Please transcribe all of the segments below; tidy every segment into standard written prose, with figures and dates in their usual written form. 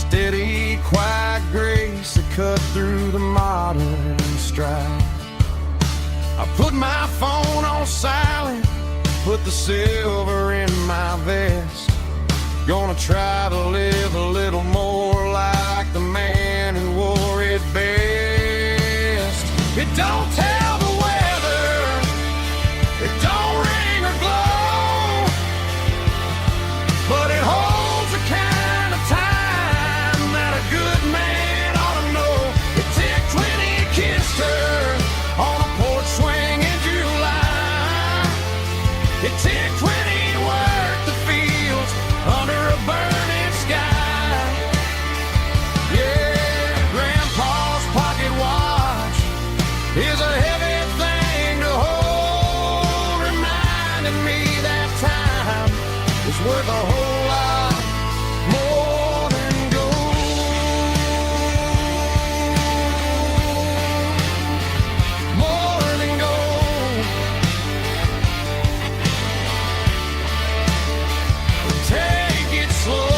steady, quiet grace that cut through the modern strife. I put my phone on silent, put the silver in my vest. Gonna try to live a little more like the man who wore it best. It don't tell the weather, it don't ring or glow, but it holds the kind of time that a good man ought to know. It ticked when he kissed her on a porch swing in July. It ticked when he worked the fields under a burning sky. Yeah, Grandpa's pocket watch is a heavy thing to hold, reminding me that time is worth a whole lot more than gold. More than gold. Take it slow.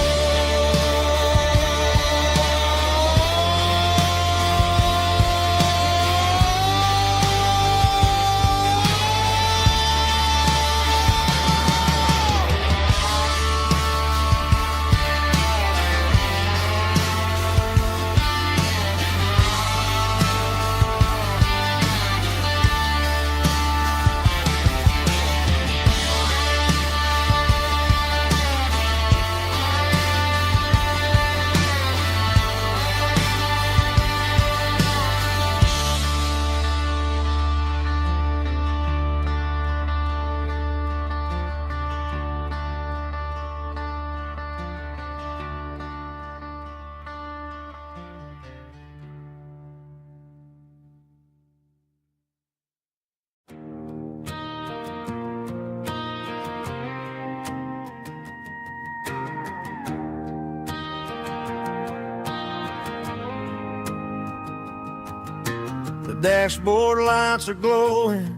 The dashboard lights are glowing,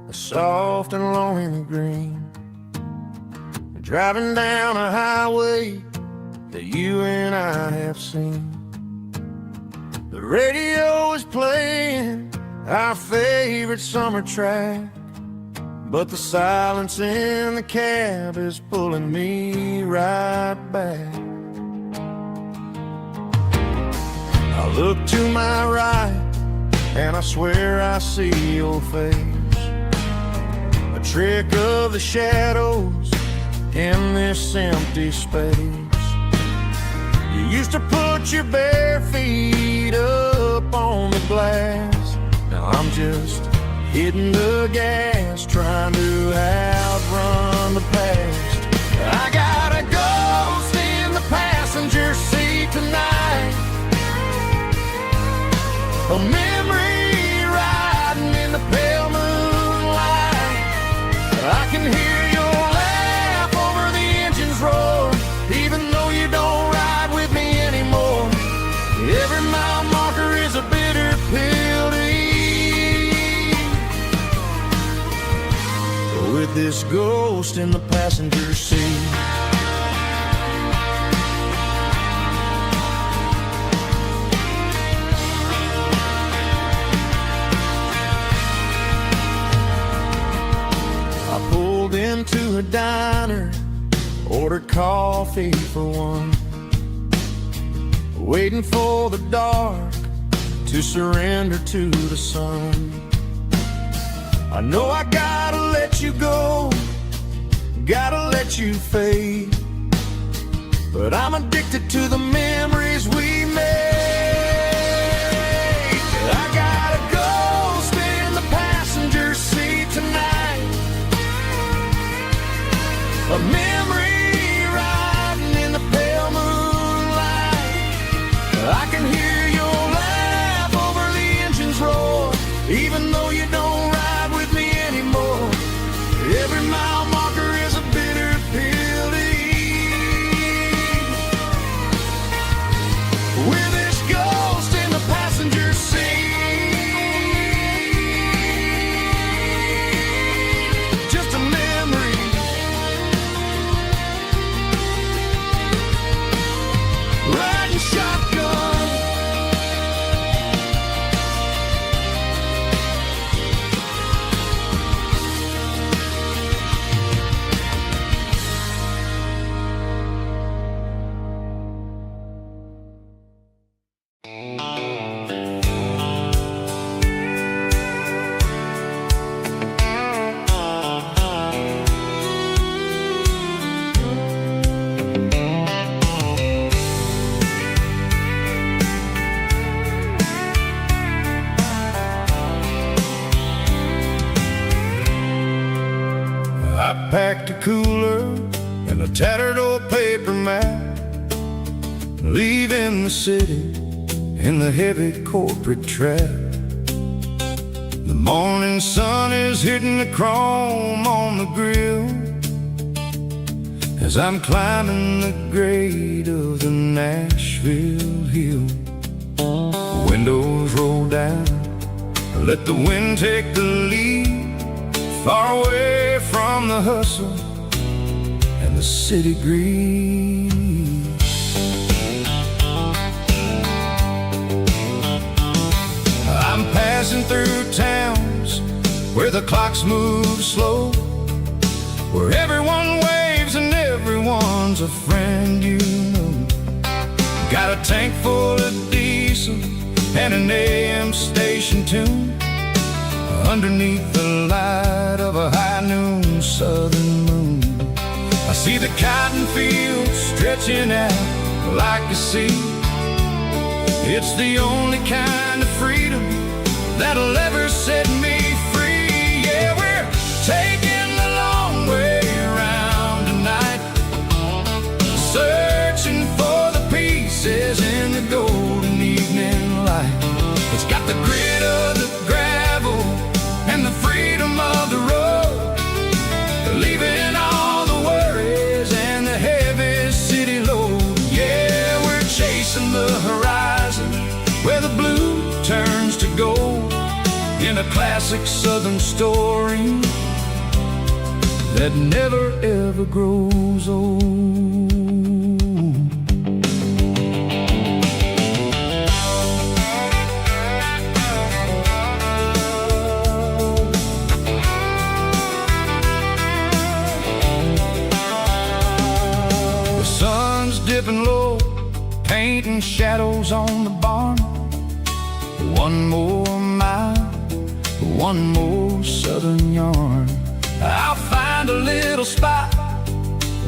a soft and lonely green. Driving down a highway that you and I have seen. The radio is playing our favorite summer track, but the silence in the cab is pulling me right back. I look to my right and I swear I see your face, a trick of the shadows in this empty space. You used to put your bare feet up on the glass. Now I'm just hitting the gas, trying to outrun the past. I got a ghost in the passenger seat tonight, a memory riding in the pale moonlight. I can hear your laugh over the engine's roar, even though you don't ride with me anymore. Every mile marker is a bitter pill to eat, with this ghost in the passenger seat. Into a diner, ordered coffee for one, waiting for the dark to surrender to the sun. I know I gotta let you go, gotta let you fade, but I'm addicted to the memories we made. I got a ghost in the passenger seat tonight, a memory riding in the pale moonlight. I can hear your laugh over the engine's roar, even though you don't ride with me anymore. Every mile marker is a bitter pill to eat, with this ghost in the passenger seat. Just a memory, and a tattered old paper map, leaving the city in the heavy corporate trap. The morning sun is hitting the chrome on the grill as I'm climbing the grade of the Nashville hill. Windows roll down, let the wind take the lead, far away from the hustle and the city greed. I'm passing through towns where the clocks move slow, where everyone waves and everyone's a friend you know. Got a tank full of diesel and an AM station tune underneath the light of a high noon southern moon. I see the cotton fields stretching out like a sea. It's the only kind of freedom that'll ever set me free. Yeah, we're taking the long way around tonight, searching for the pieces in the golden evening light. It's got the grit of the gravel and the freedom of the road, leaving all the worries and the heavy city load. Yeah, we're chasing the horizon where the blue turns to gold, in a classic southern story that never ever grows old. The sun's dipping low, painting shadows on the barn. One more mile, one more southern yarn. I'll find a little spot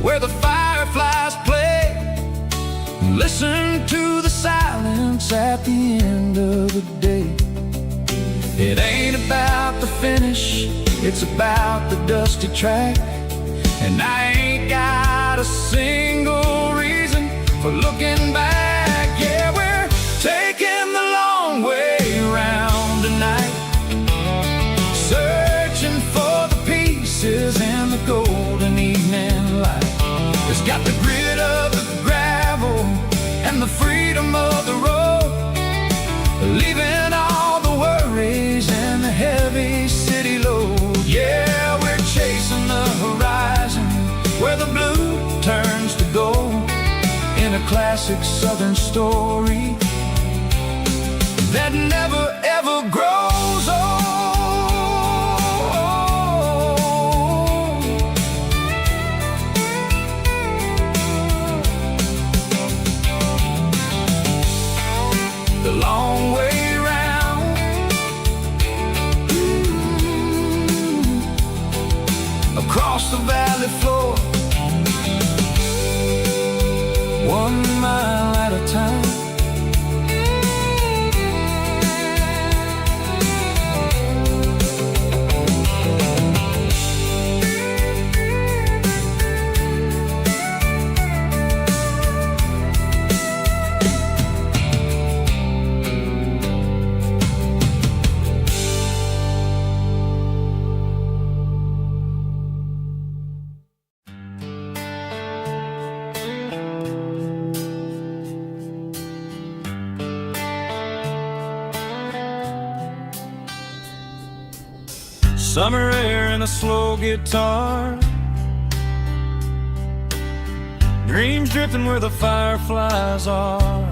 where the fireflies play, listen to the silence at the end of the day. It ain't about the finish, it's about the dusty track, and I ain't got a single reason for looking back. Yeah, we're taking the long way around tonight, searching for the pieces in the golden evening light. It's got the grit of the gravel and the freedom of the road, leaving all the worries and the heavy city load. Yeah, we're chasing the horizon where the blue turns to gold, in a classic southern story that never ever grows old. The long way round, across the valley floor, 1 mile at a time. Summer air and a slow guitar, dreams drifting where the fireflies are,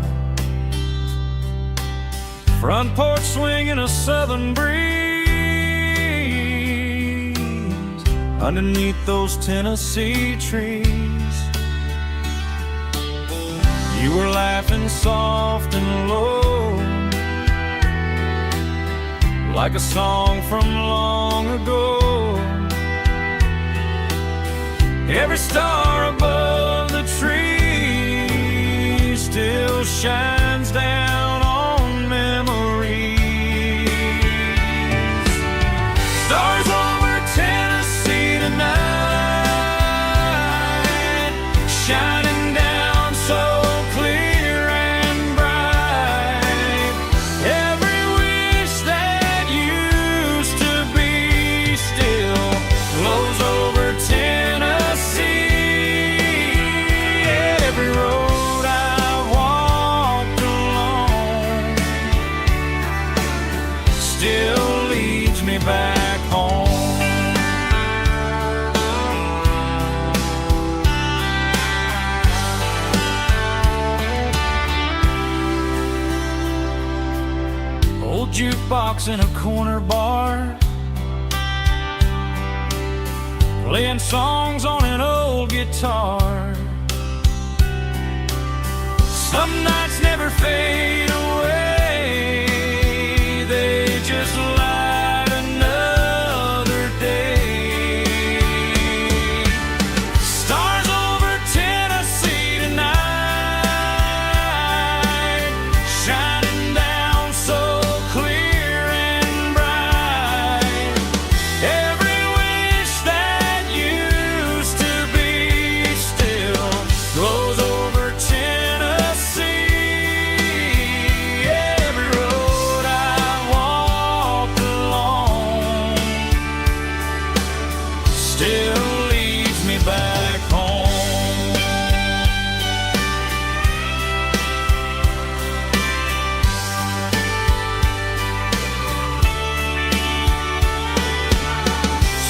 front porch swinging a southern breeze underneath those Tennessee trees. You were laughing soft and low, like a song from long ago. Every star above the tree still shines down on memories. Stars over Tennessee tonight, rocks in a corner bar, playing songs on an old guitar. Some nights never fade away, they just light another day. Stars over Tennessee tonight, shining down so clear and bright. Every wish that used to be still glows over Tennessee. Every road I walked along still leads me back home.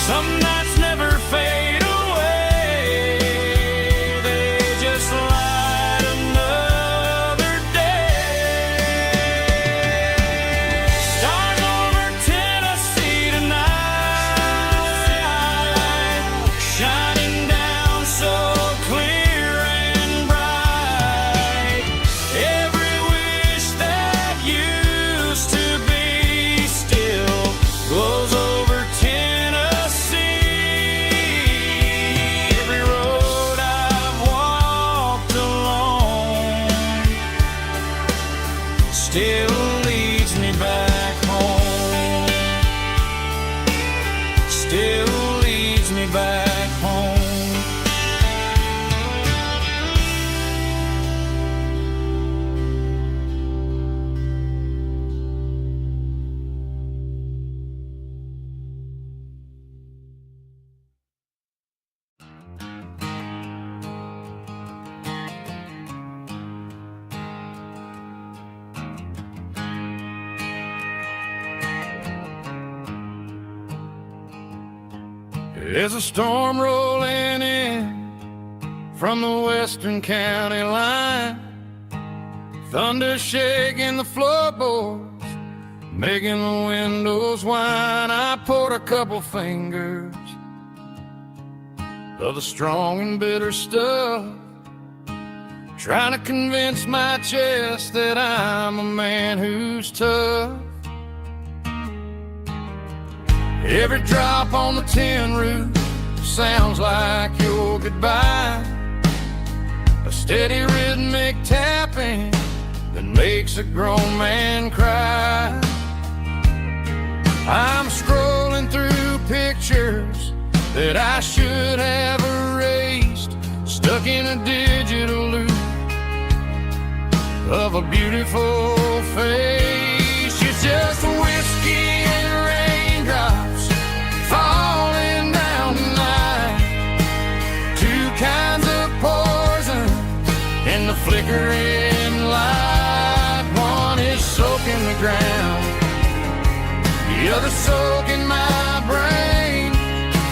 Some nights never fade away, they just light another day. Stars over Tennessee tonight, shining down so clear and bright. Every wish that used to be still glows over Tennessee. Every road I've walked along still leads me back home. Still leads me back home. There's a storm rolling in from the western county line, thunder shaking the floorboards, making the windows whine. I poured a couple fingers of the strong and bitter stuff, trying to convince my chest that I'm a man who's tough. Every drop on the tin roof sounds like your goodbye, a steady rhythmic tapping that makes a grown man cry. I'm scrolling through pictures that I should have erased, stuck in a digital loop of a beautiful face. It's just whiskey and raindrops falling down tonight, two kinds of poison in the flickering light. One is soaking the ground, the other soaking my brain.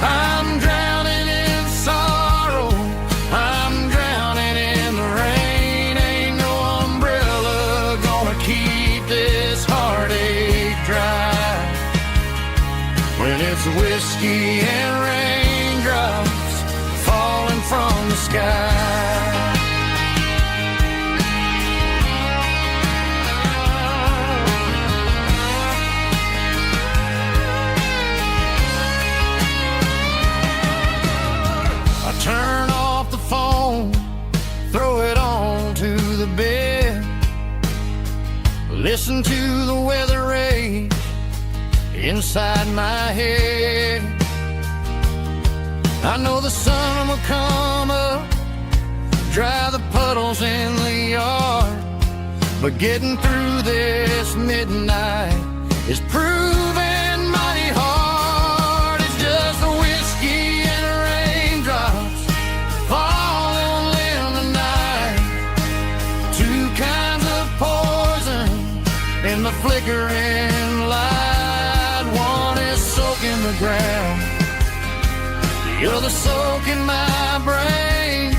I'm drowning in sorrow, I'm drowning in the rain. Ain't no umbrella gonna keep this heartache dry when it's whiskey and raindrops falling from the sky. Turn off the phone, throw it on to the bed, listen to the weather rage inside my head. I know the sun will come up, dry the puddles in the yard, but getting through this midnight is proving mighty hard. It's just the whiskey and raindrops falling in the night, two kinds of poison in the flickering light. One is soaking the ground, the other soaking my brain.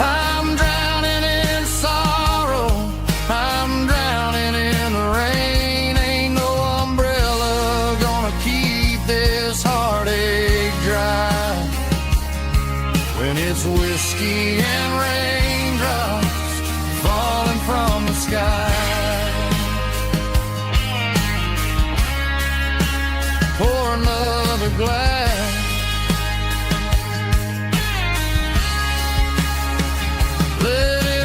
I'm drowning in sorrow, I'm drowning in the rain. Ain't no umbrella whiskey and raindrops falling from the sky. Pour another glass. Let it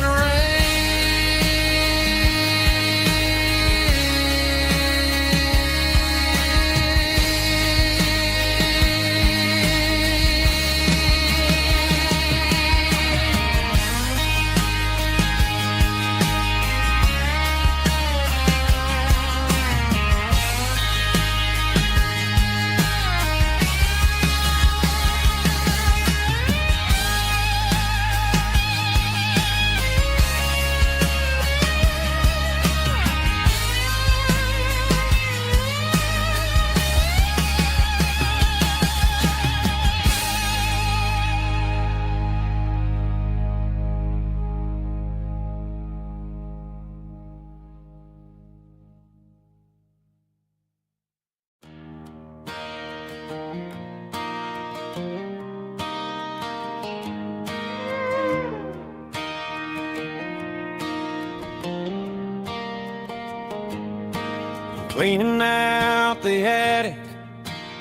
cleaning out the attic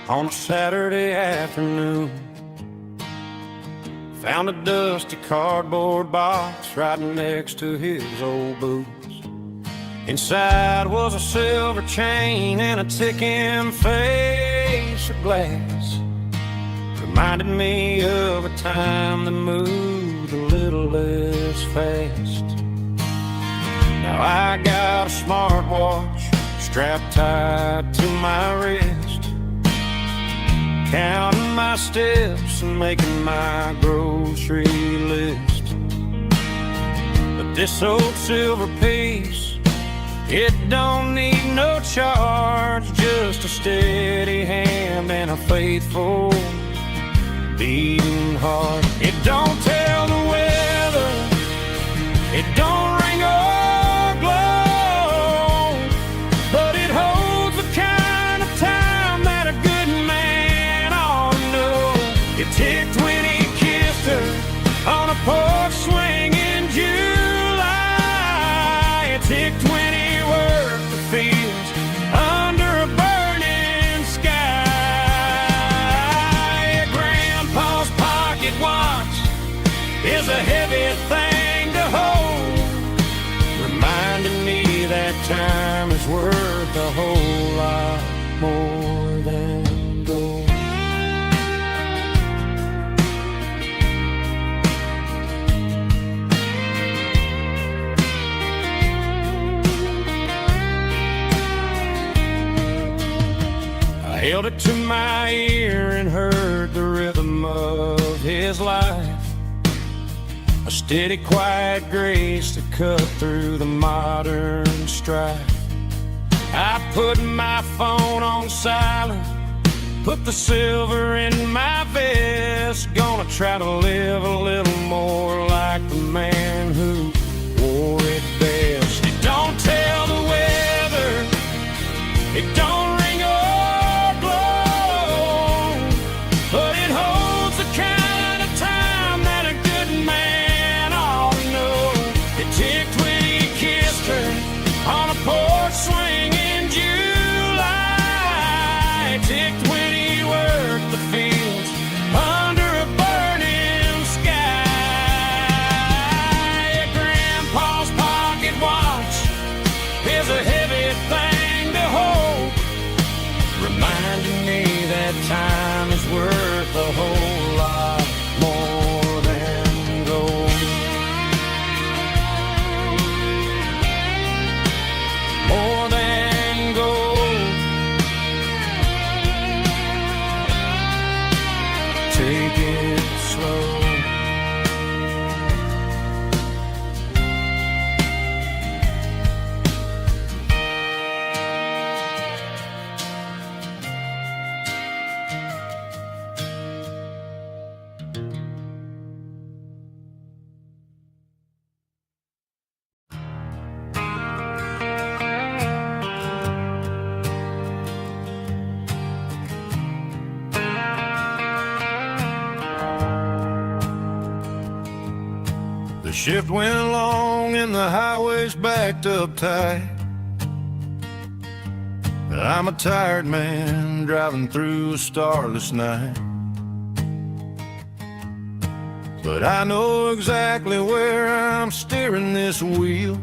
on a Saturday afternoon. Found a dusty cardboard box right next to his old boots. Inside was a silver chain and a ticking face of glass. Reminded me of a time that moved a little less fast. Now I got a smartwatch strapped tight to my wrist, counting my steps and making my grocery list. But this old silver piece, it don't need no charge, just a steady hand and a faithful beating heart. It don't tell the weather, it don't ring or glow, but it holds the kind of time that a good man ought to know. It ticked when he kissed her on a porch swing in July. It ticked when he worked the fields under a burning sky. Grandpa's pocket watch is a heavy thing to hold, reminding me that time is worth a whole lot more than gold. I held it to my ear and heard the rhythm of his life, a steady, quiet grace that cut through the modern strife. I put my phone on silent, put the silver in my vest. Gonna try to live a little more like the man who wore it best. It don't tell the weather, it don't ring or blow, but it holds the kind of time that a good man ought to know. It ticked when he kissed her on a porch swing in July. It ticked when he worked the fields under a burning sky. shift went long and the highway's backed up tight. I'm a tired man driving through a starless night. But I know exactly where I'm steering this wheel,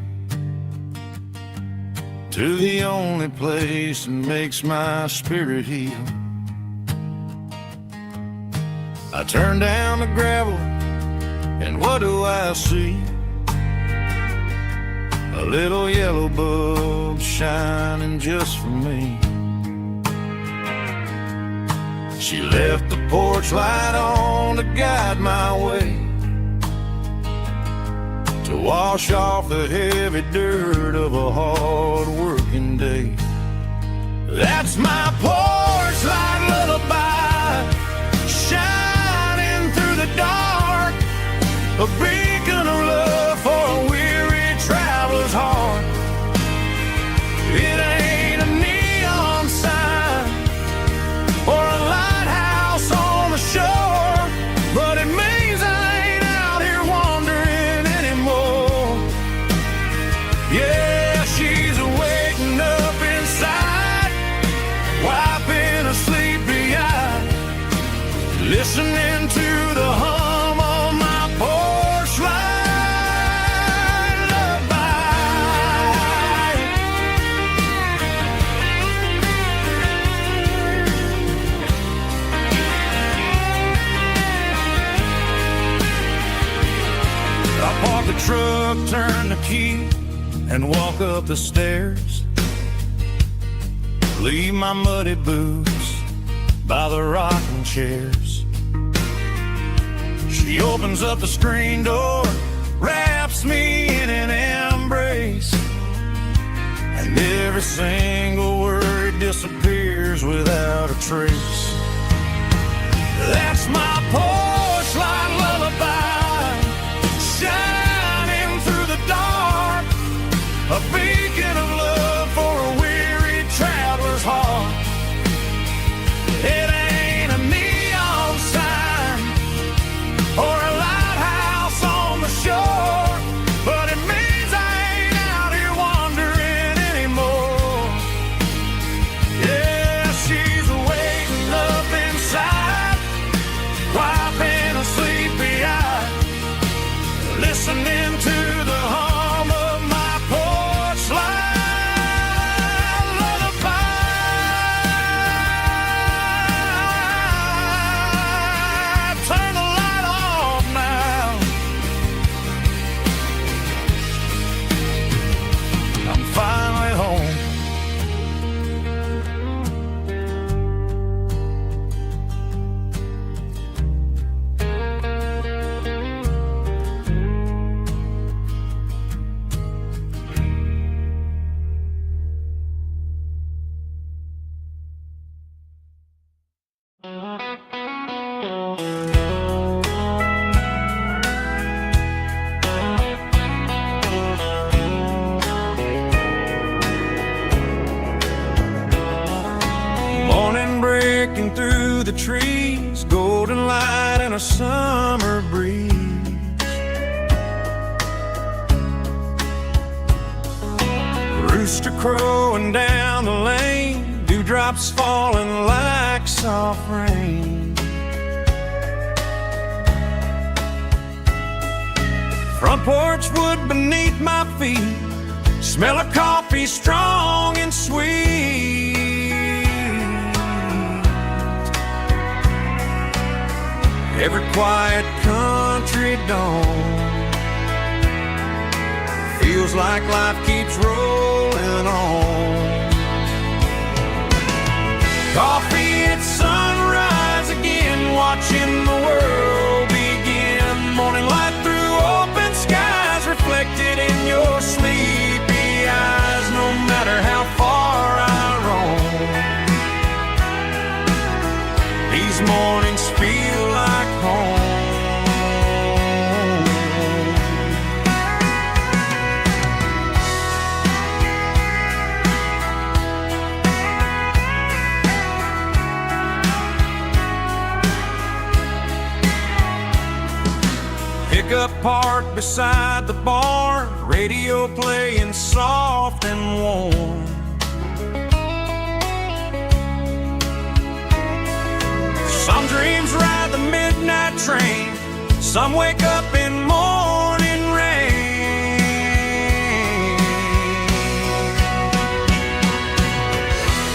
to the only place that makes my spirit heal. I turn down the gravel, and what do I see? A little yellow bulb shining just for me. She left the porch light on to guide my way, to wash off the heavy dirt of a hard-working day. That's my porch light lullaby, shining through the dark, a beacon of love for a weary traveler's heart. It ain't a neon sign or a lighthouse on the shore, but it means I ain't out here wandering anymore. Yeah, she's waking up inside, wiping a sleepy eye, listening to the hum of my porch light lullaby. I park the truck, turn the key, and walk up the stairs. Leave my muddy boots by the rocking chairs. She opens up the screen door, wraps me in an embrace, and every single word disappears without a trace. That's my porch light lullaby, shining through the dark, a beacon of love for a weary traveler's heart. It ain't a neon sign or a lighthouse on the shore, but it means I ain't out here wandering anymore. Yeah, she's waking up inside, wiping a sleepy eye, listening to the hum of my porch light lullaby. Turn the light off now. I'm finally home. Morning breaking through the trees, golden light and a summer breeze. Rooster crowing down the lane, dewdrops falling like soft rain. Front porch wood beneath my feet, smell of coffee strong and sweet. Every quiet country dawn feels like life keeps rolling on. Coffee at sunrise again, watching the world begin. Morning light through open skies, reflected in your sleepy eyes. No matter how far I roam, these mornings feel like home. pickup parked beside the barn, radio playing soft and warm. Some dreams ride the midnight train, some wake up in morning rain.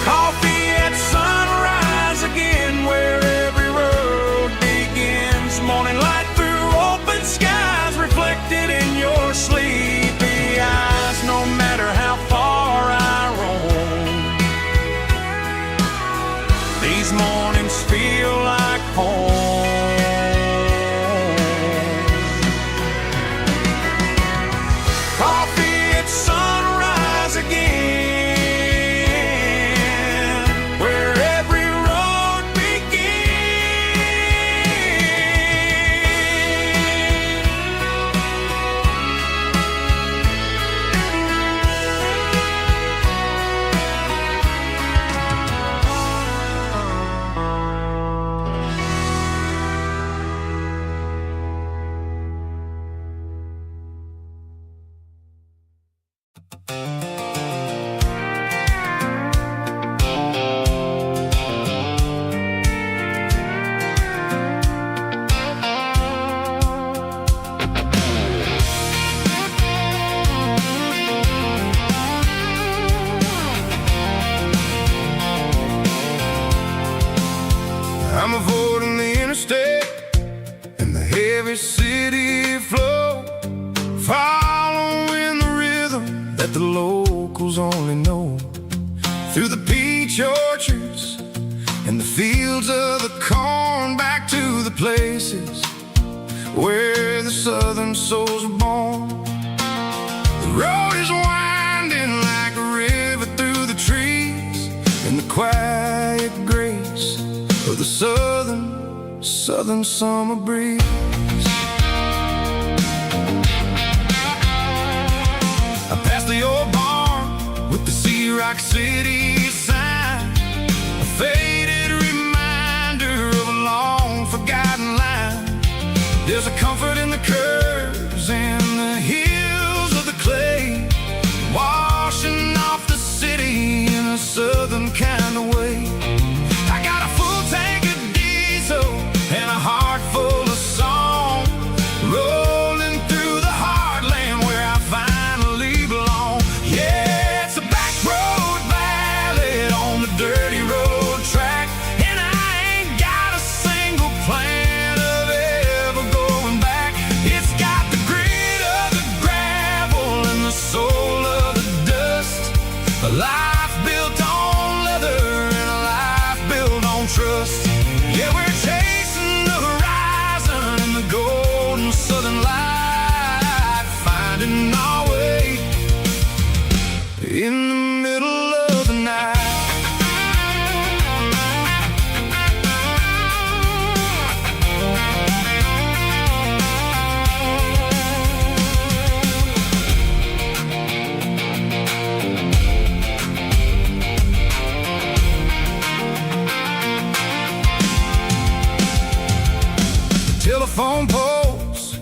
Coffee at sunrise again, where every road begins. Morning light through open skies, reflected in your sleepy eyes. No matter how far I roam, these mornings feel like home. Coffee at sunrise again, where every road I'm avoiding the interstate and the heavy city flow, following the rhythm that the locals only know. Through the peach orchards and the fields of the corn, back to the places where the southern souls were born. The road is winding like a river through the trees, in the quiet grace of the southern summer breeze. I passed the old barn with the Sea Rock City sign, a faded reminder of a long forgotten line. There's a comfort in the curves and the hills of the clay, washing off the city in a southern kind of way. I got a full tank of diesel and a heart full of song, rolling through the heartland where I finally belong. Yeah, it's a back road ballad on the dirty road track, and I ain't got a single plan of ever going back. It's got the grit of the gravel and the soul of the dust, a life built on leather and a life built on trust. Yeah, we're chasing the horizon in the golden southern light, finding our way in the middle of the night. Telephone poles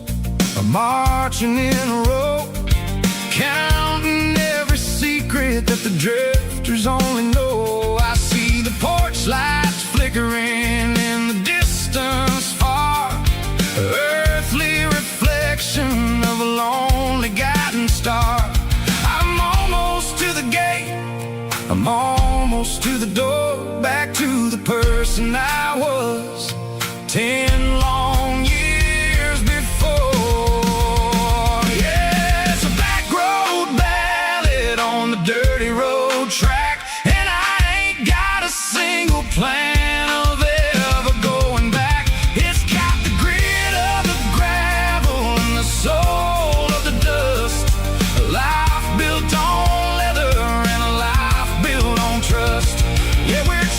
are marching in a row, counting every secret that the drifters only know. I see the porch lights flickering in the distance far, earthly reflection of a lonely guiding star. I'm almost to the gate, I'm almost to the door, back to the person I was 10 long years before. Yeah, it's a back road ballad on the dirty road track, and I ain't got a single plan of ever going back. It's got the grit of the gravel and the soul of the dust, a life built on leather and a life built on trust. Yeah, we're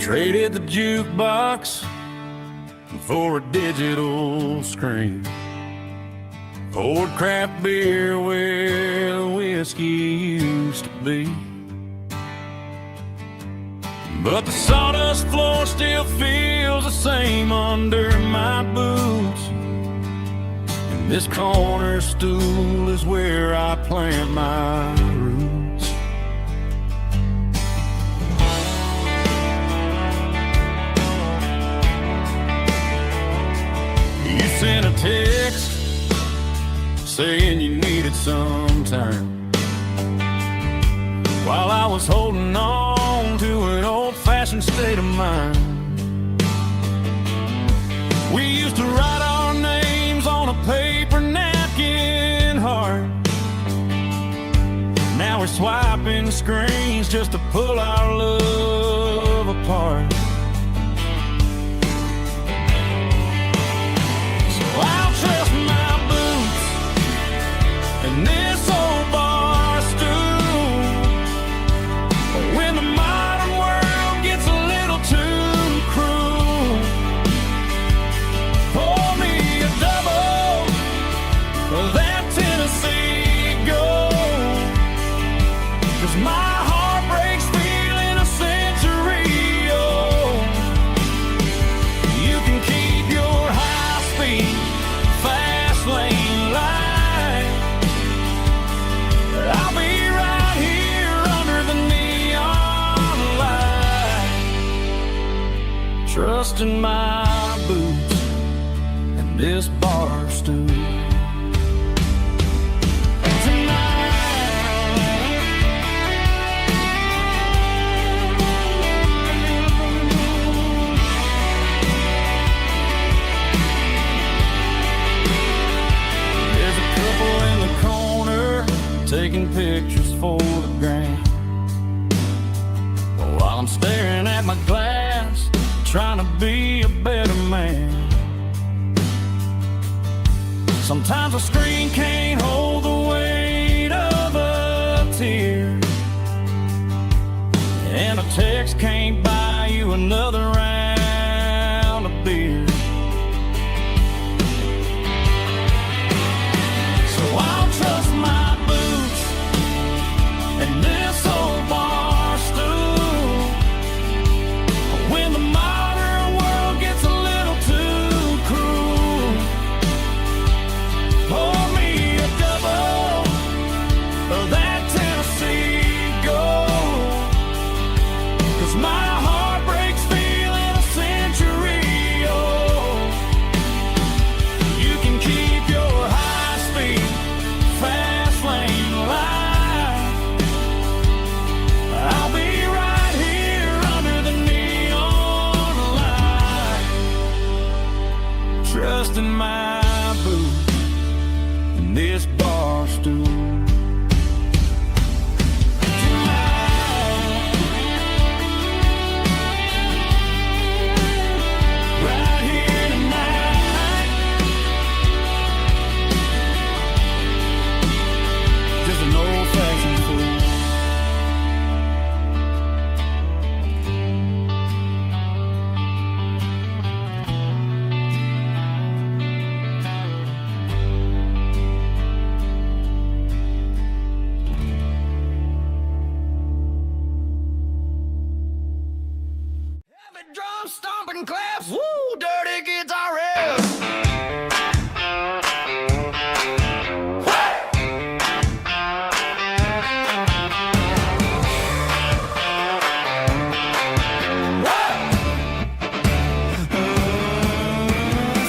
Traded the jukebox for a digital screen. Poured craft beer where the whiskey used to be. But the sawdust floor still feels the same under my boots. And this corner stool is where I plant my roots. You sent a text saying you needed some time, while I was holding on to an old-fashioned state of mind. We used to write our names on a paper napkin heart. Now we're swiping screens just to pull our love apart. So I'll trust my boots and this old bar stool. When the modern world gets a little too cruel, pour me a double of that Tennessee Gold. 'Cause my heart breaks feeling a century old. You can keep your high-speed, fast lane light. I'll be right here under the neon light, trusting my boots and this bar stool. There's a couple in the corner taking pictures for the gram, while I'm staring at my glass, trying to be a better man. Sometimes a screen can't hold the weight of a tear, and a text can't buy you another round of beer. So I'll trust my boots and this old bar stool. When the modern world gets a little too cruel, pour me a double of that Tennessee Gold. 'Cause my heart breaks feeling a century old. You can keep your high-speed, fast lane light. I'll be right here under the neon light, trusting my boots and this bar stool. Right here tonight, just an old-fashioned fool. Heavy drum stomping claps, woo, dirty guitar riffs.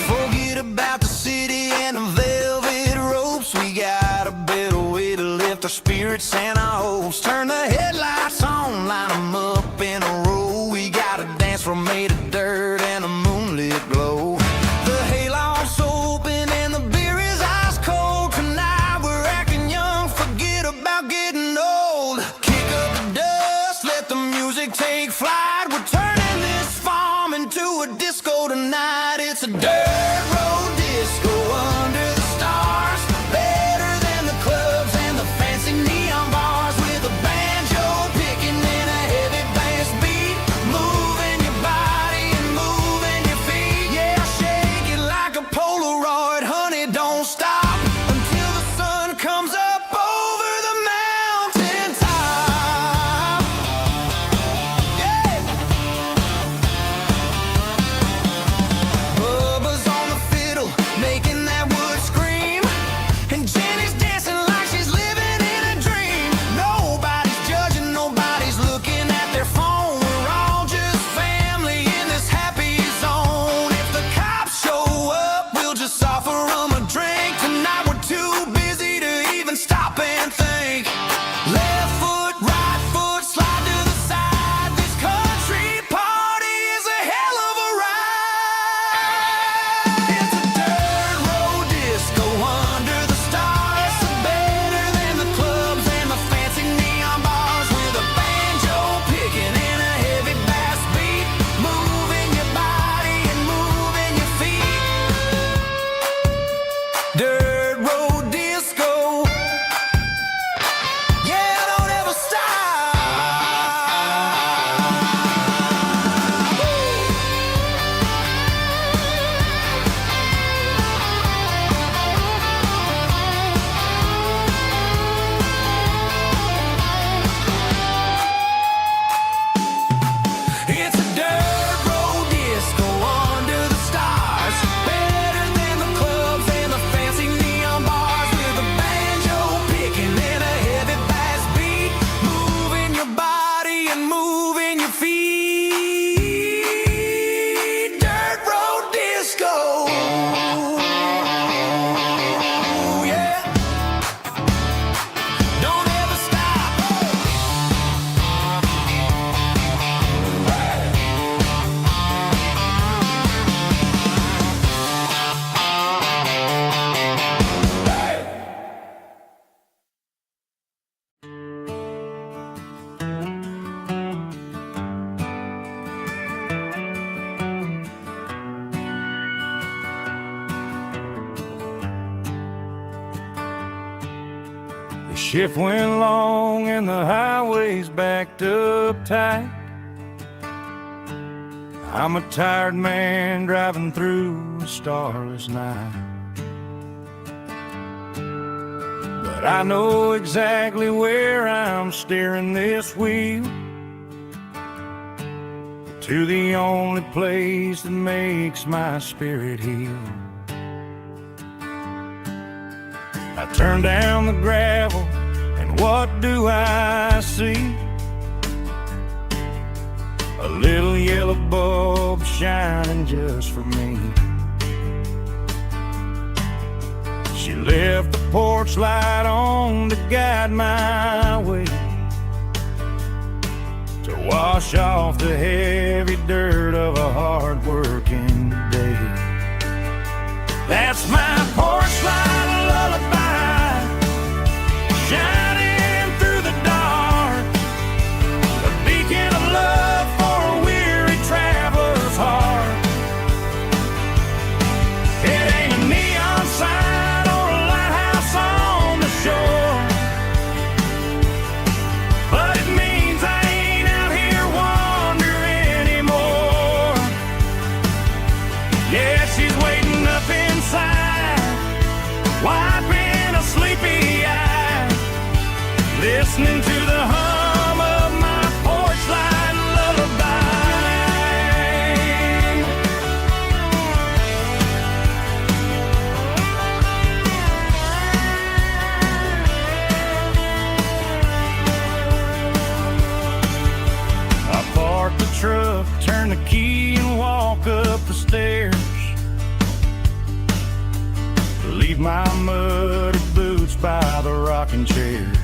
Forget about the city and the velvet ropes. We got a better way to lift our spirits and our hopes. Turn the headlights on, line 'em up in a row. We got a dance floor made of dirt and a moonlit glow. The hayloft's open and the beer is ice cold. Tonight we're acting young, forget about getting old. Kick up the dust, let the music take flight. We're turning this farm into a disco tonight. It's a dirt road disco under the stars. Better than the clubs and the fancy neon bars, with a banjo picking and a heavy bass beat, moving your Shift went long and the highway's backed up tight. I'm a tired man driving through a starless night. But I know exactly where I'm steering this wheel, to the only place that makes my spirit heal. I turn down the gravel, and what do I see? A little yellow bulb shining just for me. She left the porch light on to guide my way, to wash off the heavy dirt of a hard-working day. That's my porch light lullaby, shining through the dark, a beacon of love for a weary traveler's heart. It ain't a neon sign or a lighthouse on the shore, but it means I ain't out here wandering anymore. Yeah, she's waiting up inside, wiping a sleepy eye, listening to the hum of my porch light lullaby. I park the truck, turn the key and walk up the stairs, leave my muddy boots by the rocking chairs.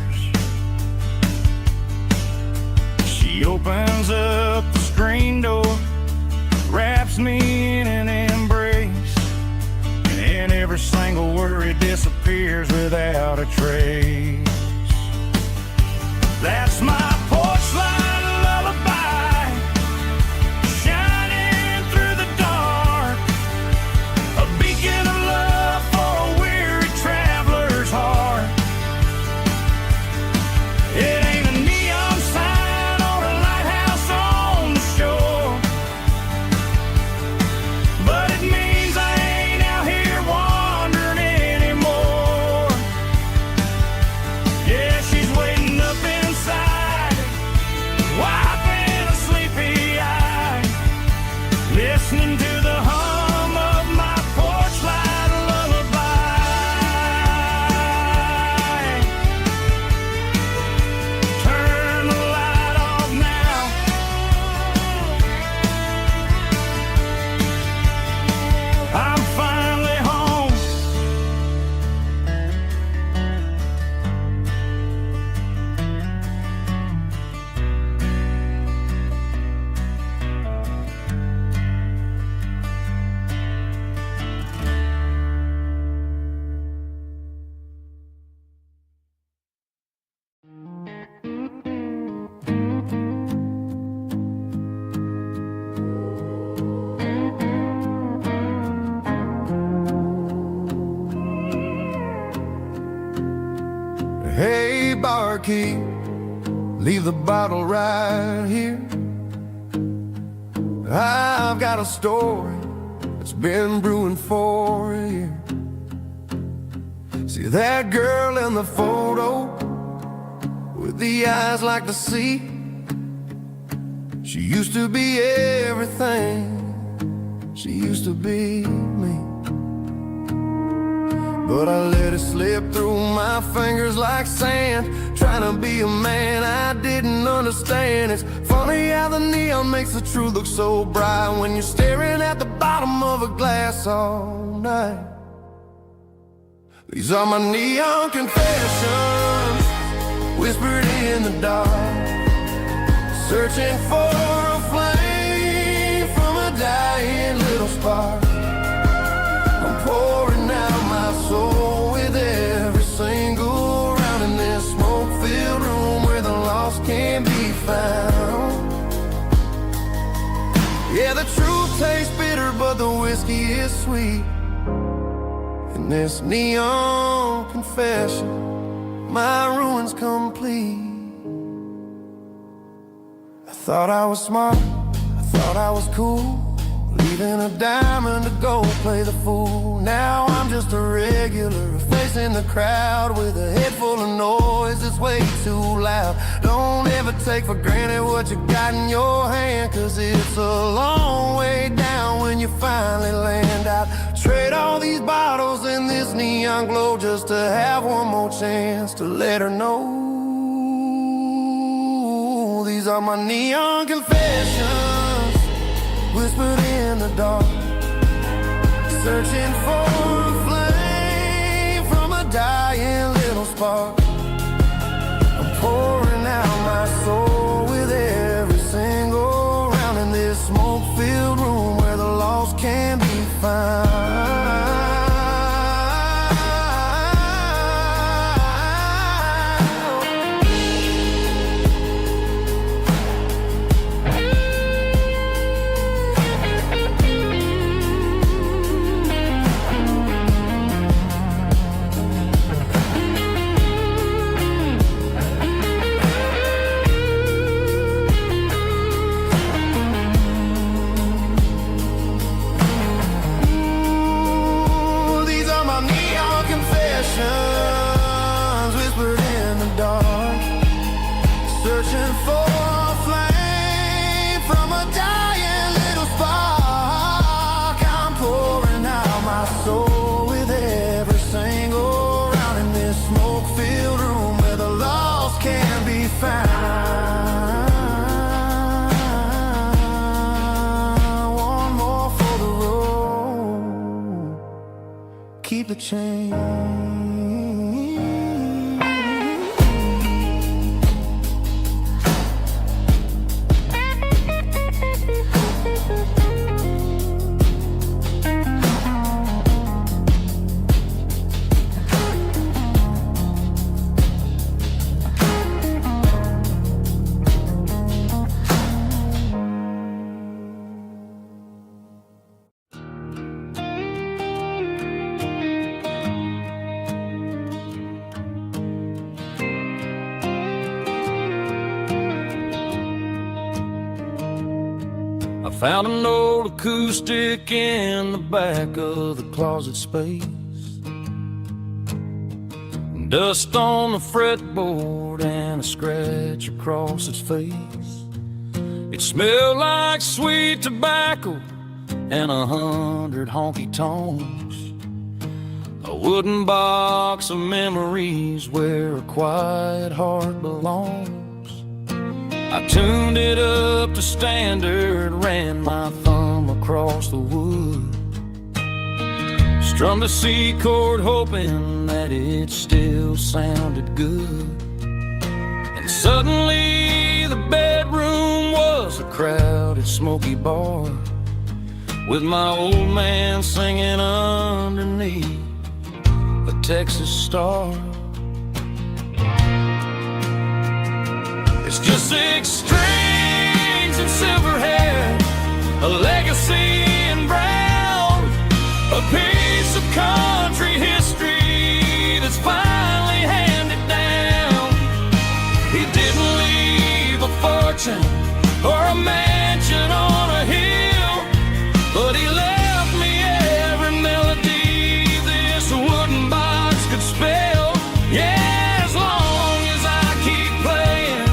She opens up the screen door, wraps me in an embrace, and every single worry disappears without a trace. That's my porch light lullaby, shining through the dark, a beacon of love for a weary traveler's heart. It ain't a neon sign or a lighthouse on the shore, but it means I ain't out here wandering anymore. Yeah, she's waiting up inside, wiping a sleepy eye, listening to the hum of my porch light lullaby. Turn the light off now, I'm finally home. Hey, barkeep, leave the bottle right here. I've got a story that's been brewing for a year. See that girl in the photo with the eyes like the sea? She used to be everything, she used to be me. But I let it slip through my fingers like sand, trying to be a man I didn't understand. It's funny how the neon makes the truth look so bright when you're staring at the bottom of a glass all night. These are my neon confessions, whispered in the dark, searching for a flame from a dying little spark. I'm pouring out my soul with every single round in this smoke-filled room where the lost can be found. Yeah, the truth tastes bitter, but the whiskey is sweet. In this neon confession, my ruin's complete. I thought I was smart, I thought I was cool, leaving a diamond to go play the fool. Now I'm just a regular, facing the crowd with a head full of noise that's way too loud. Don't ever take for granted what you got in your hand, 'cause it's a long way down when you finally land out. Trade all these bottles and this neon glow just to have one more chance to let her know. These are my neon confessions, whispered in the dark, searching for a flame from a dying little spark. I'm pouring out my soul with every single round in this smoke-filled room where the lost can be found. Whispered in the dark, searching for a flame from a dying little spark. I'm pouring out my soul with every single round in this smoke-filled room where the lost can be found. One more for the road, keep the change. Found an old acoustic in the back of the closet space. Dust on the fretboard and a scratch across its face. It smelled like sweet tobacco and 100 honky-tonks. A wooden box of memories where a quiet heart belongs. I tuned it up to standard, ran my thumb across the wood, strummed a C chord hoping that it still sounded good. And suddenly the bedroom was a crowded, smoky bar, with my old man singing underneath a Texas star. It's just 6 strings and silver hair, a legacy in brown, a piece of country history that's finally handed down. He didn't leave a fortune or a mansion on a hill, but he left me every melody this wooden box could spell. Yeah, as long as I keep playing,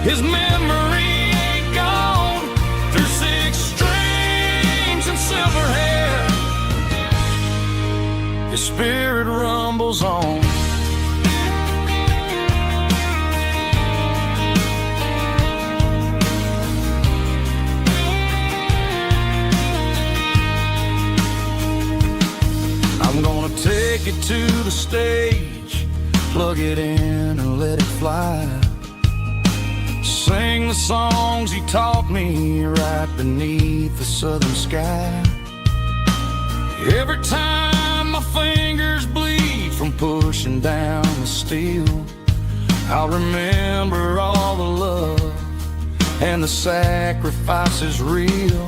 his memory ain't gone. Through 6 strings and silver hair, his spirit rumbles on. I'm gonna take it to the stage, plug it in and let it fly. Sing the songs he taught me right beneath the southern sky. Every time my fingers bleed from pushing down the steel, I'll remember all the love and the sacrifices real.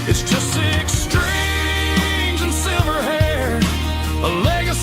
It's just 6 strings and silver hair, a legacy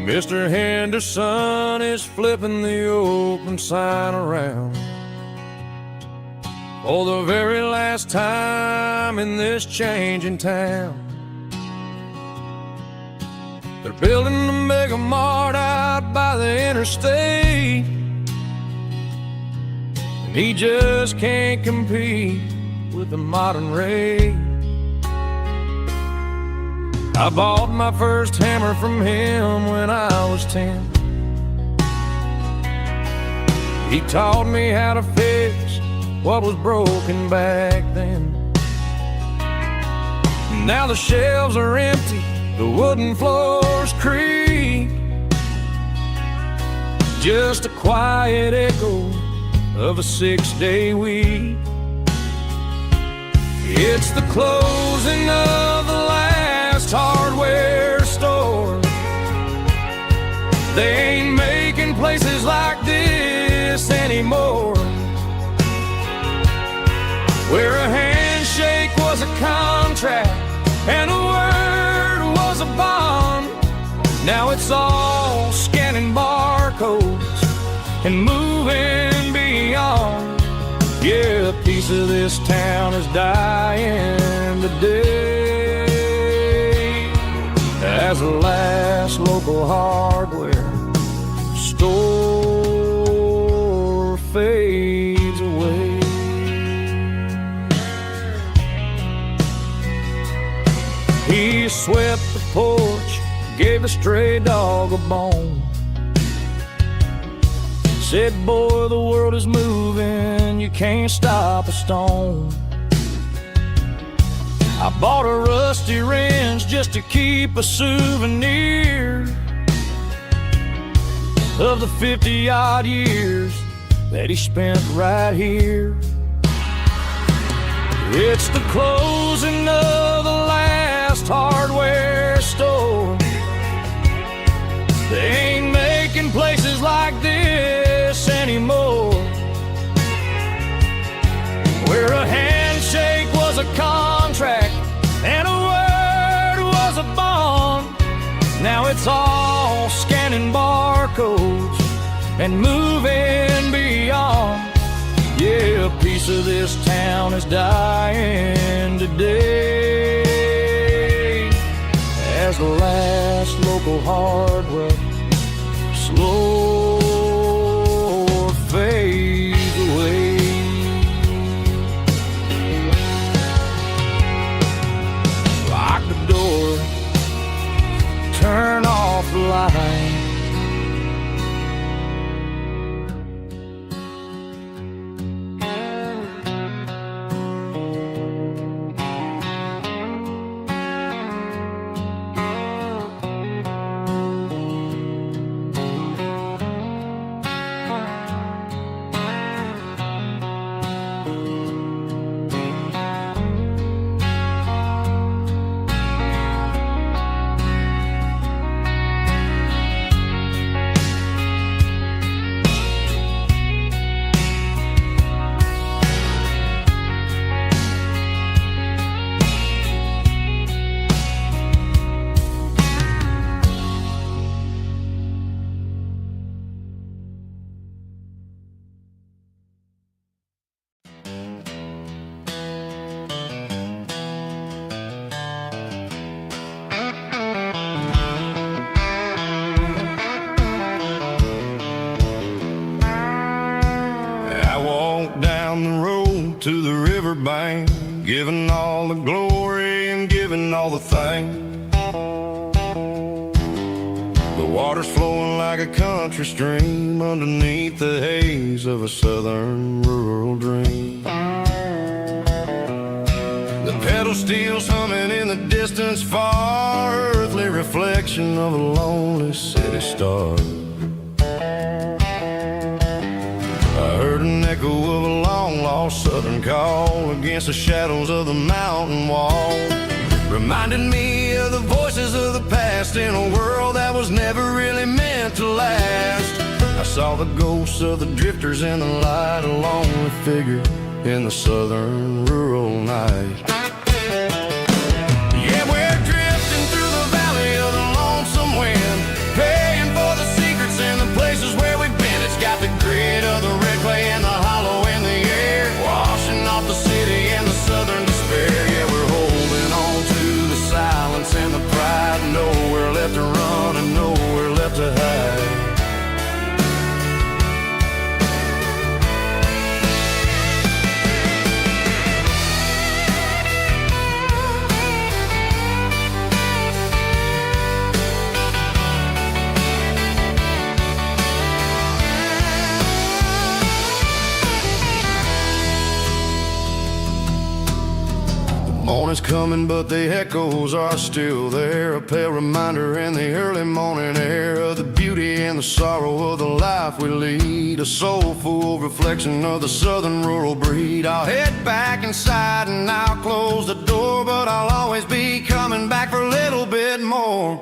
Mr. Henderson is flipping the open sign around for the very last time in this changing town. They're building a mega mart out by the interstate, and he just can't compete with the modern rate. I bought my first hammer from him when I was 10. He taught me how to fix what was broken back then. Now the shelves are empty, the wooden floors creak, just a quiet echo of a 6-day week. It's the closing of the last hardware store. They ain't making places like this anymore, where a handshake was a contract and a word was a bond. Now it's all scanning barcodes and moving beyond. Yeah, a piece of this town is dying today as the last local hardware store fades away. He swept the porch, gave the stray dog a bone, said, boy, the world is moving, you can't stop a stone. I bought a rusty wrench just to keep a souvenir of the 50-odd years that he spent right here. It's the closing of the last hardware store. They ain't making places like this anymore, where a handshake was a contract and a word was a bond. Now it's all scanning barcodes and moving beyond. Yeah, a piece of this town is dying today as the last local hardware slow fades away. Lock the door, turn off the light. To the riverbank, giving all the glory and giving all the thanks. The water's flowing like a country stream underneath the haze of a southern rural dream. The pedal steel's humming in the distance far, earthly reflection of a lonely city star. I heard an echo of a long-lost southern call against the shadows of the mountain wall, reminding me of the voices of the past in a world that was never really meant to last. I saw the ghosts of the drifters in the light, a lonely figure in the southern rural night. Yeah, we're drifting through the valley of the lonesome wind, paying is coming, but the echoes are still there. A pale reminder in the early morning air of the beauty and the sorrow of the life we lead. A soulful reflection of the southern rural breed. I'll head back inside and I'll close the door, but I'll always be coming back for a little bit more.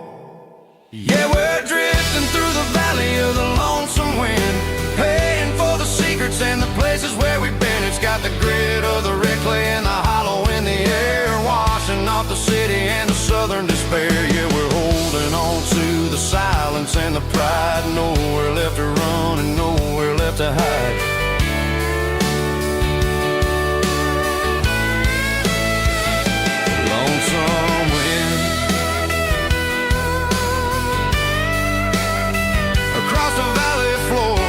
Yeah, we're drifting through the valley of the lonesome wind, paying for the secrets and the places where we've been. It's got the grit of the red clay and the hollow in the air, washing off the city and the southern despair. Yeah, we're holding on to the silence and the pride. Nowhere left to run and nowhere left to hide. Lonesome wind across the valley floor,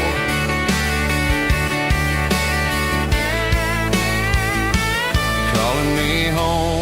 calling me home.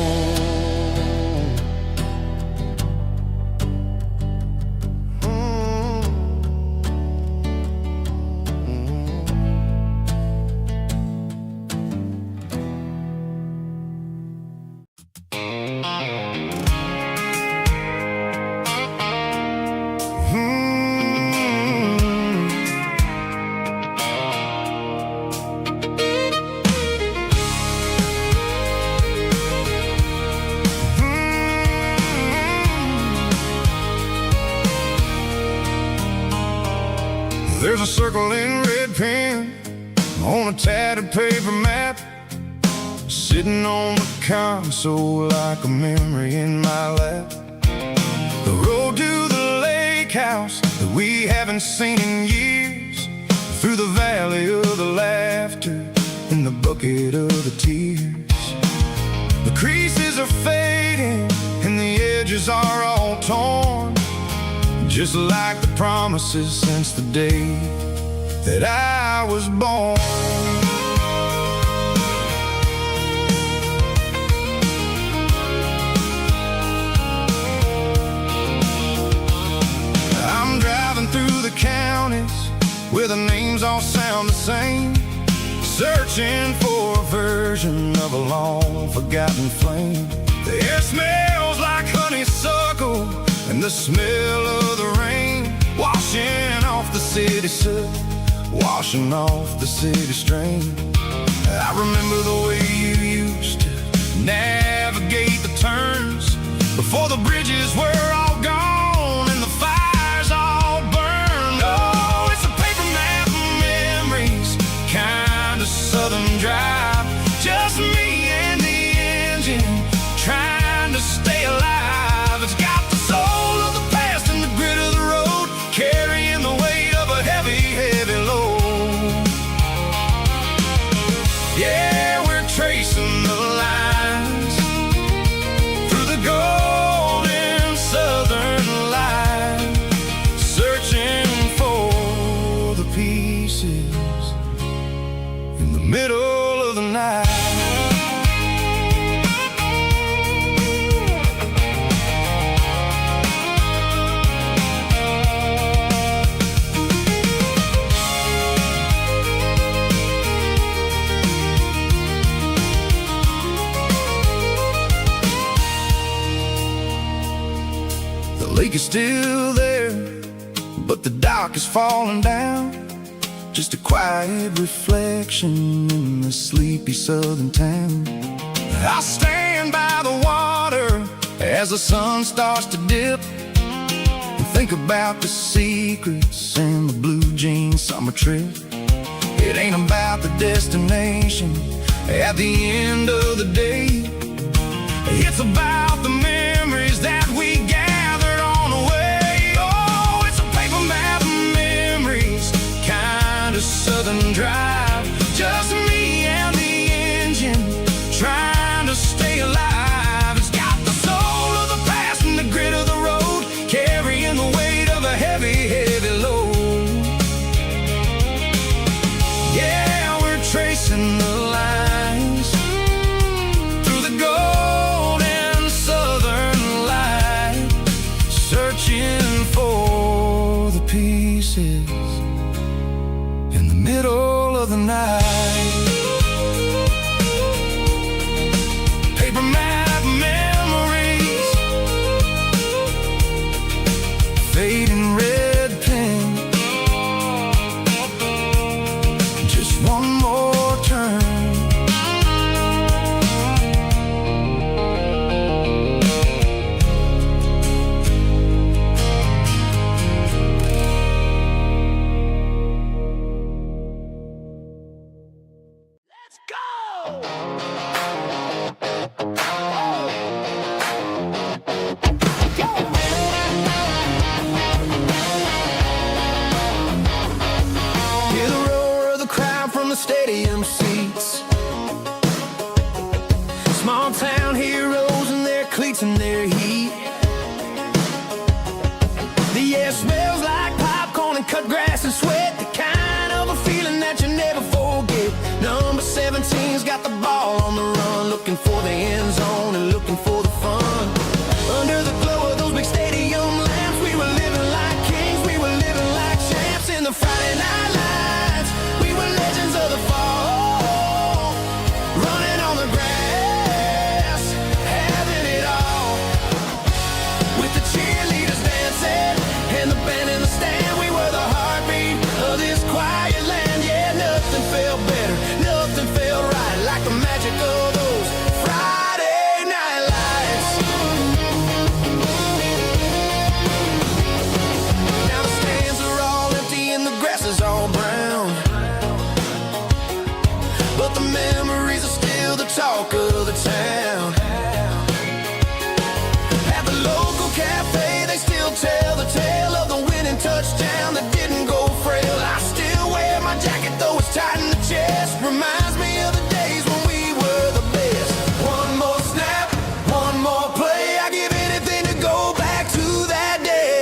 There's a circle in red pen on a tattered paper map, sitting on the console like a memory in my lap. The road to the lake house that we haven't seen in years, through the valley of the laughter and the bucket of the tears. The creases are fading and the edges are all torn, just like the promises since the day that I was born. I'm driving through the counties where the names all sound the same, searching for a version of a long forgotten flame. The air smells like honeysuckle and the smell of the rain, washing off the city soot, washing off the city strain. I remember the way you used to navigate the turns before the bridges were all gone and the fires all burned. Oh, it's a paper map of memories, kind of southern drive, just me and the engine trying to stay alive. It's got the soul of the past and the grit of the road, carrying the weight of a heavy, heavy load. Yeah, we're tracing the lines through the golden southern light, searching for the pieces in the middle of the night. The lake is still there, but the dock is falling down, just a quiet reflection in the sleepy southern town. I stand by the water as the sun starts to dip and think about the secrets and the blue jean summer trip. It ain't about the destination at the end of the day, it's about the memories that we gathered on the way. Oh, it's a paper map of memories, kind of southern drive, just me and the engine trying to stay alive. It's got the soul of the past and the grit of the road, carrying the weight of a heavy, heavy load. Yeah, we're tracing the lines through the golden cleats in their heat. The air smells like popcorn and cut grass and sweat, the kind of a feeling that you never forget. Number 17's got the ball on the run, looking for the end zone and looking for the fun. Under the glow of those big stadium lamps, we were living like kings, we were living like champs. In the Friday night lights, we were legends of the fall, running on the grass, having it all. With the cheerleaders dancing and the band in the stand, we were the heartbeat of this quiet land. Yeah, nothing felt better, nothing felt right like the magic of those Friday night lights. Now the stands are all empty and the grass is all brown, but the memories are still the talk of the town. At the local cafe, they still tell the tale of the winning touchdown that didn't go frail. I still wear my jacket though it's tight in the chest, reminds me of the days when we were the best. One more snap, one more play, I give anything to go back to that day.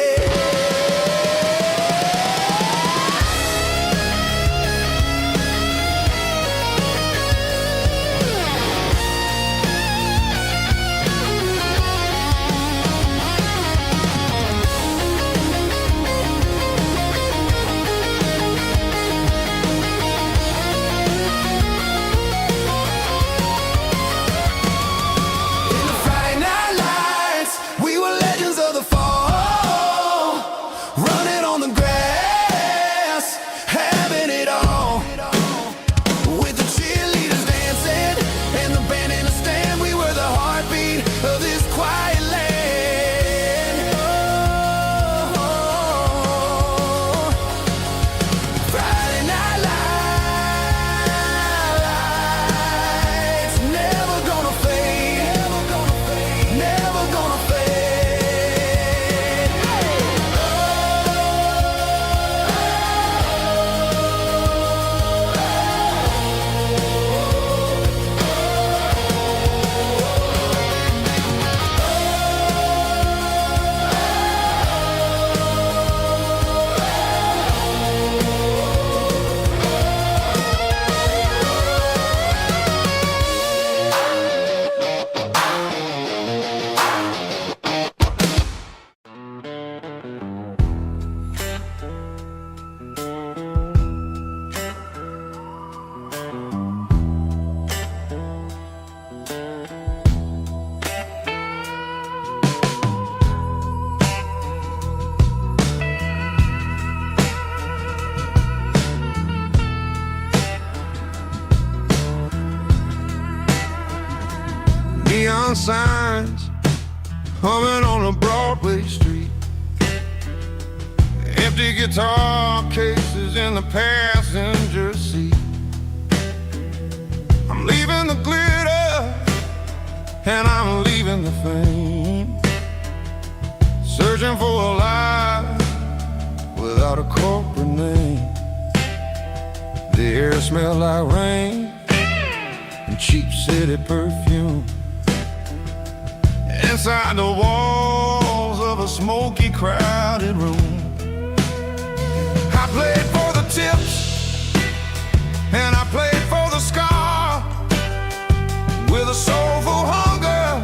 Neon signs humming on a Broadway street, empty guitar cases in the passenger seat. I'm leaving the glitter and I'm leaving the fame, searching for a life without a corporate name. The air smelled like rain and cheap city perfume. Inside the walls of a smoky, crowded room, I played for the tips and I played for the scar, with a soulful hunger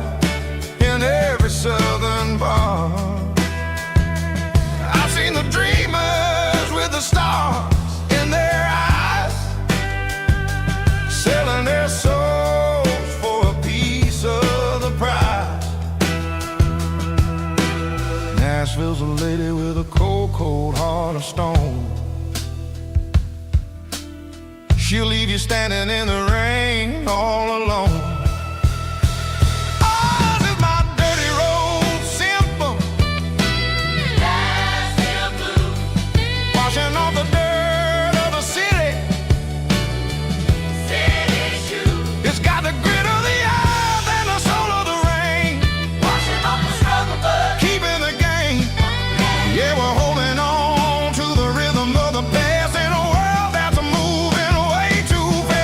in every southern bar. I've seen the dreamers with the stars in their eyes, selling their souls for a piece of the prize. Nashville's a lady with a cold, cold heart of stone. She'll leave you standing in the rain all alone. Ours is my dirty road simple, Nashville blue, washing off the dirt of the city, city shoes. It's got the grit of the earth and the soul of the rain, washing off the struggle bug, keeping the game. Yeah, we're holding on to the rhythm of the past in a world that's moving way too fast.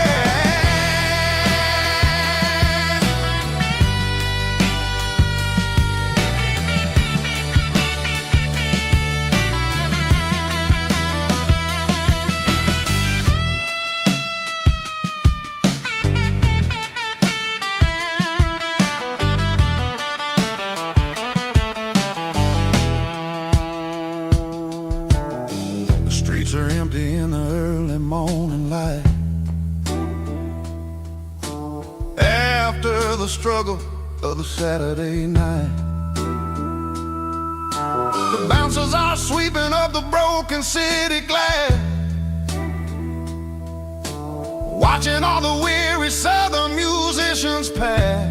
struggle of the Saturday night. The bouncers are sweeping up the broken city glass, watching all the weary southern musicians pass.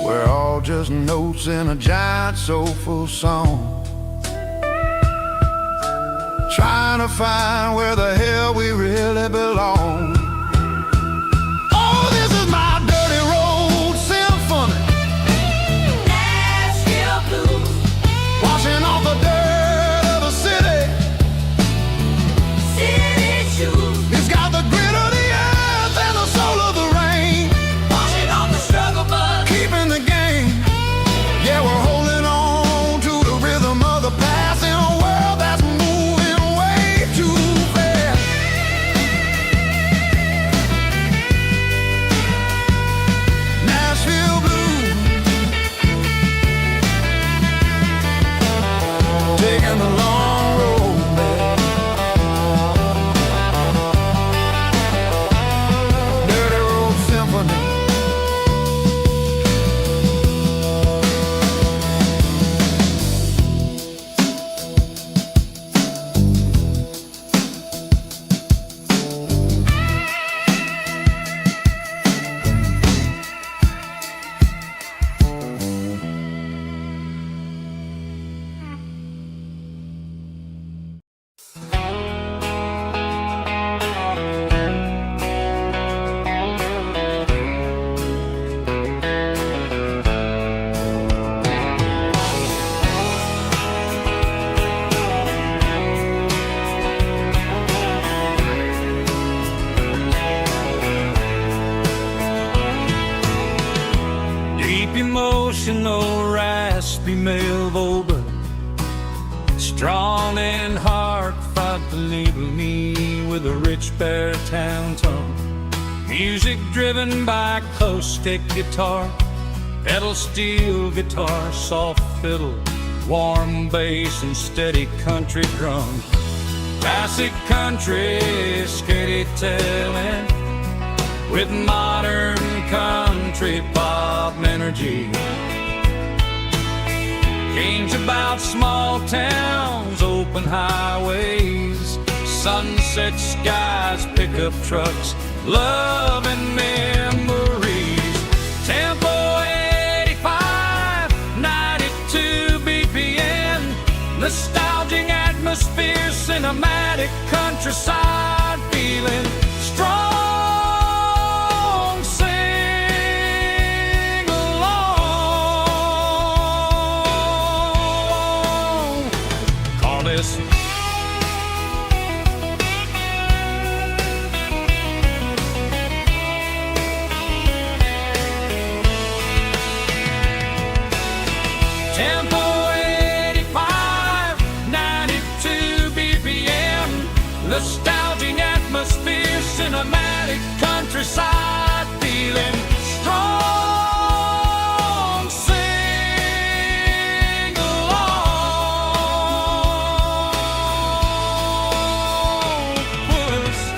We're all just notes in a giant soulful song, trying to find where the hell we really belong. Oh, this is my dirty road symphony, Nashville blues, washing off the dirt of the city. city shoes, It's got the grit of the earth and the soul of the rain, washing off the struggle bug. keeping the game. Yeah, we're holding on to the rhythm of the past in a world that's moving way too fast. Nashville blues, taking the long road back. Dirty road symphony. Deep emotional, raspy male vulva, strong in heart, fight to label me with a rich baritone tone. Music driven by acoustic guitar, pedal steel guitar, soft fiddle, warm bass and steady country drums. Classic country, skitty telling, with modern country pop energy. Games about small towns, open highways, sunset skies, pickup trucks, love and memories. Tempo 85, 92 BPM, nostalgic atmosphere, cinematic countryside feeling, strong. Sing along. Call this Tempo 85, 92 BPM, nostalgic atmosphere, cinematic countryside feeling, strong. Sing along. Puss.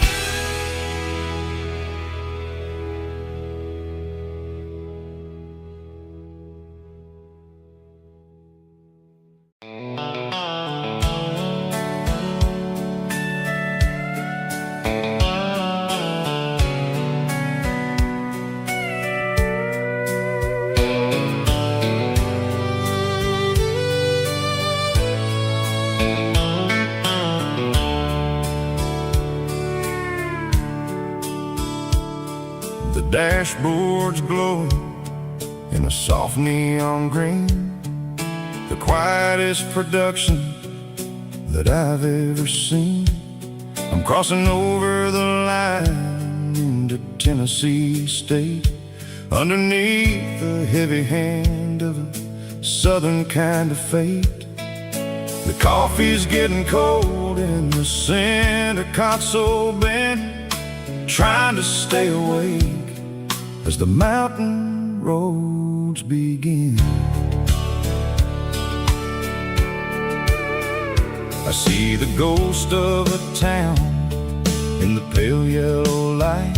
The dashboard's glowing in a soft neon green, the quietest production that I've ever seen. I'm crossing over the line into Tennessee State, underneath the heavy hand of a southern kind of fate. The coffee's getting cold in the center console bin, trying to stay awake as the mountain roads begin. I see the ghost of a town in the pale yellow light,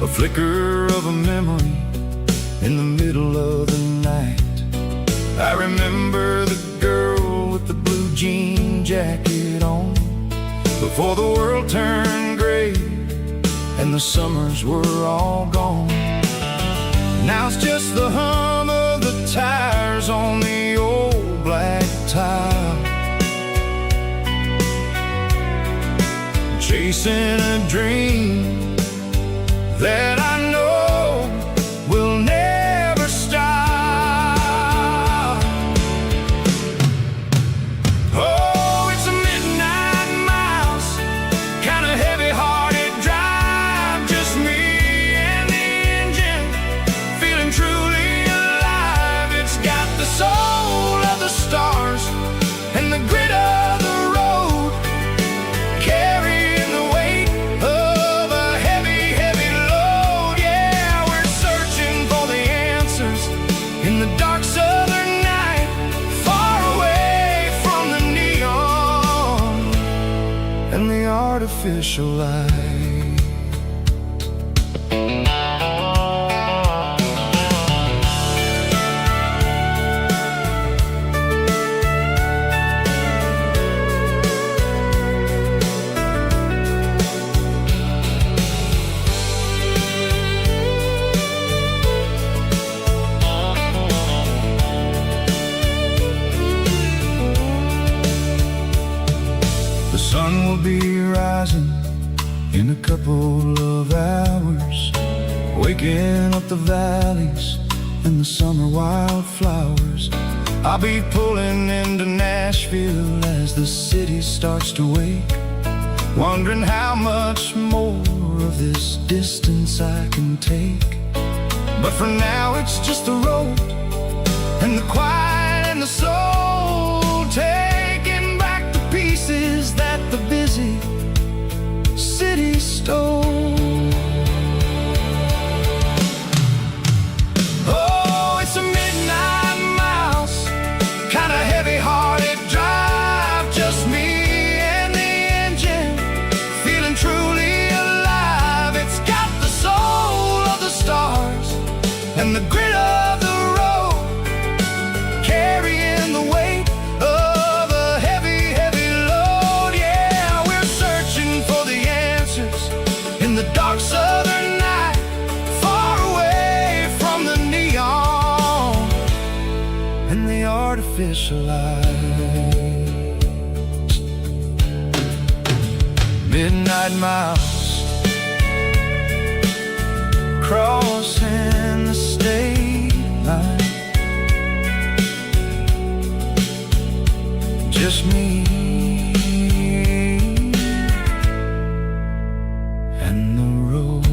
a flicker of a memory in the middle of the night. I remember the girl with the blue jean jacket on, before the world turned gray and the summers were all gone. Now it's just the hum of the tires on the old black tile, chasing a dream that I know will never stop. Oh, it's a midnight mouse, kind of heavy-hearted drive, just me and the engine, feeling truly alive. It's got the soul of the stars and the grit of the road, carrying the weight of a heavy, heavy load. Yeah, we're searching for the answers in the dark southern night, far away from the neon and the artificial light. The sun will be rising in a couple of hours, waking up the valleys and the summer wildflowers. I'll be pulling into Nashville as the city starts to wake, wondering how much more of this distance I can take. But for now it's just the road and the quiet and the soul, taking back the pieces that the busy city stole. Oh, it's a midnight mouse, kind of heavy-hearted drive, just me and the engine, feeling truly alive. It's got the soul of the stars and the grit of the road, carrying the weight of a heavy, heavy load. Yeah, we're searching for the answers in the dark southern night, far away from the neon and the artificial lights. Midnight mouse, crossing the state line, just me and the road.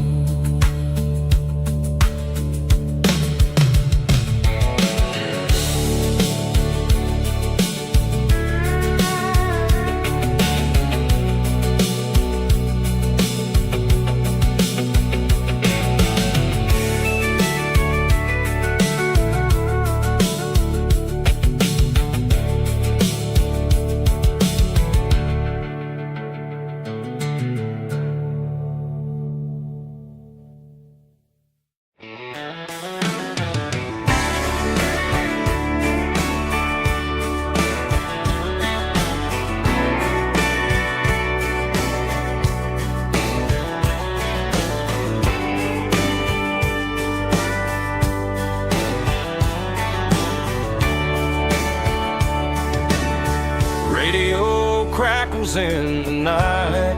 Radio crackles in the night,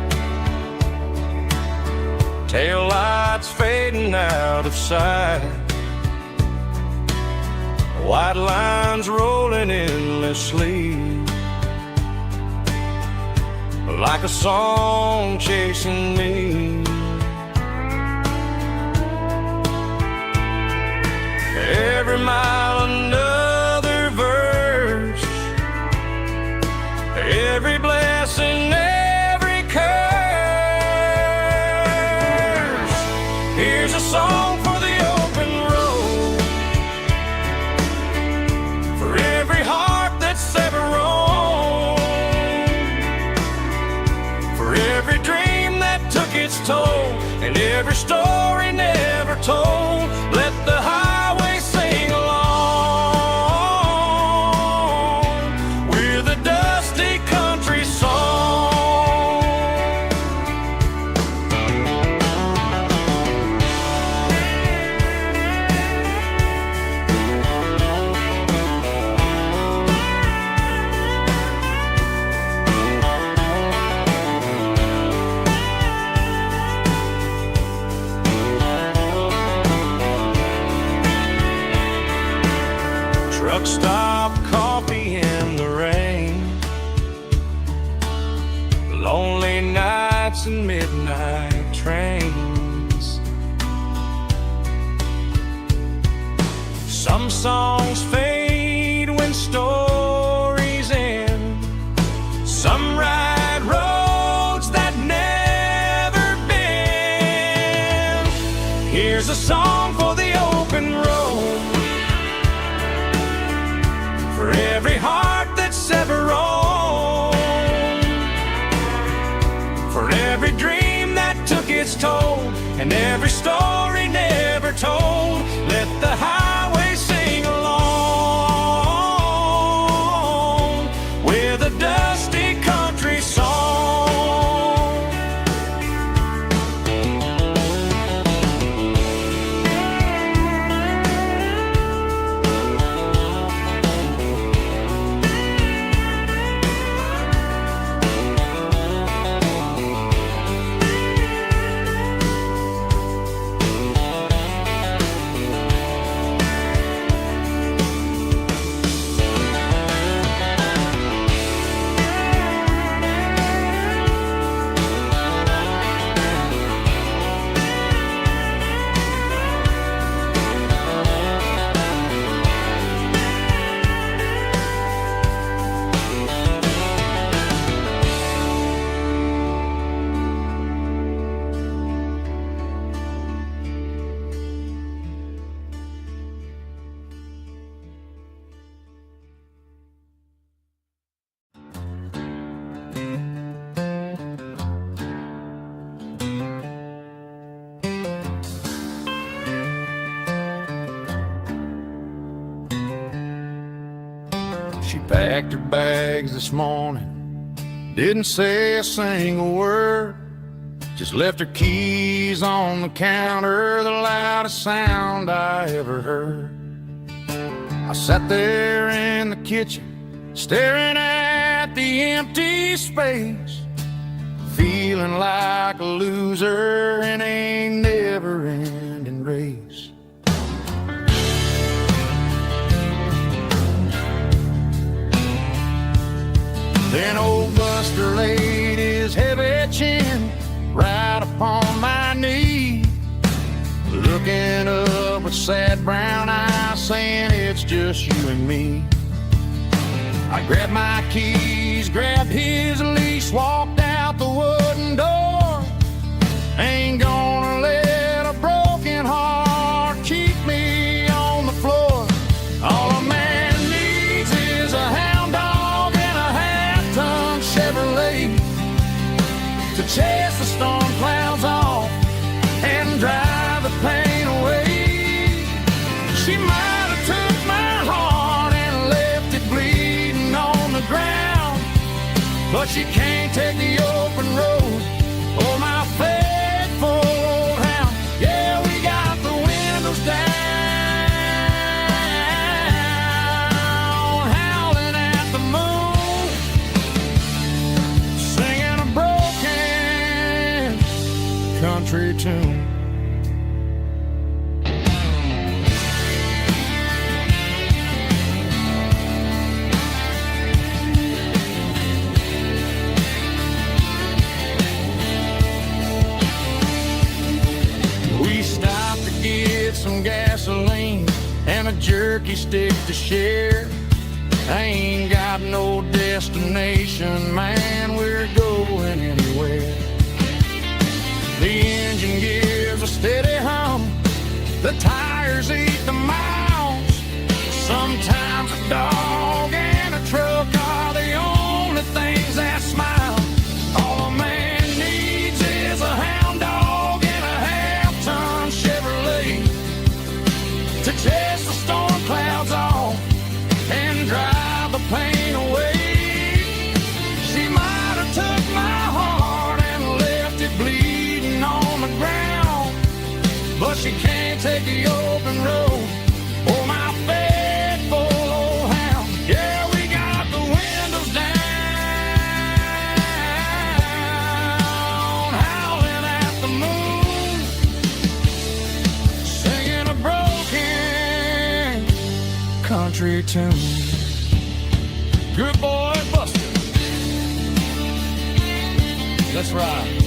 tail lights fading out of sight, white lines rolling endlessly, like a song chasing me. Every mile another verse, every blessing, every curse. Here's a song for the open road, for every heart that's ever roamed, for every dream that took its toll, and every story never told. Let the highway sing along with a dusty country song. Truck stop coffee in the rain, lonely nights and midnight trains. Some songs fade when stories end. Some ride roads that never bend. Here's a song for the open road, for every heart that's ever roamed, for every dream that took its toll, and every story never told. Let the highway sing along with a dusty country song. She packed her bags this morning, didn't say a single word, just left her keys on the counter, the loudest sound I ever heard. I sat there in the kitchen, staring at the empty space, feeling like a loser in a never-ending race. Then old Buster laid his heavy chin right upon my knee, looking up with sad brown eyes, saying it's just you and me. I grabbed my keys, grabbed his leash, walked out the wooden door. Ain't gonna let a broken heart keep me on the floor. All a man needs is a hound dog and a half-ton Chevrolet to chase the storm clouds off and drive the pain away. She might have took my heart and left it bleeding on the ground, but she can't take the open road or my faithful old hound. Yeah, we got the windows down, howling at the moon, singing a broken country tune. We stopped to get some gasoline and a jerky stick to share. I ain't got no destination, man, we're going anywhere. The engine gives a steady hum, the tires eat the miles. Sometimes a dog and a truck are the only things that smile. All a man needs is a hound dog and a country tune. Good boy, Buster. Let's ride.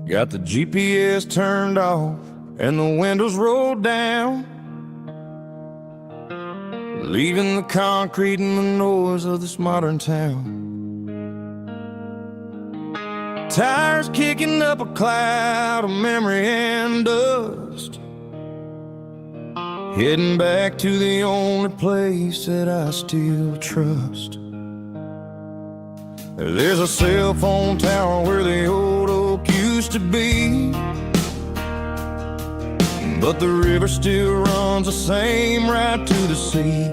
Got the GPS turned off and the windows rolled down, leaving the concrete and the noise of this modern town. Tires kicking up a cloud of memory and dust, heading back to the only place that I still trust. There's a cell phone tower where the old oak used to be, but the river still runs the same right to the sea.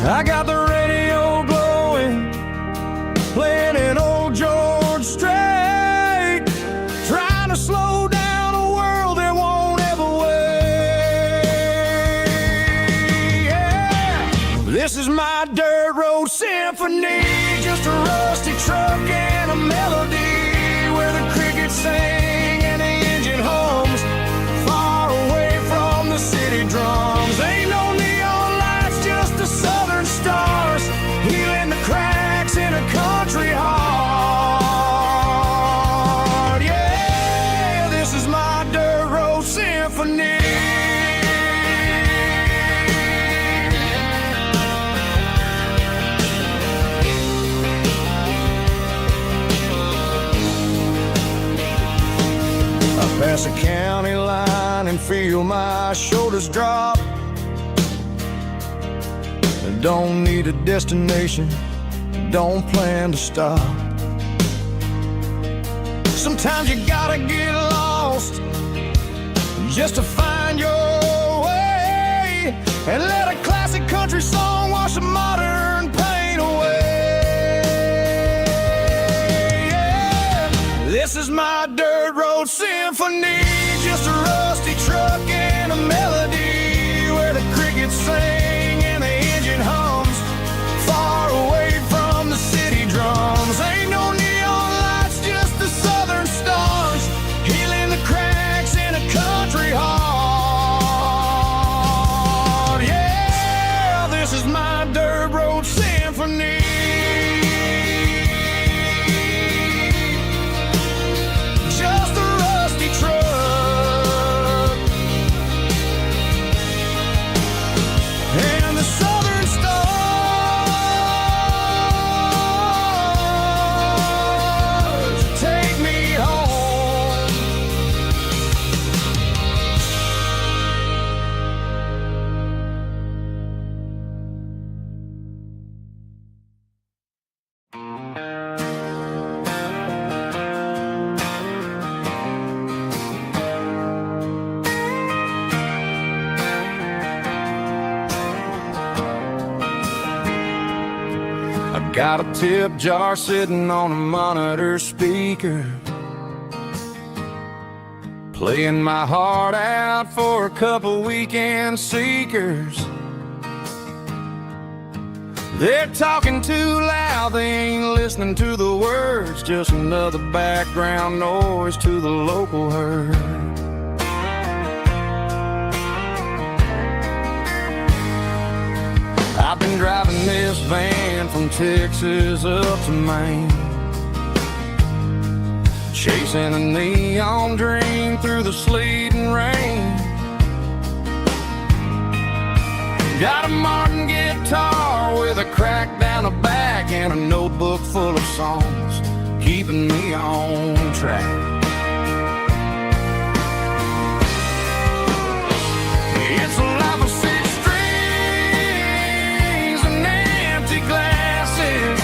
I got the radio glowing, playing an old George Strait, trying to slow down a world that won't ever wait. Yeah. This is my dirt road symphony, just a rusty truck and a melody where the crickets sing and the engine hums, far away from the city drums. Ain't no neon lights, just the southern stars, healing the cracks in a country heart. Yeah, this is my dirt road symphony. Pass a county line and feel my shoulders drop. Don't need a destination, don't plan to stop. Sometimes you gotta get lost just to find your way, and let a classic country song wash the modern pain away. Yeah. This is my dirt road symphony, just a rusty truck and a melody where the crickets sing and the engine hums, far away from the city drums. Ain't no neon lights, just the southern stars, healing the cracks in a country heart. Yeah, this is my dirt road symphony. Just a rusty truck and the southern stars take me home. I got a tip jar sitting on a monitor speaker, playing my heart out for a couple weekend seekers. They're talking too loud, they ain't listening to the words, just another background noise to the local herd. I've been driving this van from Texas up to Maine, chasing a neon dream through the sleet and rain. Got a Martin guitar with a crack down the back and a notebook full of songs, keeping me on track. It's a life of six strings and empty glasses,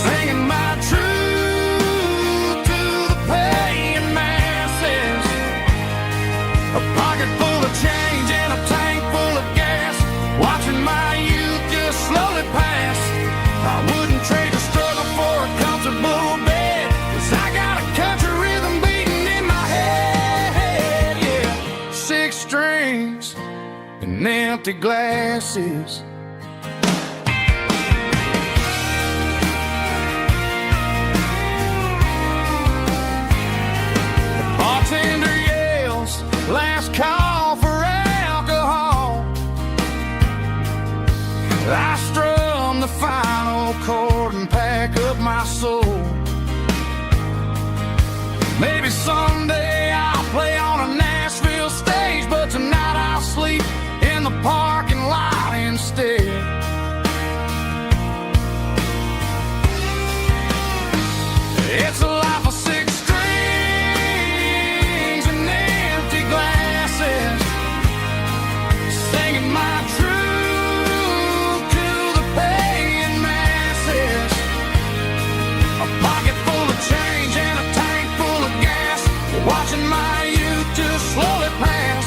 singing my truth to the paying masses. A pocket full of change and a tank full of gas, watching my youth just slowly pass. I wouldn't trade the struggle for a comfortable bed, 'cause I got a country rhythm beating in my head, yeah. 6 strings and empty glasses. Bartender yells, last call for alcohol. I strum the final chord and pack up my soul. Maybe someday I'll play on a Nashville stage, but tonight I'll sleep in the parking lot instead. It's a life of 6 strings and empty glasses, singing my truth to the paying masses. A pocket full of change and a tank full of gas, watching my youth just slowly pass.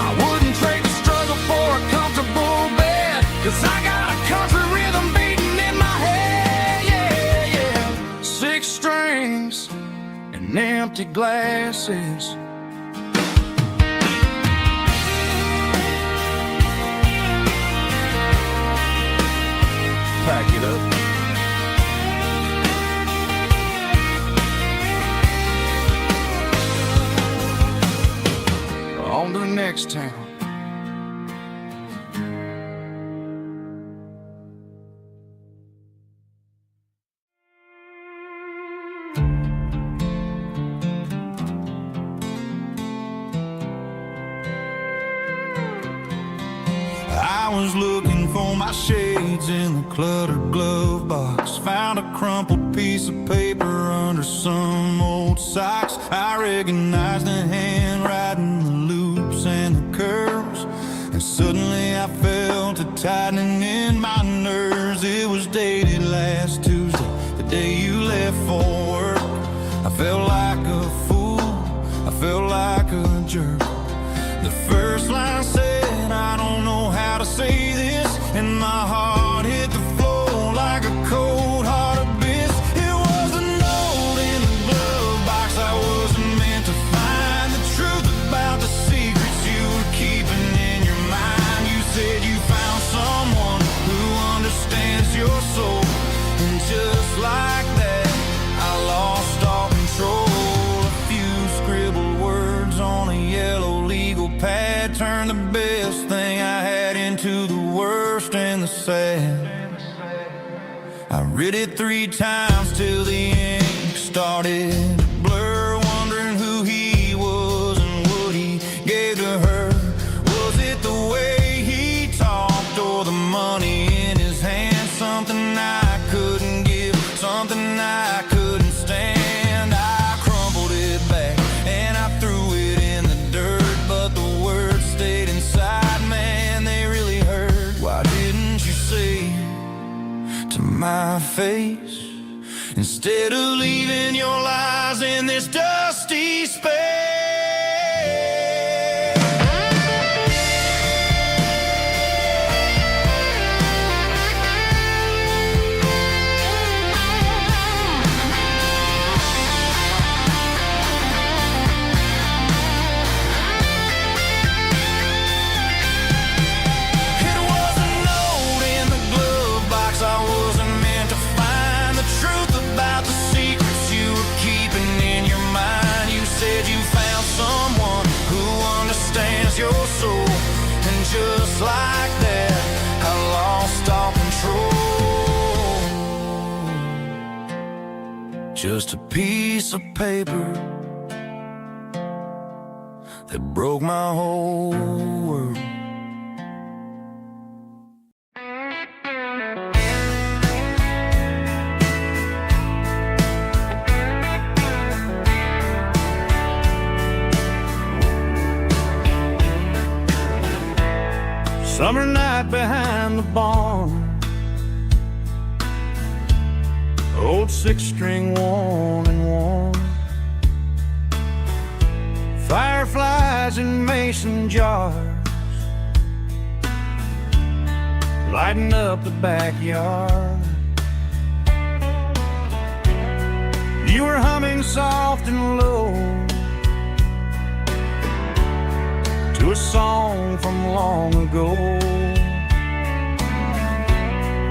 I wouldn't trade the struggle for a comfortable bed, 'cause I got a country rhythm beating in my head, yeah, yeah. 6 strings and empty glasses. Pack it up. On to the next town. I was looking for my shades in the cluttered glove box. Found a crumpled piece of paper under some old socks. I recognized the handwriting, the loops and the curves, and suddenly I felt a tightening in my nerves. It was dated last Tuesday, the day you left for work. I felt like a fool, I felt like a jerk. The first line said, I don't know how to say this, and my heart hit the floor like a cold heart abyss. It was a note in the glove box. I wasn't meant to find the truth about the secrets you were keeping in your mind. You said you found someone who understands your soul, and just like that, I lost all control. A few scribbled words on a yellow legal pad turned the best thing I had into the worst and the sad. I read it 3 times till the ink started to blur, wondering who he was and what he gave to her. Was it the way he talked or the money in his hand? Something I couldn't give, something I couldn't stand. I crumpled it back and I threw it in the dirt, but the words stayed inside, man, they really hurt. Why didn't you say to my face, instead of leaving your lies in this dusty space? It was a note in the glove box. I wasn't meant to find the truth about the secrets you were keeping in your mind. You said you found someone who understands your soul, and just like that, I lost all control. Just a piece of paper that broke my whole world. Summer night behind the barn, old 6-string worn and worn. Fireflies and mason jars, lighting up the backyard. You were humming soft and low to a song from long ago.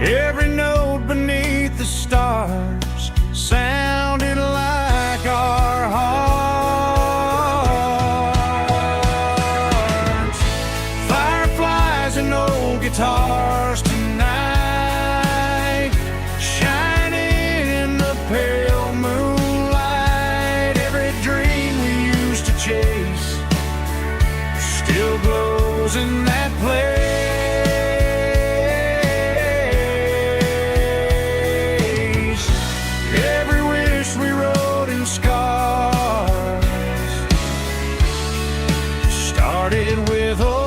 Every note beneath the stars sounded like our hearts. Fireflies and old guitars tonight, shining in the pale moonlight. Every dream we used to chase still glows in that place. Every wish we wrote in scars started with old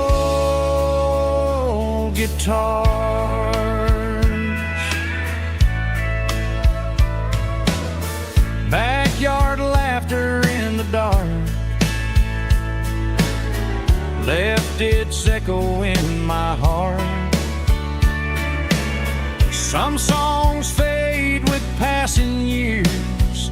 guitars. Backyard laughter in the dark left its echo in my heart. Some songs fade with passing years,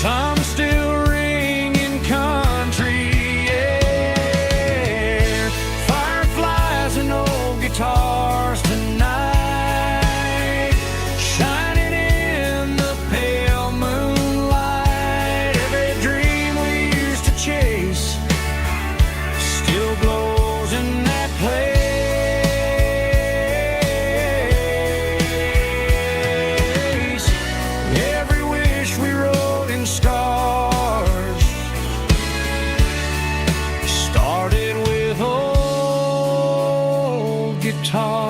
some still ring in country air. Fireflies and old guitars tonight, shining in the pale moonlight. Every dream we used to chase still glows in that place. Every wish we wrote in scars started with old guitars.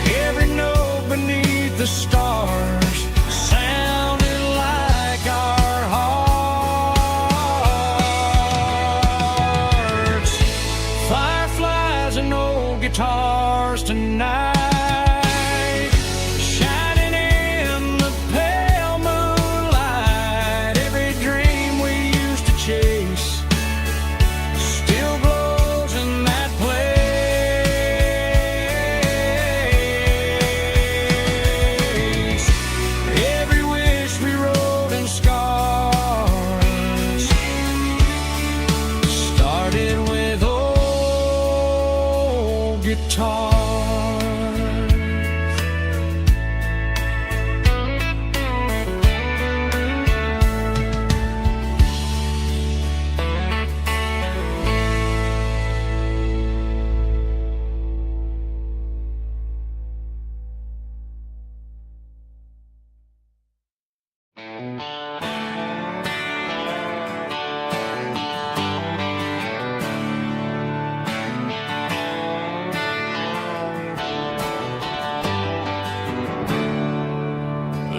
Every note beneath the stars sounded like our hearts. Fireflies and old guitars tonight, shining in the pale moonlight. Every dream we used to chase still glows in that place. Every wish we wrote in scars started with old guitars.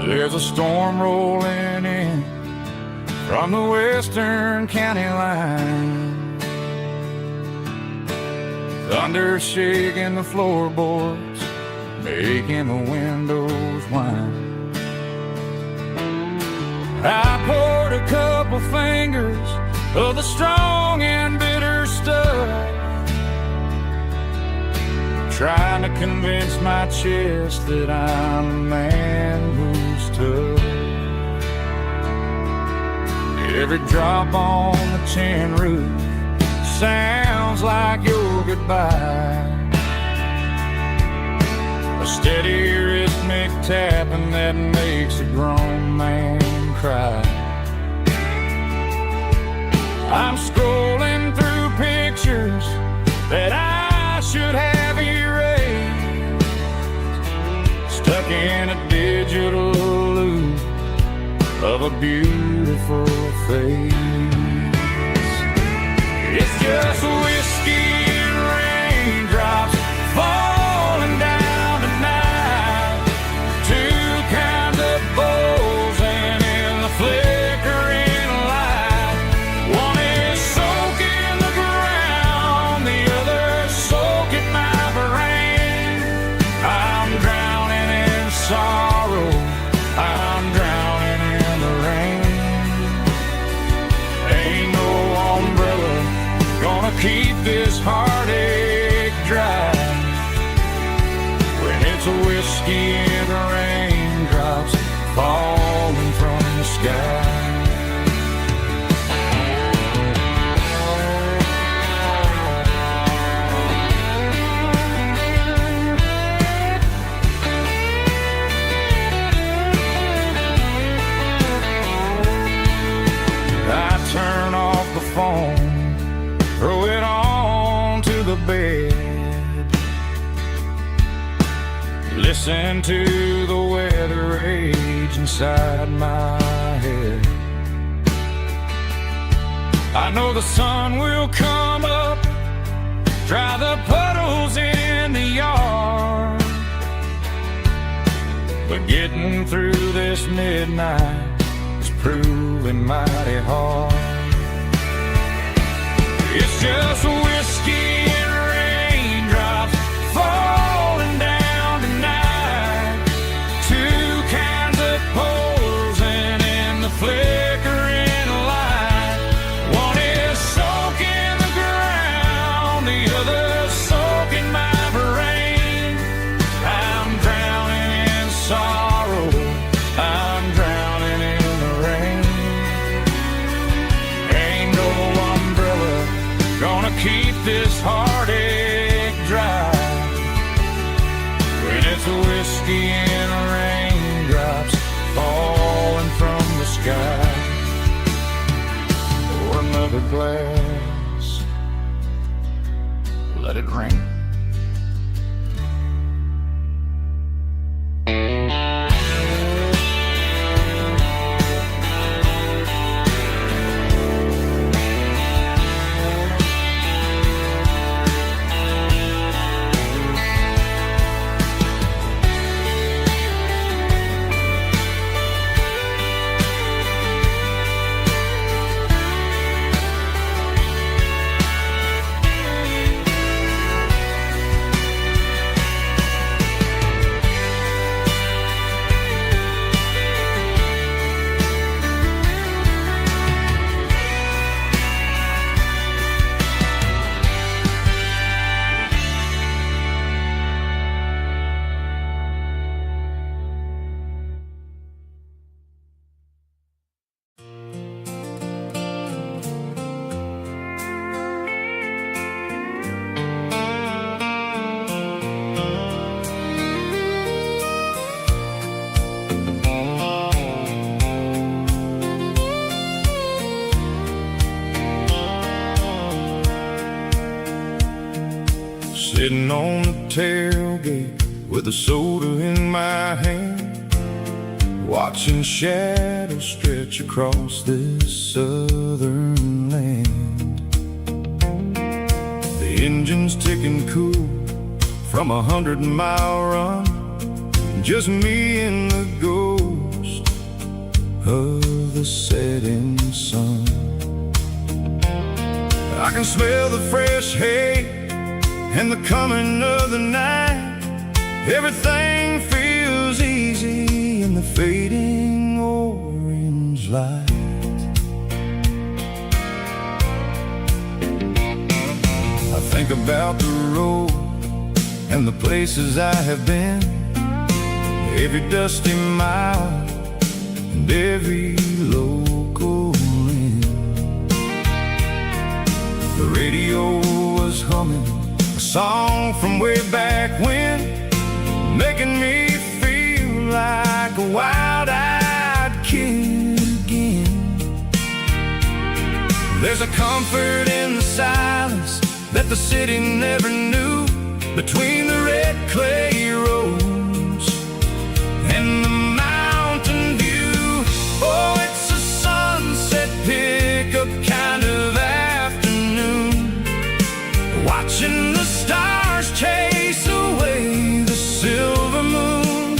There's a storm rolling in from the western county line, thunder shaking the floorboards, making the windows whine. I poured a couple fingers of the strong and bitter stuff, trying to convince my chest that I'm a man who's tough. Every drop on the tin roof sounds like your goodbye, a steady rhythmic tapping that makes a grown man cry. I'm scrolling through pictures that I should have erased, stuck in a digital loop of a beautiful face. It's just whiskey and raindrops falling down tonight, two kinds of bowls and in the flickering light. One is soaking the ground, the whiskey and the raindrops falling from the sky. Turn off the phone, throw it on to the bed, listen to the weather rage inside my head. I know the sun will come up, dry the puddles in the yard, but getting through this midnight is proving mighty hard. It's just whiskey and raindrops falling down tonight. Two cans of poison in the flickering light. One is soaking the ground, the other soaking my brain. I'm drowning in sorrow, I'm drowning in the rain. Ain't no umbrella gonna keep this heartache dry when it's whiskey and raindrops falling from the sky. Pour another glass, let it rain. Sitting on the tailgate with a soda in my hand, watching shadows stretch across this southern land. The engine's ticking cool from 100-mile run, just me and the ghost of the setting sun. I can smell the fresh hay and the coming of the night. Everything feels easy in the fading orange light. I think about the road and the places I have been, every dusty mile and every local inn. The radio was humming a song from way back when, making me feel like a wild-eyed kid again. There's a comfort in the silence that the city never knew, between the red clay roads and the mountain view. Oh, it's a sunset pickup kind of afternoon, watching the stars chase away the silver moon.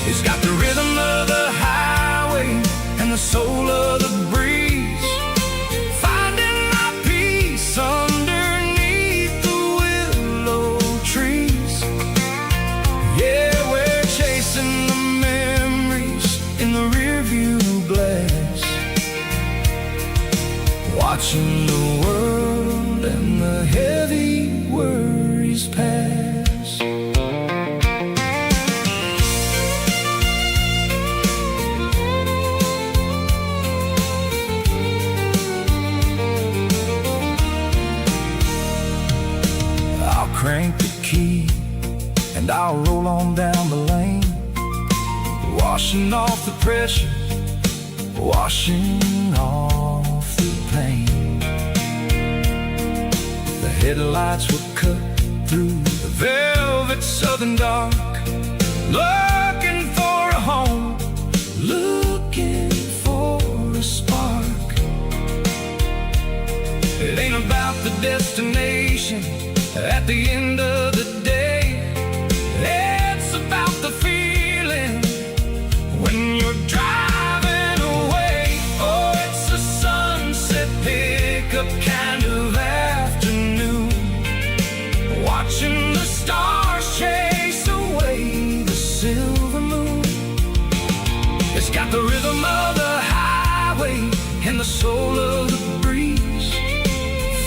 It's got the rhythm of the highway and the soul of the breeze, finding my peace underneath the willow trees. Yeah, we're chasing the memories in the rearview glass, watching the world and the heavy worries pass. crank the key and I'll roll on down the lane, washing off the pressure, washing off the pain. The headlights were cut through the velvet southern dark, looking for a home, looking for a spark. It ain't about the destination at the end of the day, it's about the feeling when you're driving away. Oh, it's a sunset pickup kind of afternoon, watching the stars chase away the silver moon. It's got the rhythm of the highway and the soul of the breeze,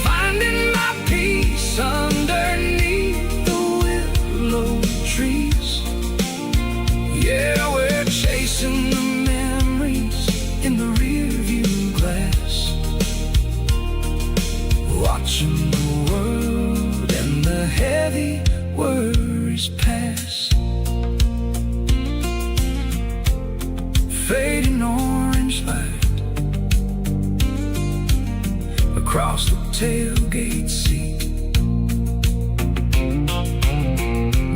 finding my peace underneath the willow trees. Yeah, we're chasing the memories in the rearview glass, watching the world and the heavy worries pass. Fading orange light across the tailgate seat.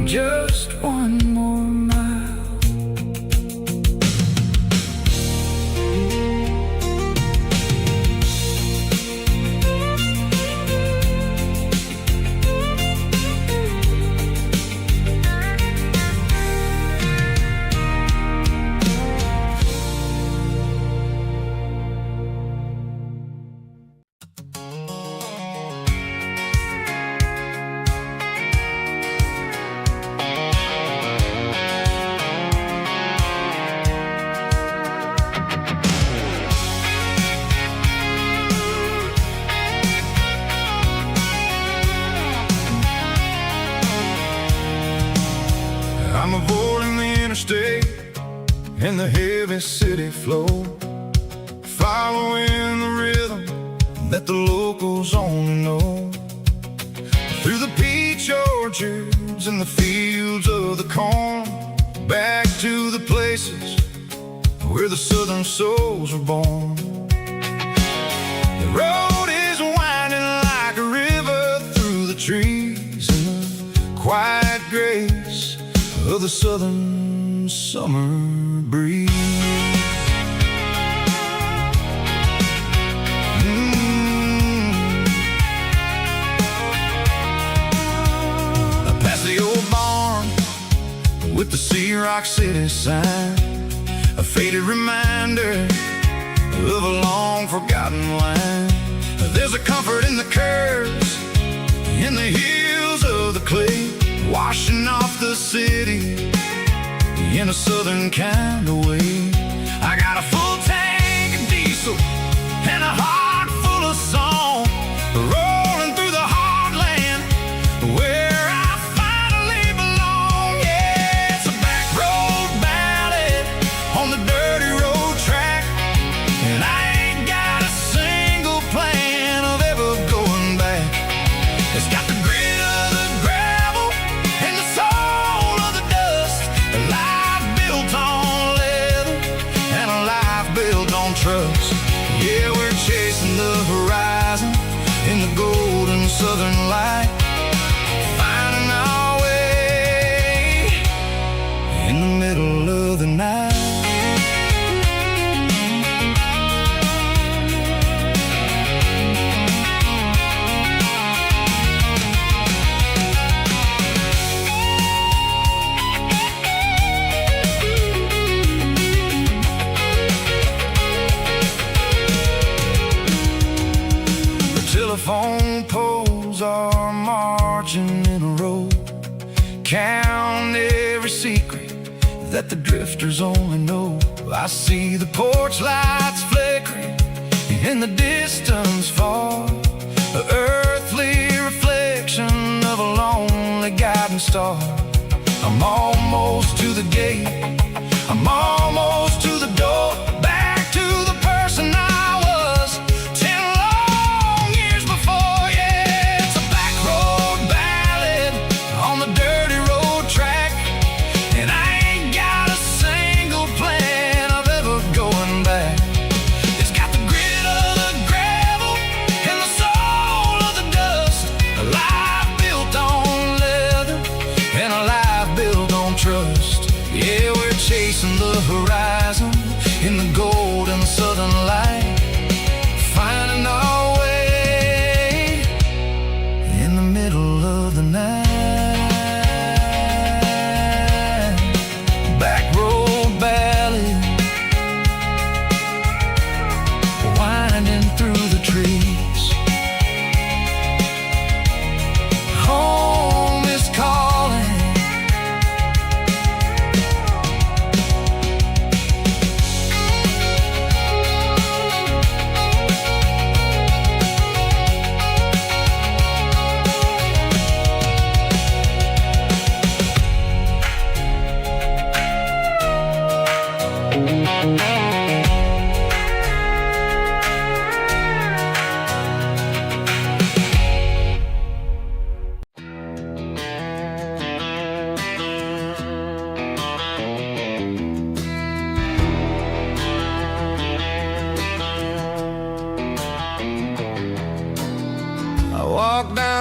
Just one more mile. I'm avoiding the interstate and the heavy city flow, following the rhythm that the locals only know. Through the peach orchards and the fields of the corn, back to the places where the southern souls were born. The road is winding like a river through the trees in the quiet grace of the southern summer breeze. Past the old barn with the Sea Rock City sign, a faded reminder of a long forgotten line. There's a comfort in the curves, in the hills of the clay, washing off the city in a southern kind of way. I got a full tank of diesel and a heart full of song, rolling through the heartland where I finally belong. Yeah, it's a back road ballad on the dirty road track, and I ain't got a single plan of ever going back. It's got the grit of the gravel and the soul of the dust, a life built on leather and a life built on trust. Yeah, we're chasing the horizon in the golden southern light, finding our way in the middle of the night. Telephone poles are marching in a row, count every secret that the drifters only know. I see the porch lights flickering in the distance far, an earthly reflection of a lonely guiding star. I'm almost to the gate, I'm almost to the door, back to the person I was 10 long years before. Yeah, it's a back road ballad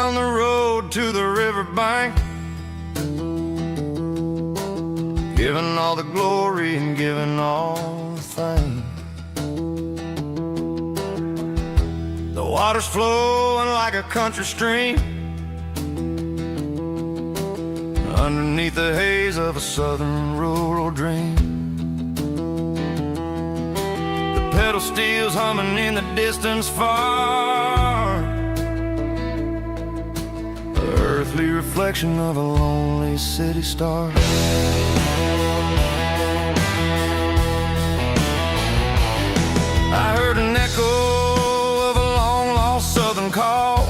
down the road to the riverbank, giving all the glory and giving all the thanks. The water's flowing like a country stream underneath the haze of a southern rural dream. The pedal steel's humming in the distance far, the earthly reflection of a lonely city star. I heard an echo of a long-lost southern call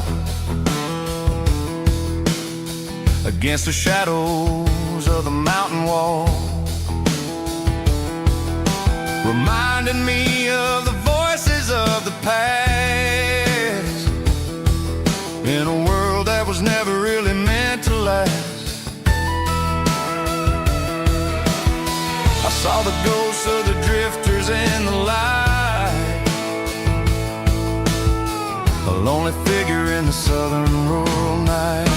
against the shadows of the mountain wall, reminding me of the voices of the past in a world that was never really meant to last. I saw the ghosts of the drifters in the light, a lonely figure in the southern rural night.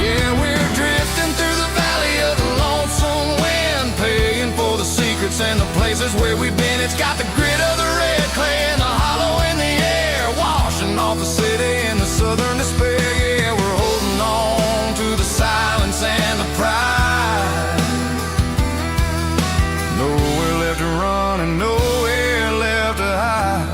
Yeah, we're drifting through the valley of the lonesome wind, paying for the secrets and the places where we've been. It's got the grit of the red clay and the hollow in the air, washing off the city and the southern despair. Yeah, we're holding on to the silence and the pride. Nowhere left to run and nowhere left to hide.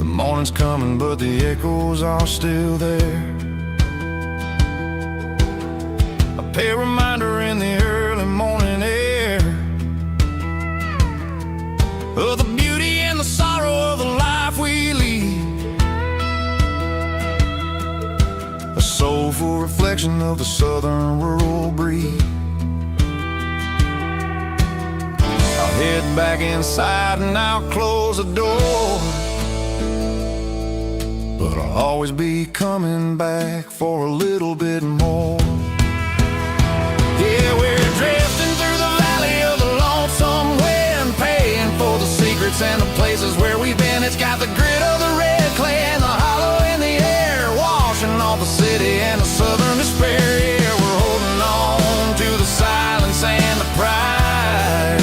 Morning's coming, but the echoes are still there. A pale reminder in the early morning air of the beauty and the sorrow of the life we lead, a soulful reflection of the southern rural breed. I'll head back inside and I'll close the door, but I'll always be coming back for a little bit more. Yeah, we're drifting through the valley of the lonesome wind, paying for the secrets and the places where we've been. It's got the grit of the red clay and the hollow in the air, washing off the city and the southern despair. Yeah, we're holding on to the silence and the pride.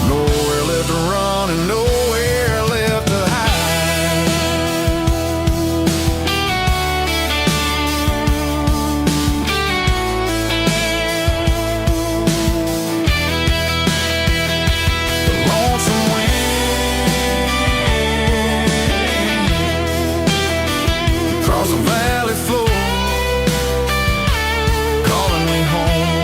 Nowhere left to run and nowhere left to hide. Across the valley floor, calling me home.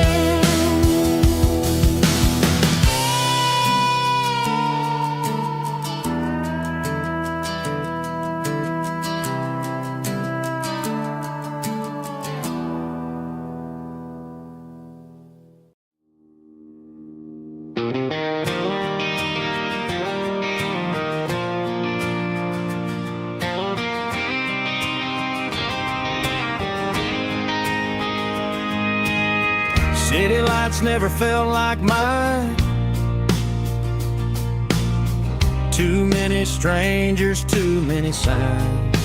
City lights never felt like mine. Too many strangers, too many signs.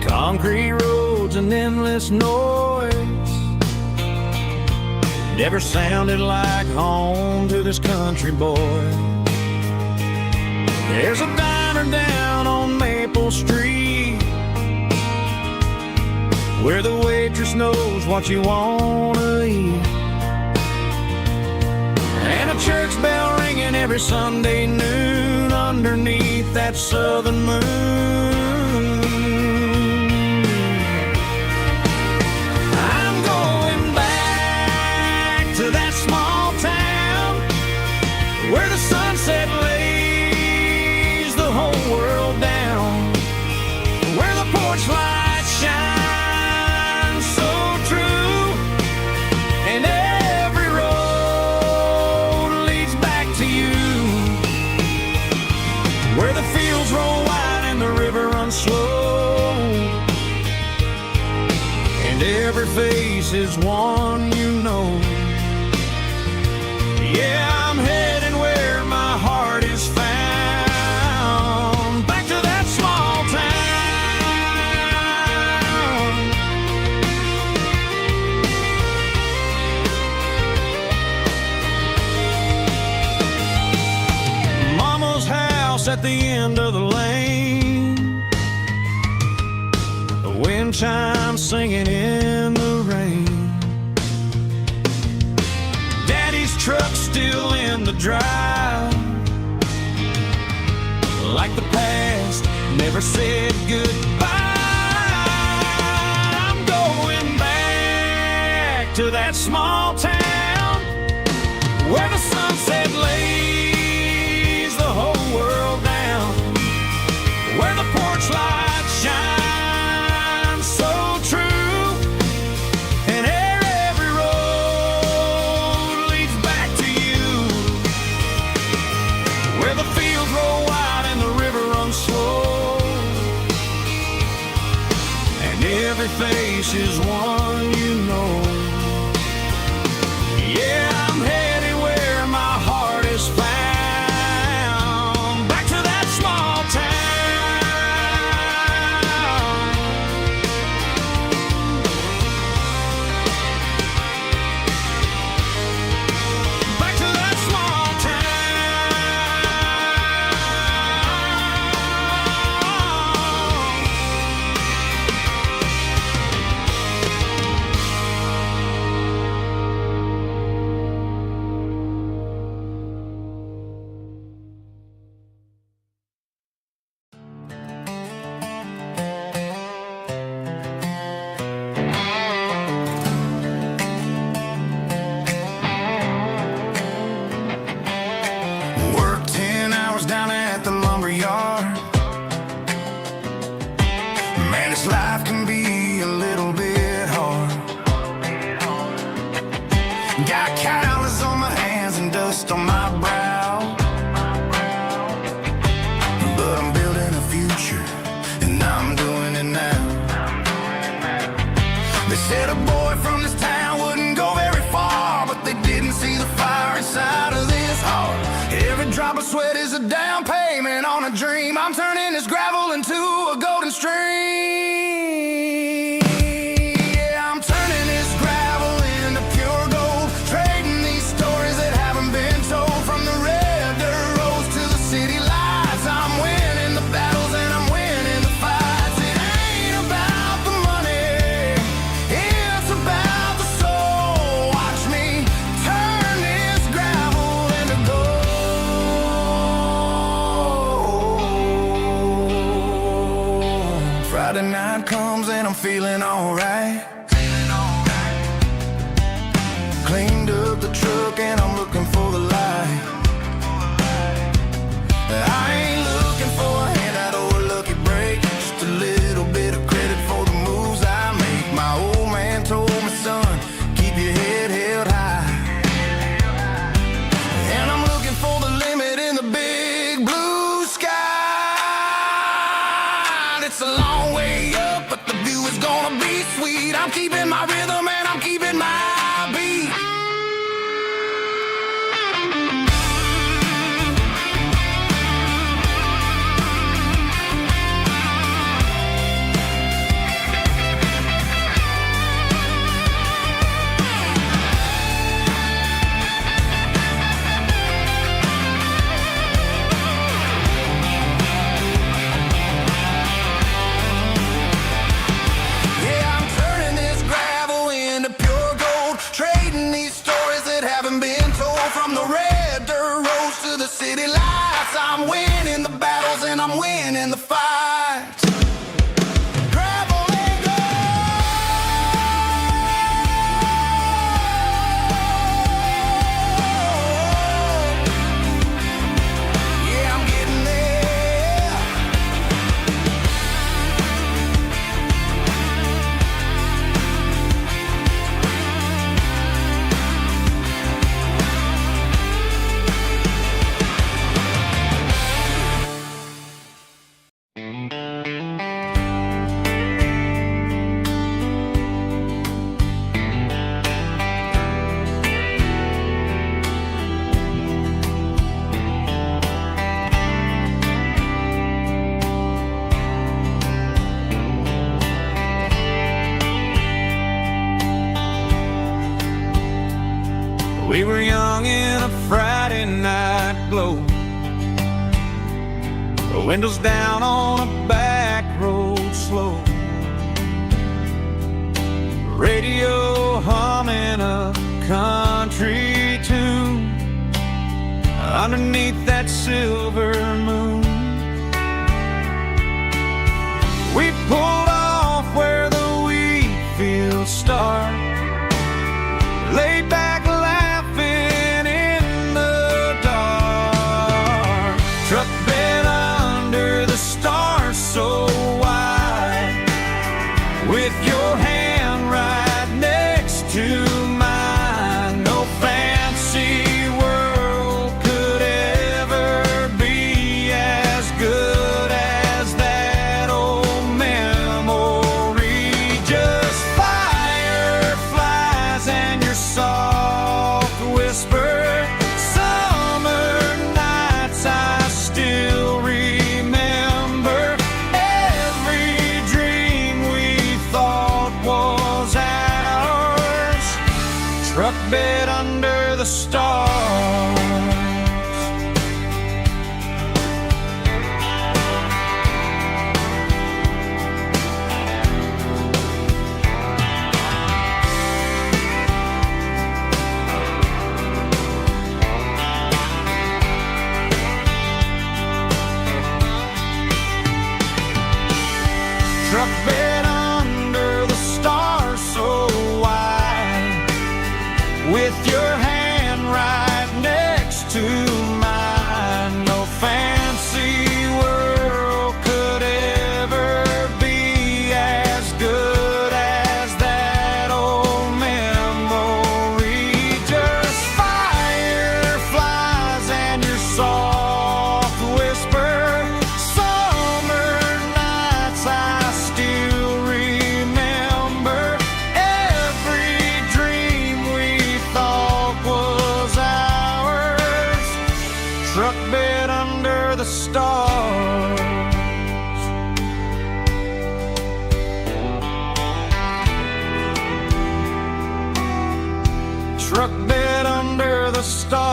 Concrete roads and endless noise never sounded like home to this country boy. There's a diner down on Maple Street where the waitress knows what you wanna eat, and a church bell ringing every Sunday noon underneath that southern moon. I'm going back to that small town where the sunset lays the whole world down, where the porch lights shine where the fields roll wide and the river and every face is one you know. Yeah, I'm heading where my heart is found, back to that small town. Mama's house at the end of the lane, the wind chimes singing in the rain. Daddy's truck still in the drive, like the past never said goodbye. I'm going back to that small town where the sunset lays the whole world down, where the porch lights shine so true, and every road leads back to you, where the fields roll wide and the river runs slow, and every face is one you know. Yeah, I'm headed where my heart is found, back to that small town. Back to that small Work 10 hours down at the lumber yard. Man, this life can be a little bit hard. Got calluses on my hands and dust on my brow, but I'm building a future, and I'm doing it now. They said a boy from this town wouldn't go very far, but they didn't see the fire inside of this heart. Every drop of sweat is a down payment on a dream. I'm turning this gravel into a golden stream. Yeah, I'm turning this gravel into pure gold, trading these stories that haven't been told. From the red dirt roads to the city lights, I'm winning the battles and I'm winning the fights. It ain't about the money, it's about the soul. Watch me turn this gravel into gold. Friday night comes and I'm feeling alright. Cleaned up the truck and I'm looking for the light. I ain't looking for a handout or a lucky break, just a little bit of credit for the moves I make. My old man told me, son, keep your head held high. And I'm looking for the limit in the big blue sky. It's a long way up, but the view is gonna be sweet. I'm keeping my rhythm and I'm keeping my beat. Yeah, I'm turning this gravel into pure gold, trading these stories that haven't been told. From the red dirt roads to the city lights, I'm winning the battles and I'm winning the fights. Gravel and gold. Yeah, I'm getting there. We were young in a Friday night glow, the windows down on a back road slow, radio humming a country tune underneath that silver moon. We pulled off where the wheat fields start, laid back laughing in the dark. Truck bed under the stars so wide, with your hand right next to mine. No fancy world could ever be as good as that old memory. Just fireflies and your soft whisper. Summer nights I still remember. Every dream we thought was ours. Truck bed under the stars. Truck bed under the stars so wide, with your hand right next to mine. No fancy world could ever be as good as that old memory. Just fireflies and your soft whisper. Summer nights I still remember. Every dream we thought was ours. Truck bed under the stars. Truck bed under the stars.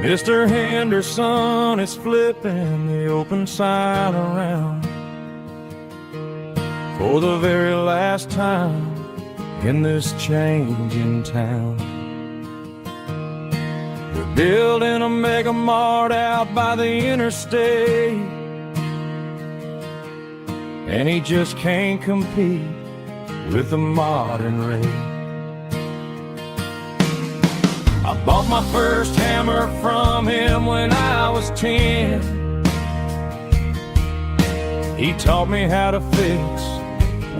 Mr. Henderson is flipping the open sign around for the very last time in this changing town. They're building a mega mart out by the interstate, and he just can't compete with the modern rate. I bought my first hammer from him when I was 10. He taught me how to fix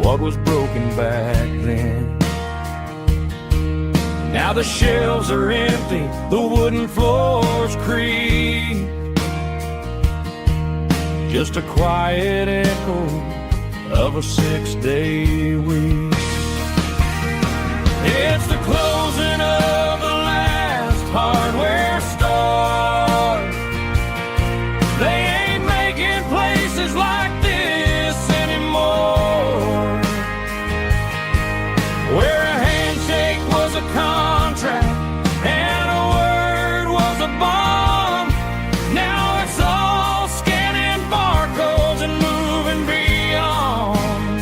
what was broken back then. Now the shelves are empty, the wooden floors creak, just a quiet echo of a 6-day week. It's the closing of the last hardware store. They ain't making places like this anymore, where a handshake was a contract and a word was a bond. Now it's all scanning barcodes and moving beyond.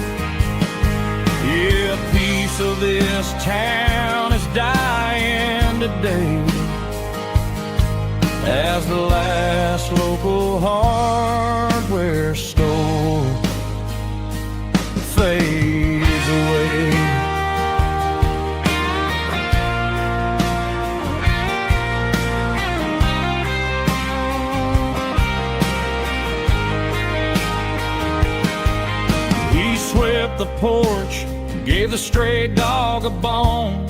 Yeah, a piece of this town is dying today as the last local hardware store fades away. He swept the porch, gave the stray dog a bone,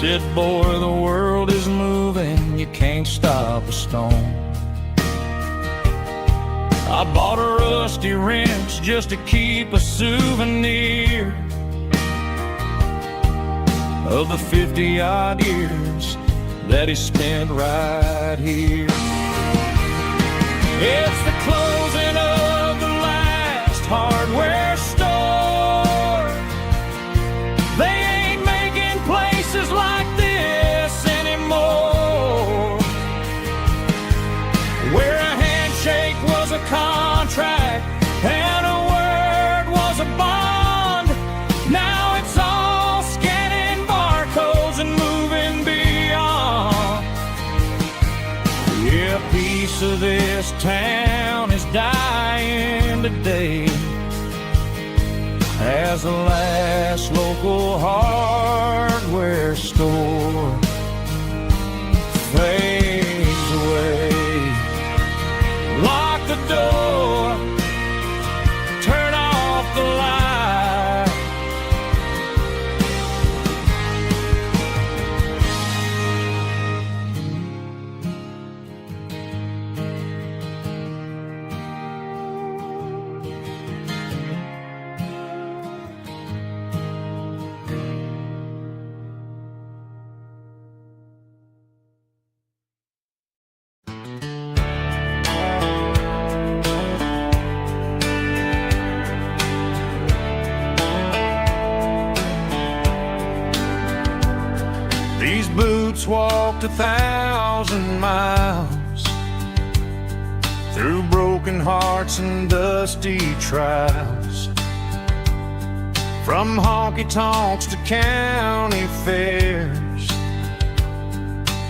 Said, boy, the world is moving, you can't stop a stone. I bought a rusty wrench just to keep a souvenir of the 50-odd years that he spent right here. It's the closing of the last hardware store. They ain't making places like this anymore, where a handshake was a contract and a word was a bond. Now it's all scanning barcodes and moving beyond. Yeah, a piece of this town is dying today as the last local hardware store fades away. Lock the door, turn off the light. These boots walked 1,000 miles through broken hearts and dusty trials, from honky-tonks to county fairs,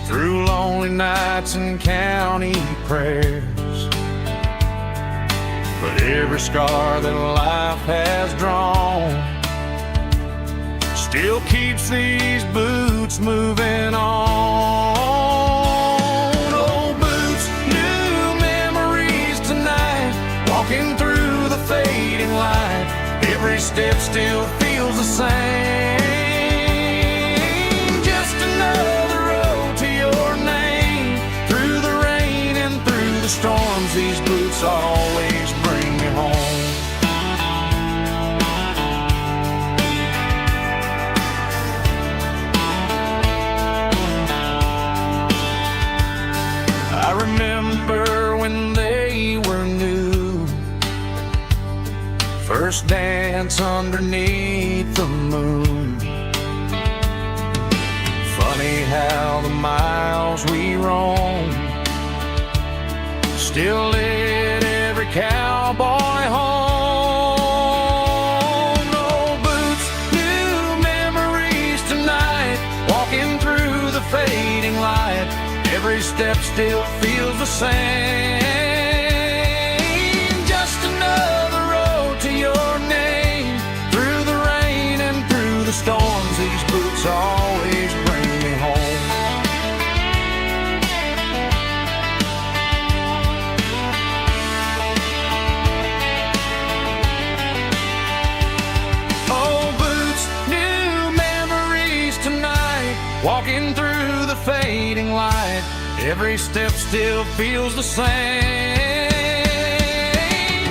through lonely nights and county prayers. But every scar that life has drawn still keeps these boots moving on. Old boots, new memories tonight, walking through the fading light. Every step still feels the same. Just another road to your name. Through the rain and through the storms, these boots always bring me home. I remember when they were new, first dance underneath the moon. Funny how the miles we roam still lit every cowboy home. Old boots, new memories tonight, walking through the fading light. Every step still feels the same. Just another road to your name. Through the rain and through the storms, these boots always bring me home. Old boots, new memories tonight, walking through the fading light. Every step still feels the same.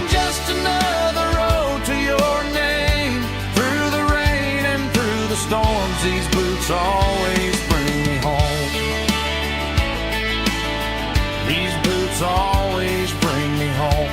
Just another road to your name. Through the rain and through the storms, these boots always bring me home. These boots always bring me home.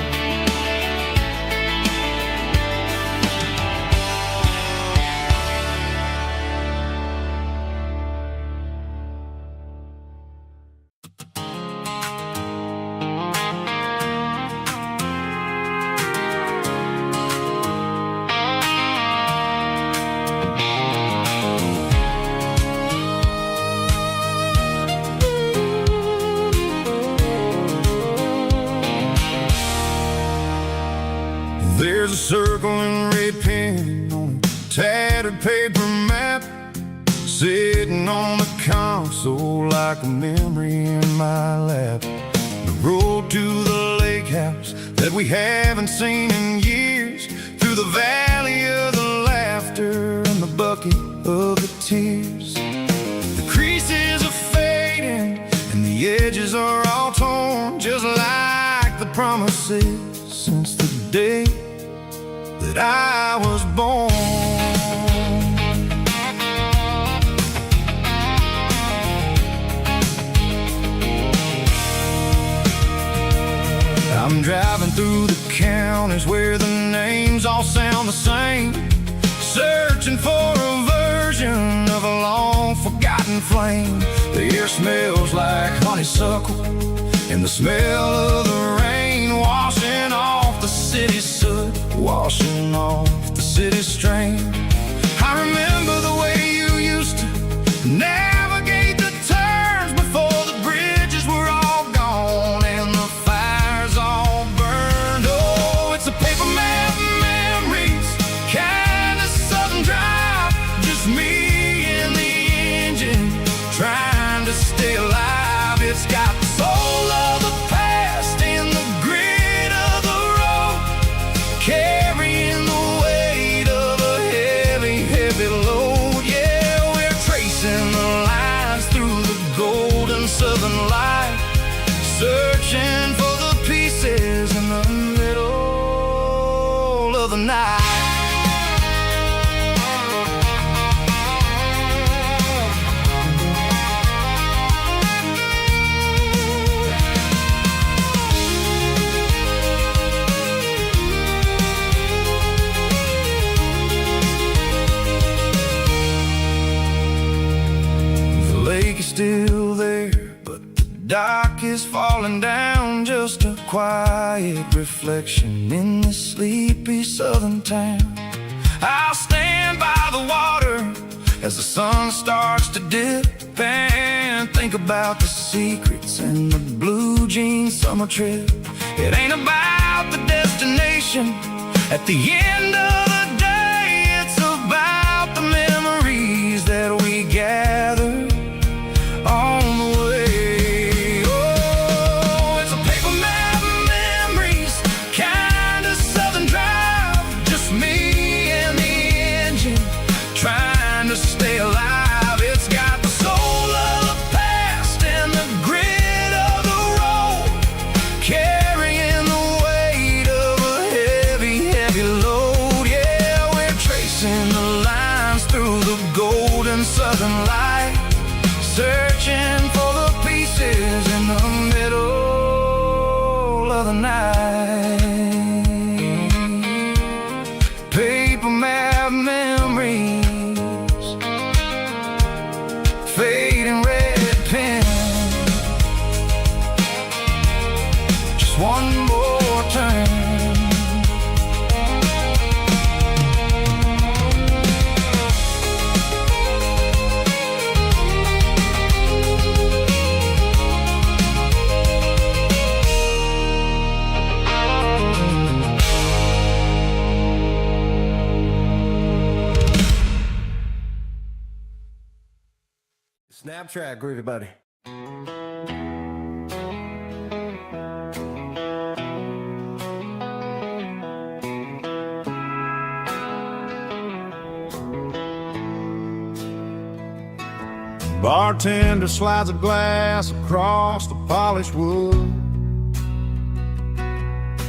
There's a circle and red pen on a tattered paper map, sitting on the console like a memory in my lap. The road to the lake house that we haven't seen in years, through the valley of the laughter and the bucket of the tears. The creases are fading and the edges are all torn, just like the promises since the day that I was born. I'm driving through the counties where the names all sound the same, searching for a version of a long-forgotten flame. The air smells like honeysuckle, and the smell of the rain washing off the city's soot, washing off the city's strain. I remember the way you used to navigate the turns before the bridges were all gone and the fires all burned. Oh, it's a paper map memories, kind of southern drive, just me and the engine trying to stay alive. It's got the soul of the past and the grit of the road, carrying the weight of a heavy, heavy load. Yeah, we're tracing the lines through the golden southern light, searching for the pieces in the middle of the night. The lake is still there, but the dock is falling down, just a quiet reflection in this sleepy southern town. I'll stand by the water as the sun starts to dip and think about the secrets and the blue jean summer trip. It ain't about the destination at the end of the day, it's about the memories that we gather on the way. Oh, it's a paper map memories, kind of southern drive, just me and the engine trying to stay alive. It's got the soul of the past and the grit of the road, carrying the weight of a heavy, heavy load. Yeah, we're tracing the lines through the golden southern light, searching for the pieces in the middle of the night. Paper map memories, fading red pen, just one more turn. Snapchat, groovy buddy. Bartender slides a glass across the polished wood,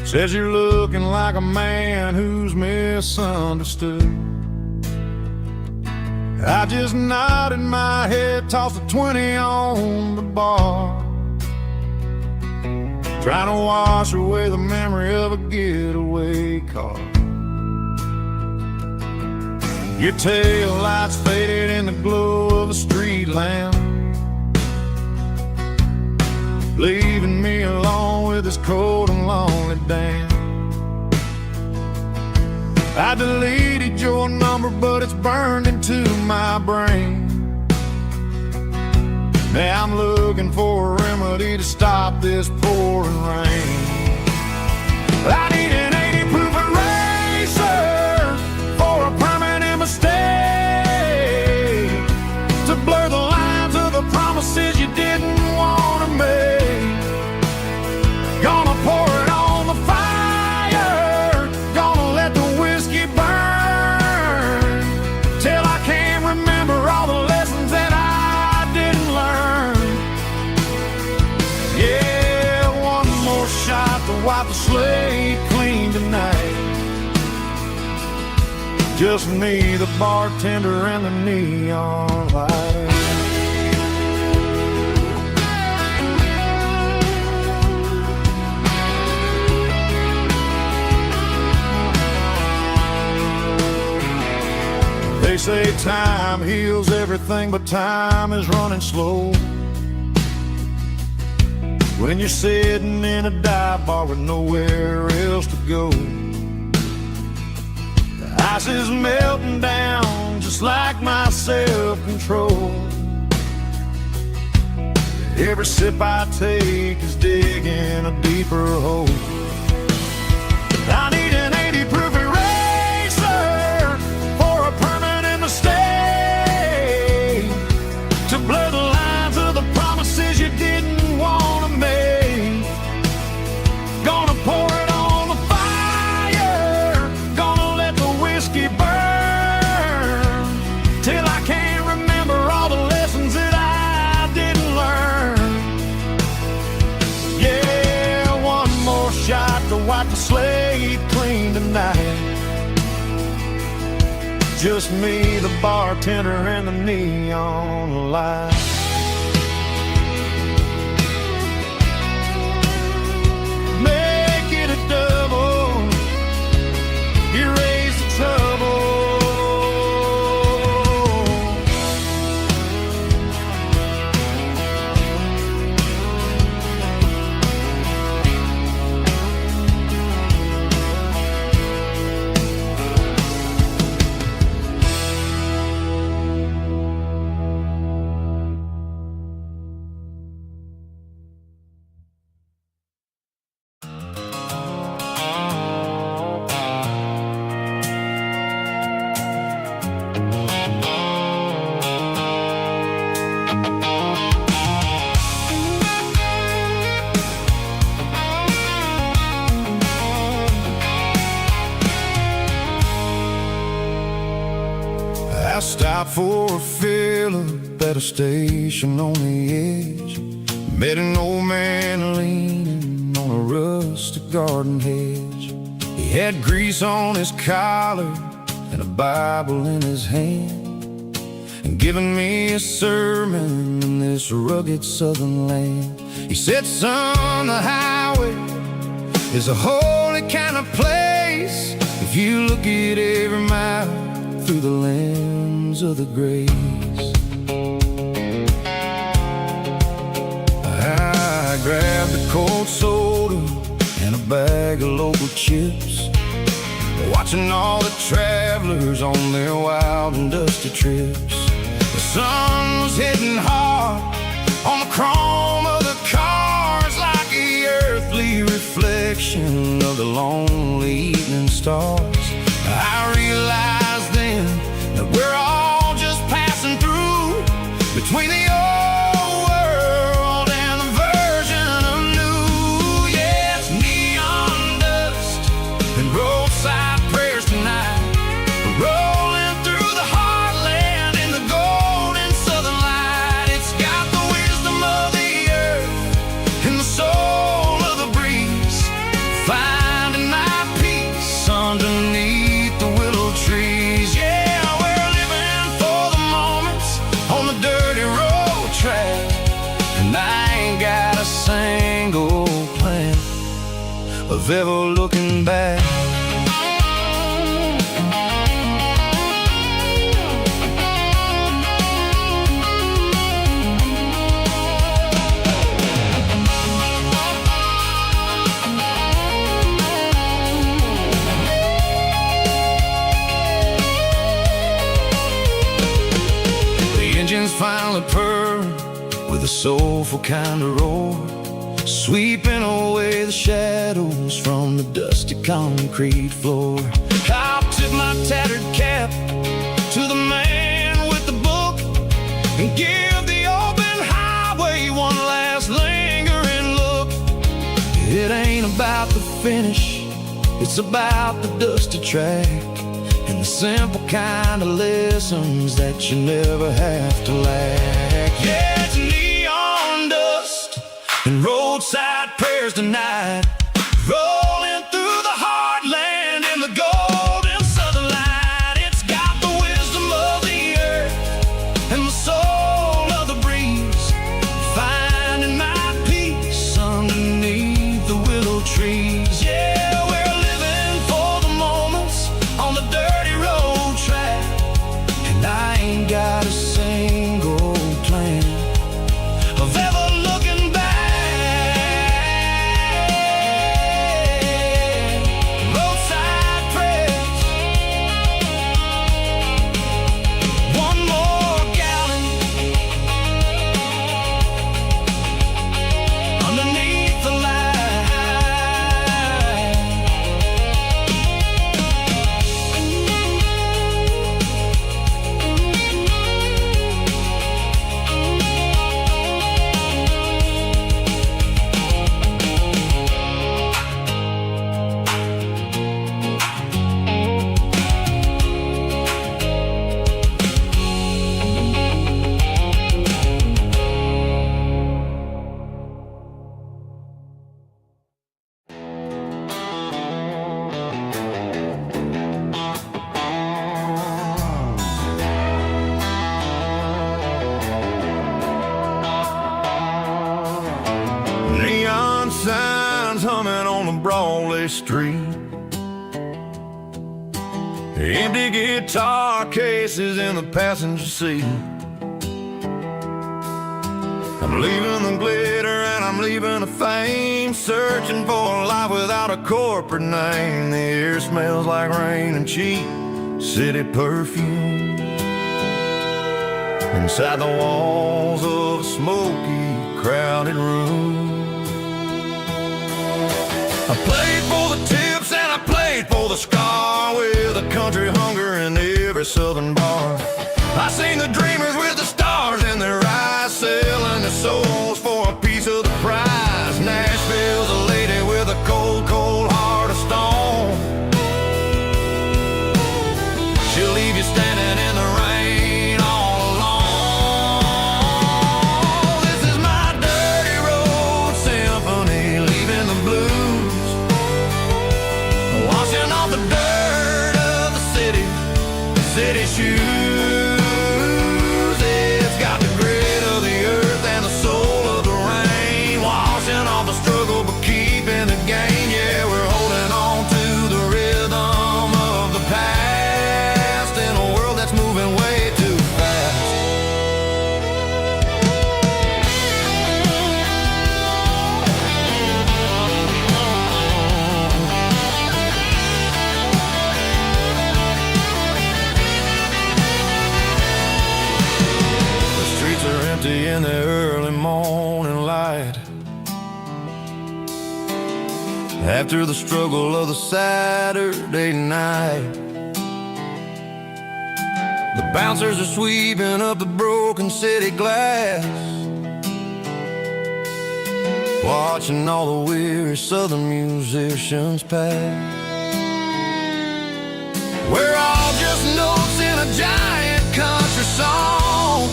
says you're looking like a man who's misunderstood. I just nodded my head, tossed a 20 on the bar, trying to wash away the memory of a getaway car. Your tail lights faded in the glow of a street lamp, leaving me alone with this cold and lonely damn. I deleted your number, but it's burned into my brain. Now I'm looking for a remedy to stop this pouring rain. I need an 80 proof eraser for a permanent mistake, to blur the lines of the promises you didn't want to make. Gonna pour it on the fire, gonna let the whiskey burn till I can't remember all the lessons that I wipe the slate clean tonight. Just me, the bartender, and the neon light. They say time heals everything, but time is running slow when you're sitting in a dive bar with nowhere else to go. The ice is melting down just like my self-control. Every sip I take is digging a deeper hole. I need an 80 proof eraser for a permanent mistake, to blur the lines of the promises you didn't want to make. Gonna pour it on the fire, gonna let the whiskey burn till I can't remember all the lessons that I didn't learn. Yeah, one more shot to wipe the slate clean tonight. Just me, the bartender, and the neon light. Make it a double, erase the trouble. I stopped for a fill-up at a station on the edge. Met an old man leaning on a rustic garden hedge. He had grease on his collar and a Bible in his hand, and giving me a sermon in this rugged southern land. He said, son, the highway is a holy kind of place if you look at every mile through the lens of the grace. I grabbed a cold soda and a bag of local chips, watching all the travelers on their wild and dusty trips. The sun was hitting hard on the chrome of the cars, like the earthly reflection of the lonely evening stars. I realized then that we're all just passing through between the old world and the version of new. Yeah, it's neon dust and roadside prayers tonight, rolling through the heartland in the golden southern light. It's got the wisdom of the earth and the soul of the breeze, finding my peace underneath the willow trees. Yeah, we're living for the moments on the dirty road track, and I ain't got a single plan of ever looking back. Engines finally purred with a soulful kind of roar, sweeping away the shadows from the dusty concrete floor. I'll tip my tattered cap to the man with the book and give the open highway one last lingering look. It ain't about the finish, it's about the dusty track and the simple kind of lessons that you never have to lack. Yeah, it's neon dust and roadside prayers tonight. in the soul of the breeze, finding my peace underneath the willow trees. Yeah, we're living for the moments on the dirty road track, and I ain't got a single plan of ever looking back. Roadside prayers, one more gallon underneath the light. Neon signs humming on the Broadway street, empty guitar cases in the passenger seat. I'm leaving the glitter and I'm leaving the fame, searching for a life without a corporate name. The air smells like rain and cheap city perfume inside the walls of a smoky, crowded room. I played for the tips and I played for the scar, with a country hunger in every southern bar. I seen the dreamers with the stars in their eyes, selling their souls for a piece of the prize. Nashville's a lady with a cold, cold heart of stone. She'll leave you standing in the rain all alone. This is my dirty road symphony, leaving the blues, washing off the dirt of the city shoes. It's got the grit of the earth and the soul of the rain, washing off the struggle but keeping the gain. Yeah, we're holding on to the rhythm of the past in a world that's moving way too fast. In the early morning light, after the struggle of the Saturday night, the bouncers are sweeping up the broken city glass, watching all the weary southern musicians pass. We're all just notes in a giant country song,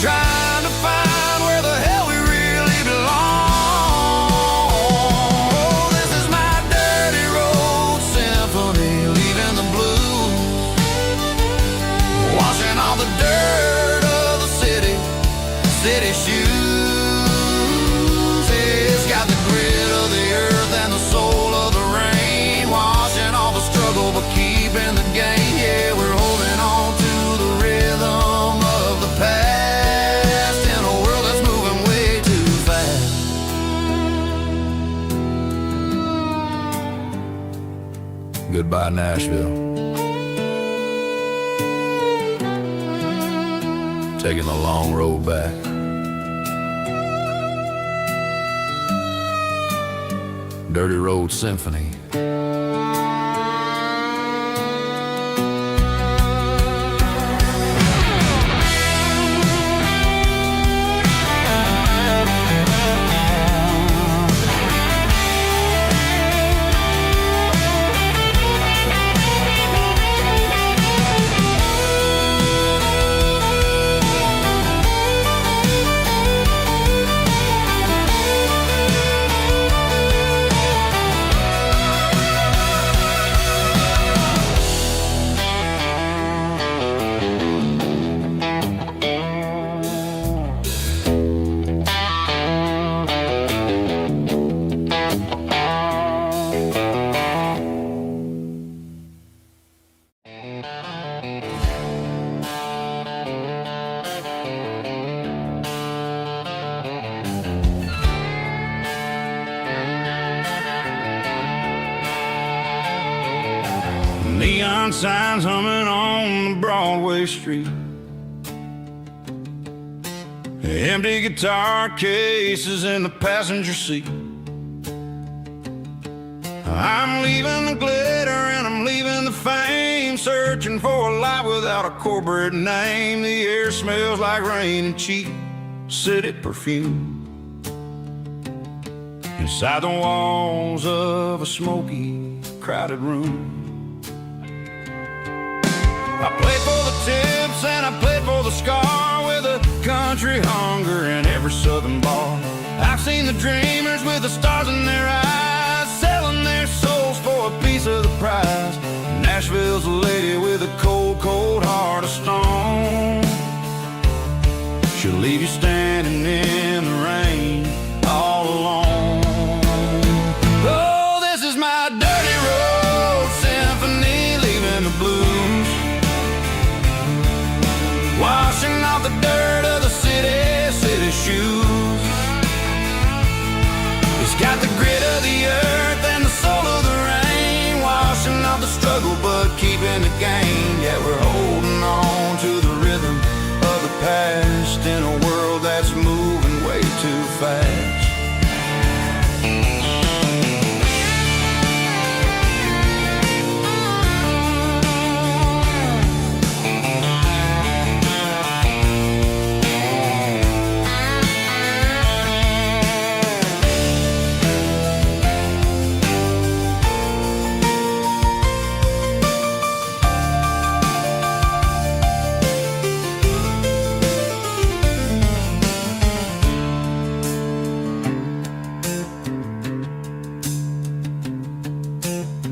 trying to find where the hell we really belong. Oh, this is my dirty road symphony, leaving the blues, washing all the dirt of the city shoes. It's got the grit of the earth and the soul of the rain, washing all the struggle but keeping the gain. Yeah, we're holding on to the rhythm of the past. Goodbye, Nashville. Taking the long road back. Dirty Road Symphony. neon signs humming on the Broadway street. Empty guitar cases in the passenger seat. I'm leaving the glitter and I'm leaving the fame, searching for a life without a corporate name. The air smells like rain and cheap city perfume. Inside the walls of a smoky, crowded room. I played for the tips and I played for the scar, with a country hunger in every southern bar. I've seen the dreamers with the stars in their eyes, selling their souls for a piece of the prize. Nashville's a lady with a cold, cold heart of stone. She'll leave you standing in the rain all alone. Oh, this is my dirty road symphony, leaving the blues, washing off the dirt of the city shoes. It's got the grit of the earth and the soul of the rain, washing off the struggle but keeping the gain. Yeah, we're holding on to the rhythm of the past in a world that's moving way too fast.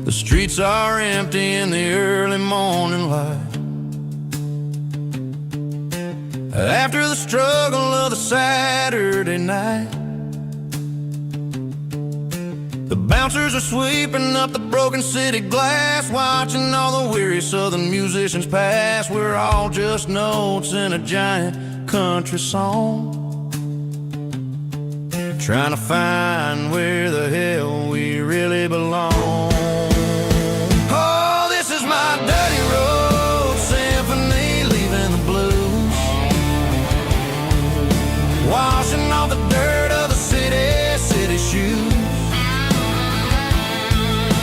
The streets are empty in the early morning light, after the struggle of the Saturday night. The bouncers are sweeping up the broken city glass, watching all the weary southern musicians pass. We're all just notes in a giant country song, trying to find where the hell we really belong. Oh, this is my dirty road symphony, leaving the blues, washing off the dirt of the city shoes.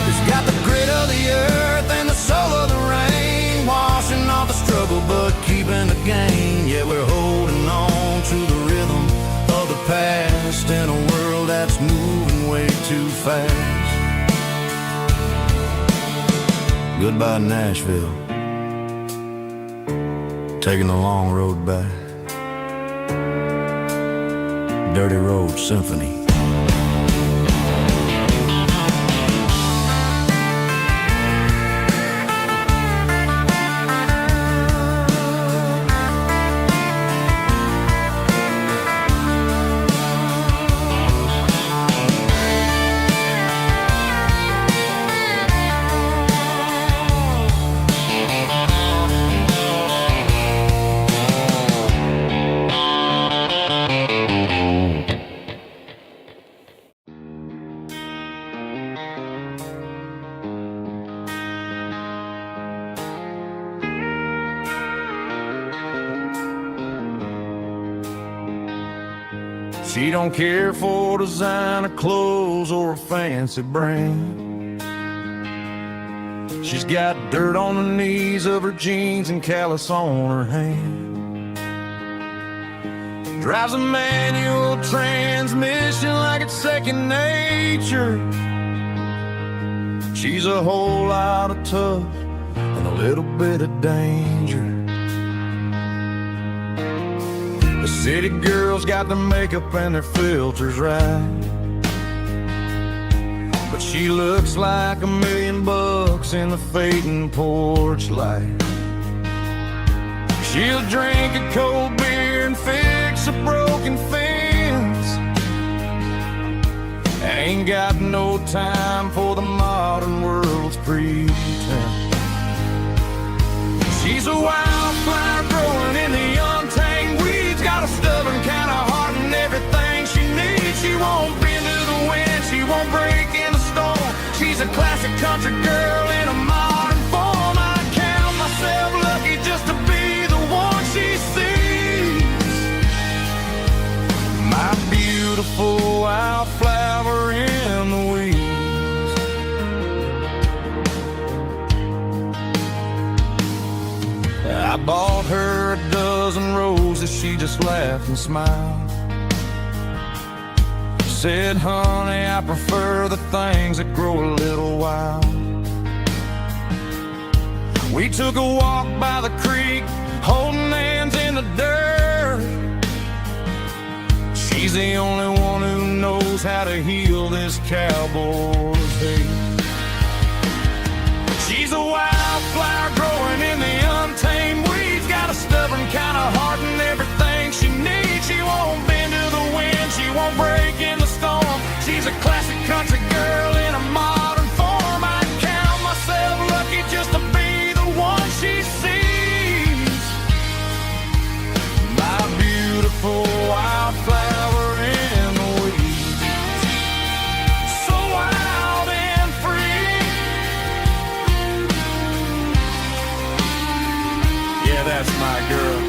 It's got the grit of the earth and the soul of the rain, washing off the struggle but keeping the gain. Yeah, we're holding on to the rhythm of the past in a world that's moving way too fast. Goodbye, Nashville, taking the long road back. Dirty Road Symphony. She don't care for designer clothes or a fancy brand. She's got dirt on the knees of her jeans and callus on her hand. Drives a manual transmission like it's second nature. She's a whole lot of tough and a little bit of danger. The city girls got their makeup and their filters right, but she looks like $1 million in the fading porch light. She'll drink a cold beer and fix a broken fence. Ain't got no time for the modern world's pretense. She's a wildflower growing in the untamed weeds, got a stubborn kind of heart and everything she needs. She won't bend to the wind, she won't break in the storm. She's a classic country girl in a modern form. I her a dozen roses, she just laughed and smiled. She said, honey, I prefer the things that grow a little wild. We took a walk by the creek, holding hands in the dirt. She's the only one who knows how to heal this cowboy's hate. She's a wildflower growing in the untamed weeds, got a stubborn kind of heart and everything she needs. She won't bend to the wind, she won't break in the storm. She's a classic country girl in a modern form. I count myself lucky just to be the one she sees. My beautiful wildflower in the weeds, so wild and free. Yeah, that's my girl.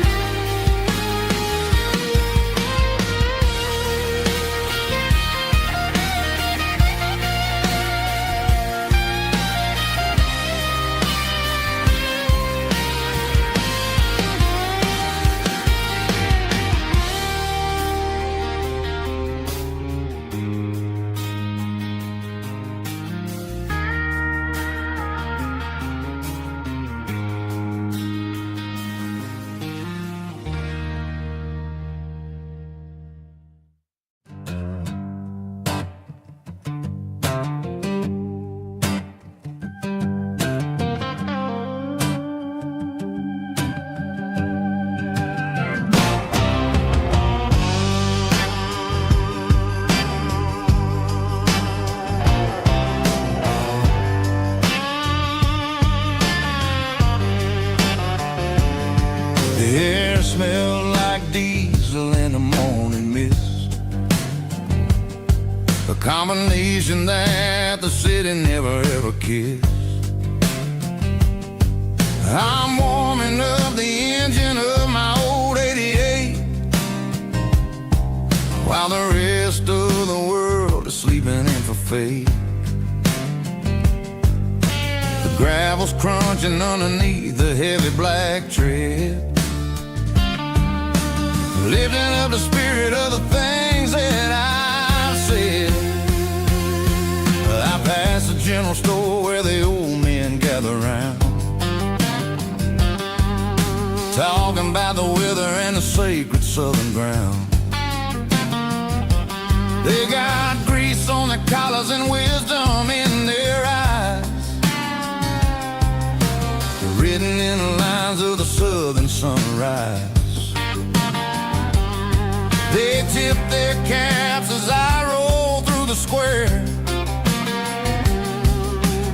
The air smelled like diesel in the morning mist, a combination that the city never ever kissed. I'm warming up the engine of my old 88, while the rest of the world is sleeping in for fate. The gravel's crunching underneath the heavy black tread, lifting up the spirit of the things that I've said. I passed the general store where the old men gather round, talking about the weather and the sacred southern ground. They got grease on their collars and wisdom in their eyes, written in the lines of the southern sunrise. They tip their caps as I roll through the square,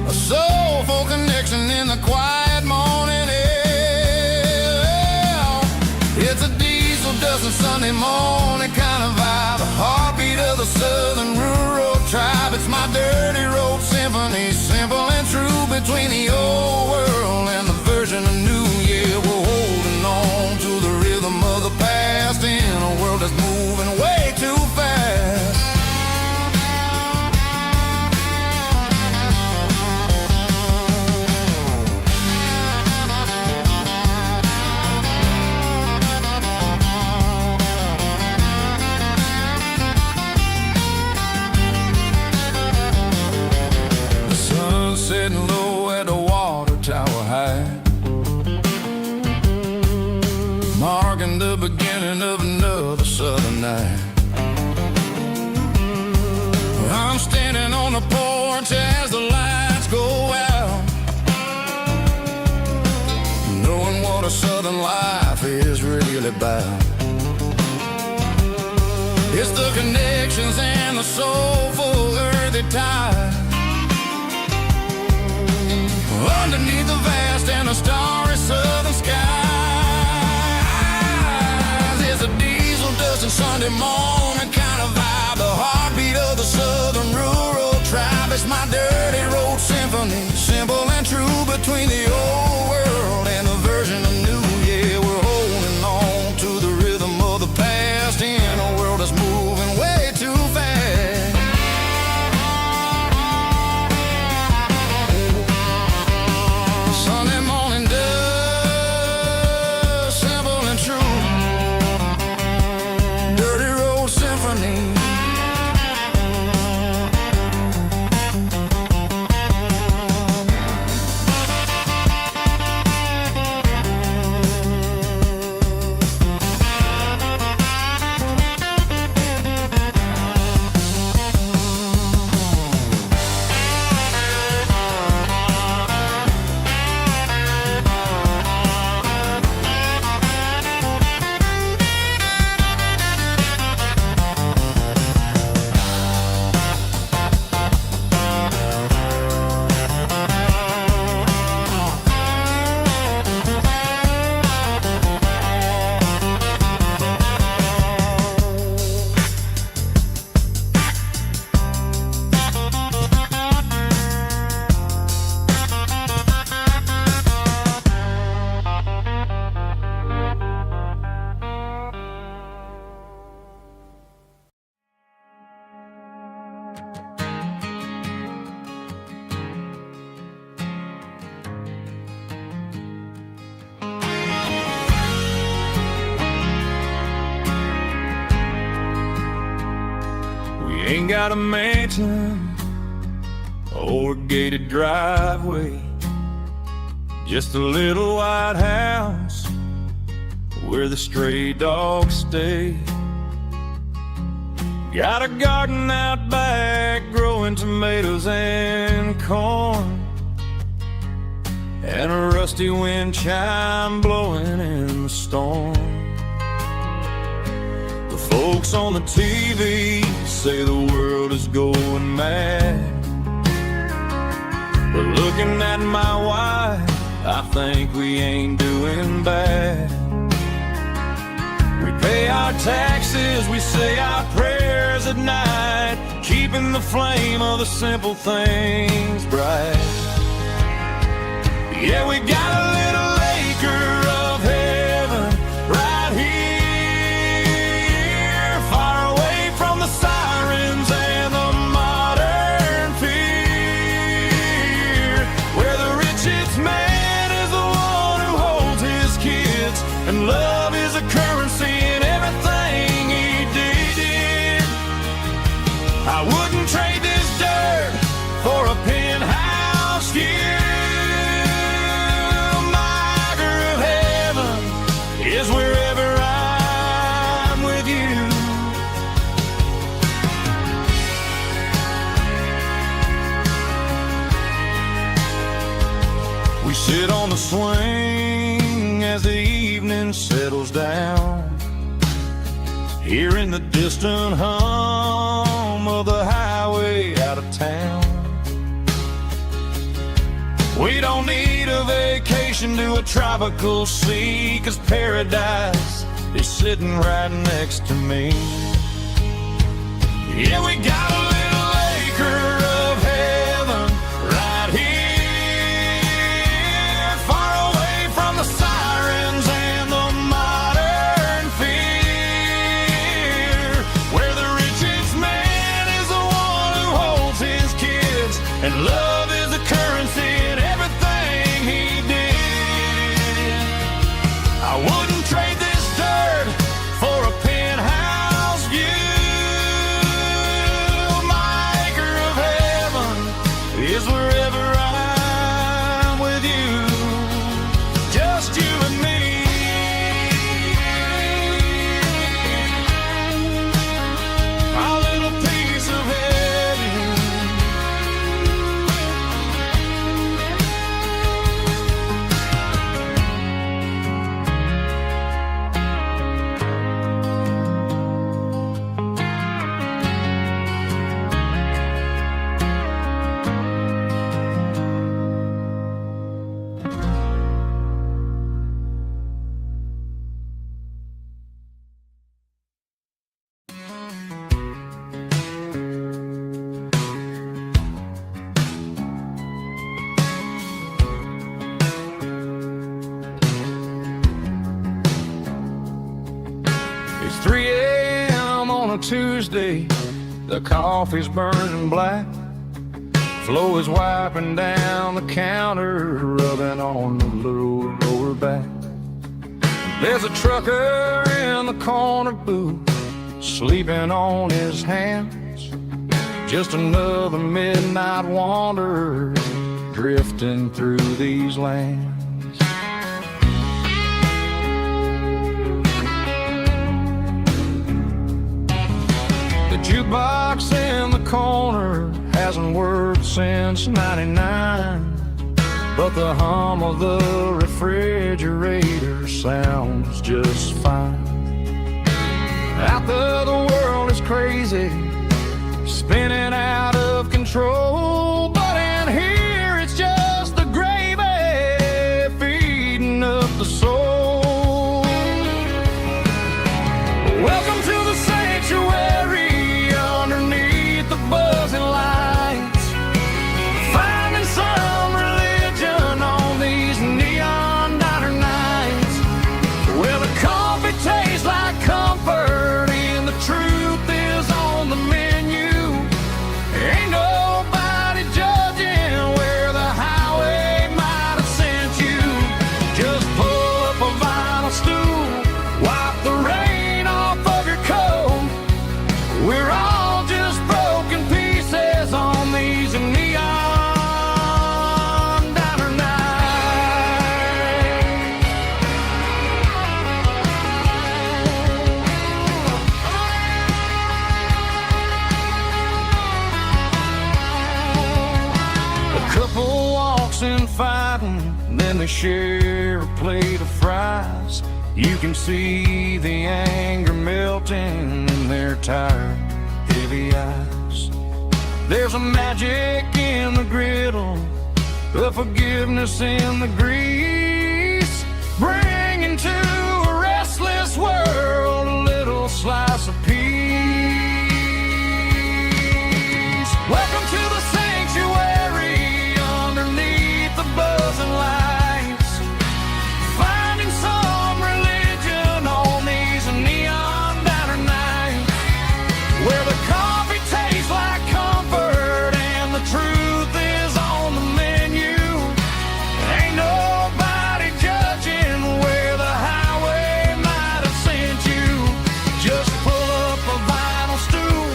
a soulful connection in the quiet morning air. It's a diesel dusting Sunday morning kind of vibe, the heartbeat of the southern rural tribe. It's my dirty road symphony, simple and true, between the old world and the version of new. Yeah, we're holding on to the rhythm of the past in a world that's moving way too fast. The sun's setting low at the water tower high, marking the beginning of another southern night. I'm standing on the porch as the lights go out, knowing what a southern life is really about. It's the connections and the soulful earthy tide, underneath the vast and the starry southern skies. It's a diesel dusting Sunday morning kind of vibe, the heartbeat of the southern rural tribe. It's my dirty road symphony, simple and true, between the old world and the version of new. Yeah, we're holding on to the rhythm of the past in a world that's moving way too fast. Sunday morning dust ain't got a mansion or a gated driveway, just a little white house where the stray dogs stay. Got a garden out back growing tomatoes and corn, and a rusty wind chime blowing in the storm. The folks on the TV say the world is going mad, but looking at my wife, I think we ain't doing bad. We pay our taxes, we say our prayers at night, keeping the flame of the simple things bright. Yeah, we got a little acre of heaven right here, far away from the sirens and the modern fear, where the richest man is the one who holds his kids, and love is a currency in everything he did. I wouldn't trade this dirt for a penthouse view. Is wherever I'm with you. We sit on the swing as the evening settles down, hearing the distant hum of the highway out of town. We don't need a vacation to a tropical sea, 'cause paradise is sitting right next to me. Yeah, we got a little acre of heaven right here, far away from the sirens and the modern fear, where the richest man is the one who holds his kids, and love is a currency in everything he did. I wouldn't trade this dirt for a penthouse view. My acre of heaven is wherever I'm with you, just you and me. Our little piece of heaven. It's 3 a.m. on a Tuesday, the coffee's burning black, Flo is wiping down the counter, rubbing on the little lower back. There's a trucker in the corner booth, sleeping on his hands, just another midnight wanderer drifting through these lands. The jukebox in the corner hasn't worked since '99, but the hum of the refrigerator sounds just fine. Out there the world is crazy, spinning out of control, but in here it's just the gravy feeding up the soul. Welcome to the sanctuary underneath the buzzing lights, finding some religion on these neon diner nights. Well, the coffee tastes like comfort and the truth is on the menu. Ain't nobody judging where the highway might have sent you. Just pull up a vinyl stool, wipe the rain off of your they share a plate of fries, you can see the anger melting in their tired, heavy eyes. There's a magic in the griddle, a forgiveness in the grease, bringing to a restless world a little slice of peace. Welcome to the sanctuary underneath the buzzing lights, finding some religion on these neon diner nights, where the coffee tastes like comfort and the truth is on the menu. Ain't nobody judging where the highway might have sent you. Just pull up a vinyl stool,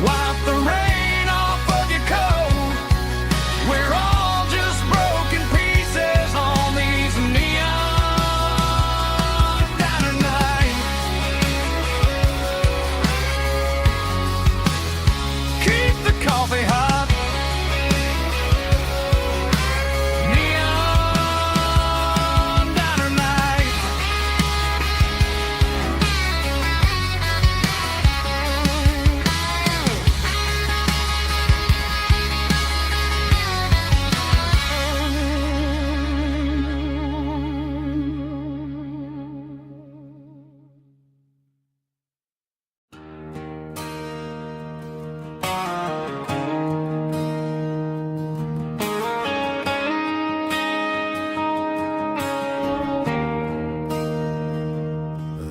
wipe the rain off of your coat. We're all just broken pieces on these neon diner nights. Keep the coffee hot. Neon diner night.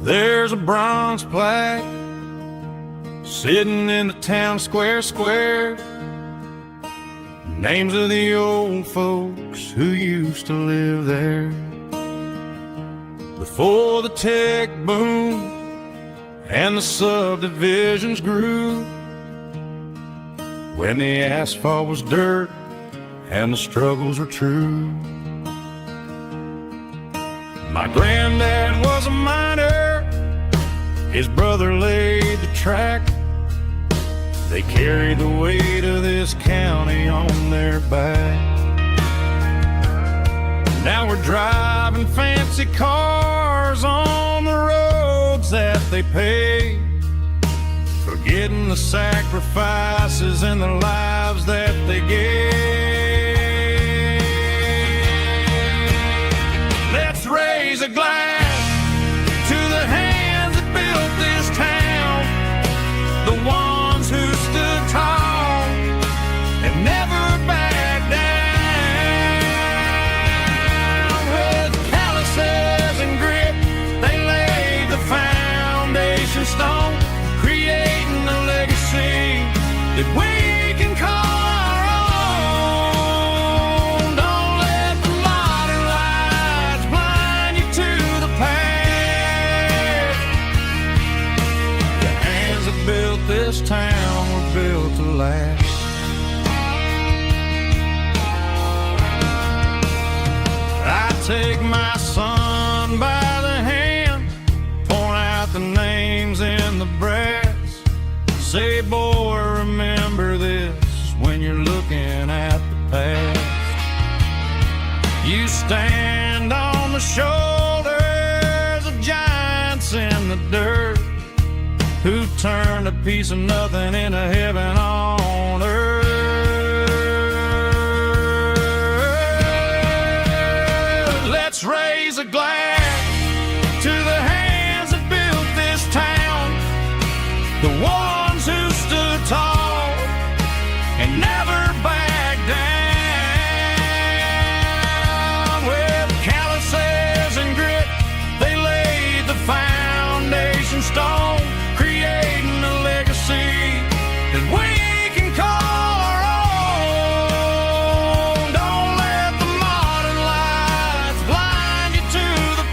There's a bronze plaque sitting in the town square. Names of the old folks who used to live there before the tech boom and the subdivisions grew, when the asphalt was dirt and the struggles were true. My granddad was a miner, his brother laid the track. They carried the weight of this county on their back. Now we're driving fancy cars on the roads that they paved, forgetting the sacrifices and the lives that they gave. Let's raise a glass to the hands that built this town, the ones who stood tall and never backed down. With calluses and grit, they laid the foundation stone, creating a legacy that we can call our own. Don't let the modern lights blind you to the past. The hands that built this town were built to last. I take my son by the hand, point out the names in the brass. Say, boy, remember this when you're looking at the past. You stand on the shoulders of giants in the dirt, who turned a piece of nothing into heaven on earth. Let's raise a glass to the hands that built this town, the ones who stood tall and never backed down. With calluses and grit, they laid the foundation stone, creating a legacy that we can call our own. Don't let the modern lights blind you to the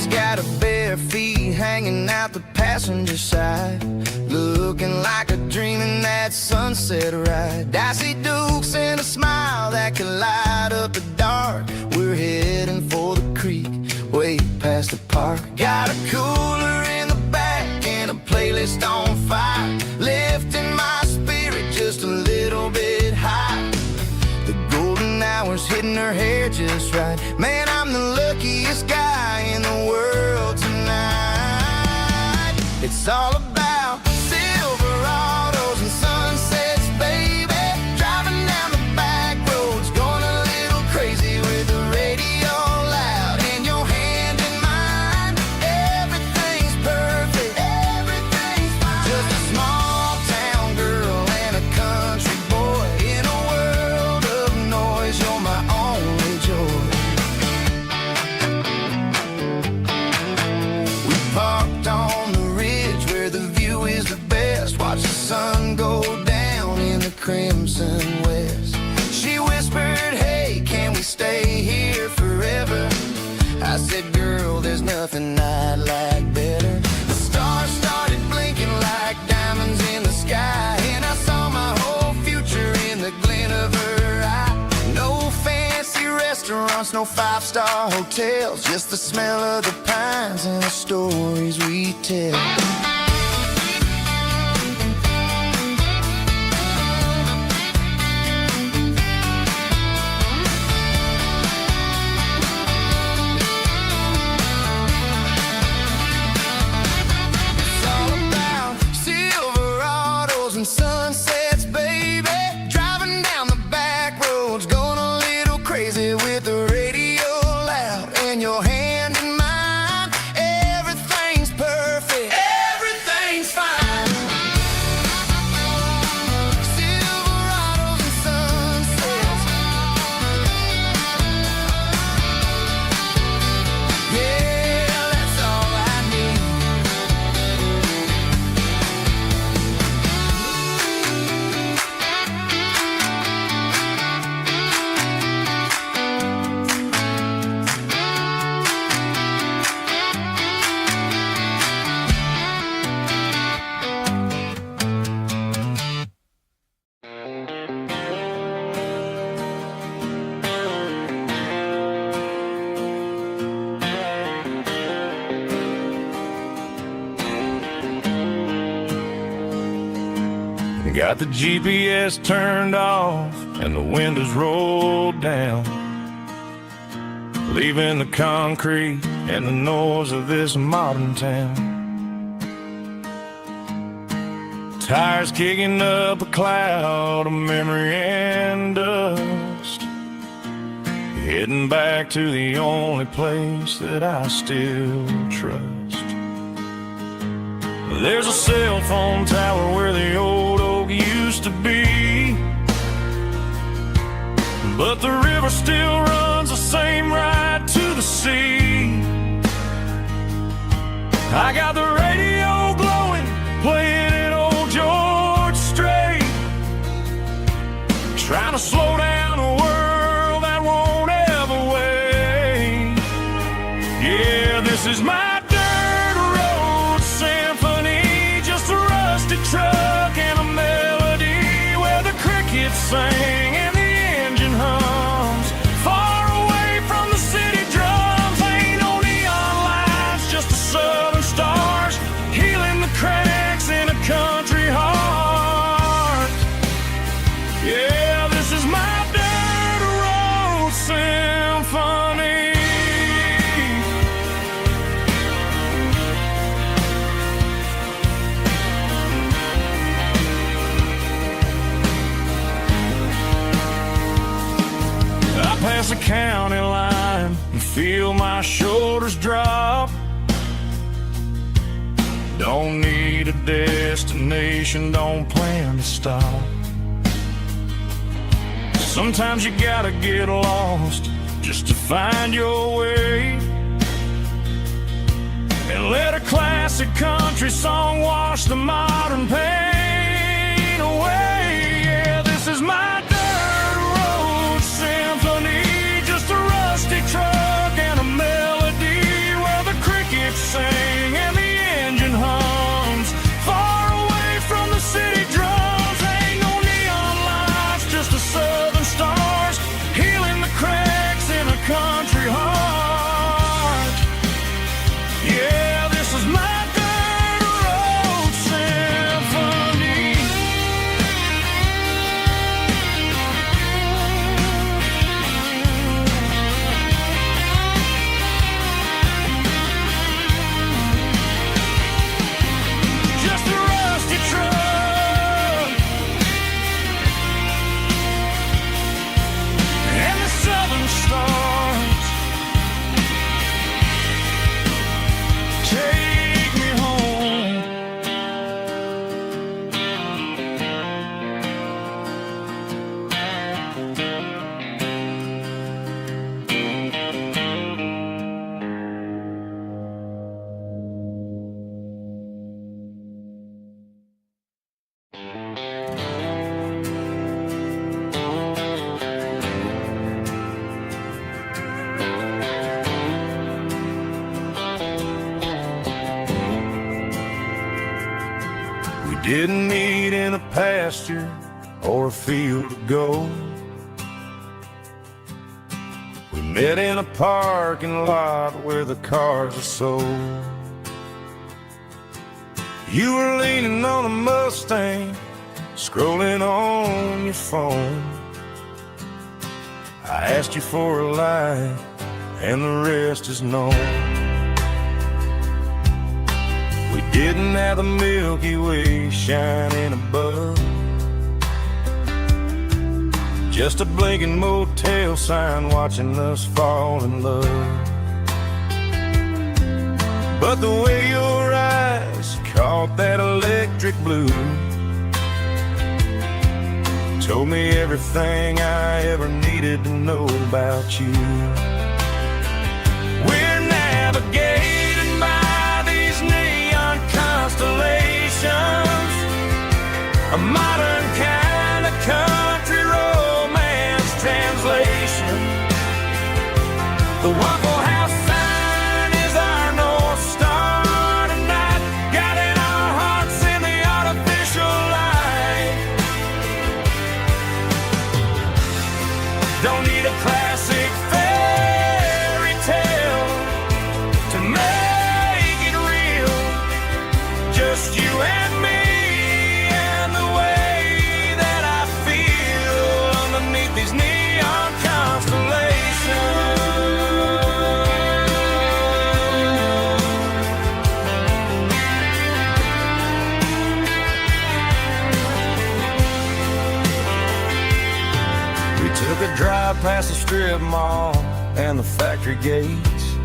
She's got her bare feet hanging out the passenger side, looking like a dream in that sunset ride. I see Dukes and a smile that can light up the dark. We're heading for the creek, way past the park. Got a cooler in the back and a playlist on fire, lifting my spirit just a little bit high. The golden hours hitting her hair just right. Man, I'm the luckiest guy in the world tonight. It's all about Silverados and sunsets, baby. Driving down the back roads, going a little crazy with the radio loud and your hand in mine. Everything's perfect, everything's fine. Just a small town girl and a country boy in a world of noise. You're my only joy. We parked on the ridge where the view is the best. Watch the sun go down in the crimson west. She whispered, hey, can we stay here forever? I said, girl, there's nothing I'd like better. The stars started blinking like diamonds in the sky, and I saw my whole future in the glint of her eye. No fancy restaurants, no five-star hotels, just the smell of the pines and the stories we tell. It's all about Silverados and sunsets, baby. Driving down the back roads, going a little crazy with the radio loud and your hand in mine. Everything's perfect, everything's fine. Silverados and sunsets, yeah, that's all I need. Got the GPS turned off and the windows rolled down, leaving the concrete and the noise of this modern town. Tires kicking up a cloud of memory and dust, heading back to the only place that I still trust. There's a cell phone tower where the old oak used to be, but the river still runs the same right to the sea. I got the radio glowing, playing it old George Strait, trying to slow down a world that won't ever wait. Yeah, this is my truck and a melody where the crickets sing and the engine hums, far away from the city drums. Ain't no neon lights, just the southern stars healing the cracks in a country heart. Yeah, this is my dirt road symphony. Past the county line and feel my shoulders drop. Don't need a destination, don't plan to stop. Sometimes you gotta get lost just to find your way, and let a classic country song wash the modern pain away. Yeah, this is my dirt road symphony, just a rusty truck and a melody where the creek didn't meet in a pasture or a field of gold. We met in a parking lot where the cars are sold. You were leaning on a Mustang, scrolling on your phone. I asked you for a light, and the rest is known. We didn't have the Milky Way shining above, just a blinking motel sign watching us fall in love. But the way your eyes caught that electric blue told me everything I ever needed to know about you. We're navigating by these neon constellations, a modern kind of country romance translation. The Waffle House sign is our North Star tonight, guiding our hearts in the artificial light. Don't need a classic fairy tale to make it real, just you and me and the way that I feel underneath these neon constellations. We took a drive past the strip mall and the factory gates,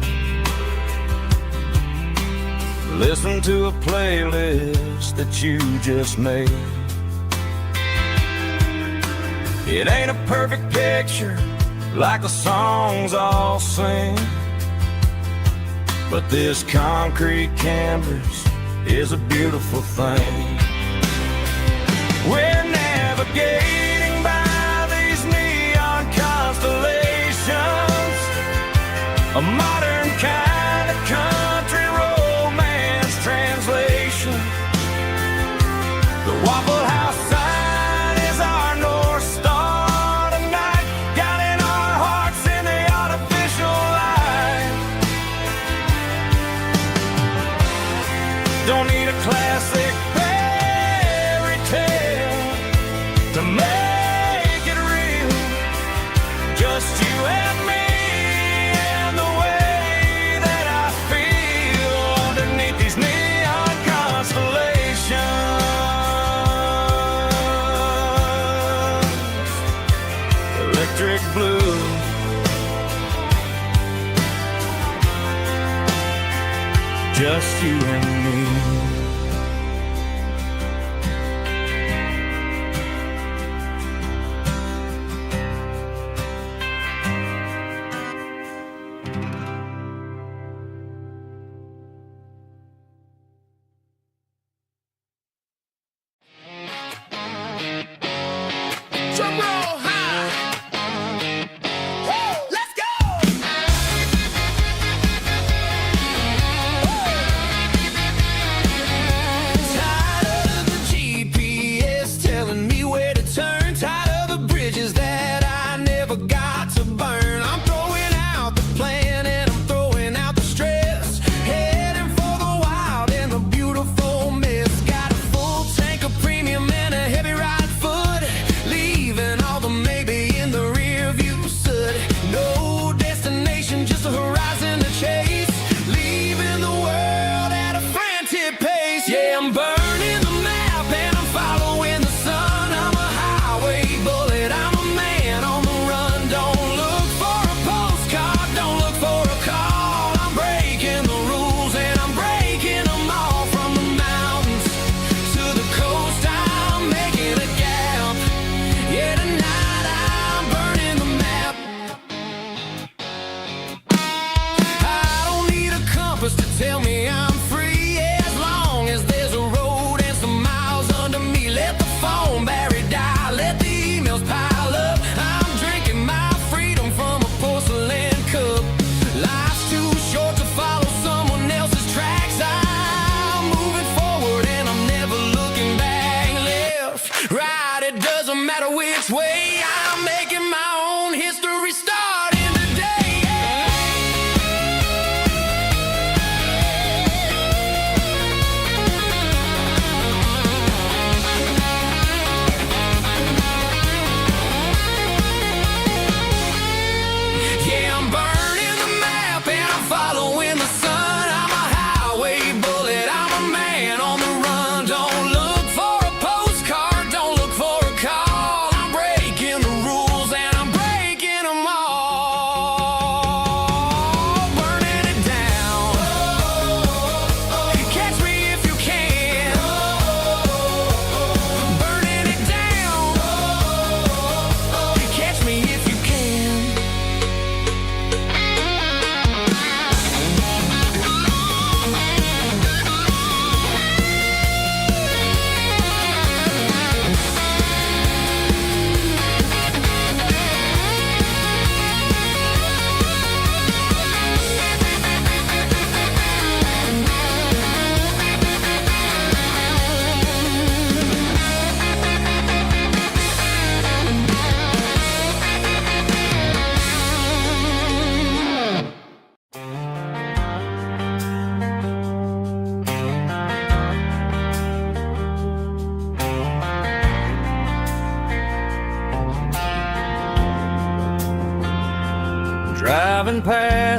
listened to a playlist that you just made. It ain't a perfect picture like the songs all sing, but this concrete canvas is a beautiful thing. We're navigating by these neon constellations, a modern kind of country romance translation. The Waffle House sign is our North Star tonight, guiding our hearts in the artificial light. Don't need a classic fairy tale to make it real, just you and me and the way that I feel underneath these neon constellations. Electric blue, just you and me. Drum roll high. Woo, let's go. Woo.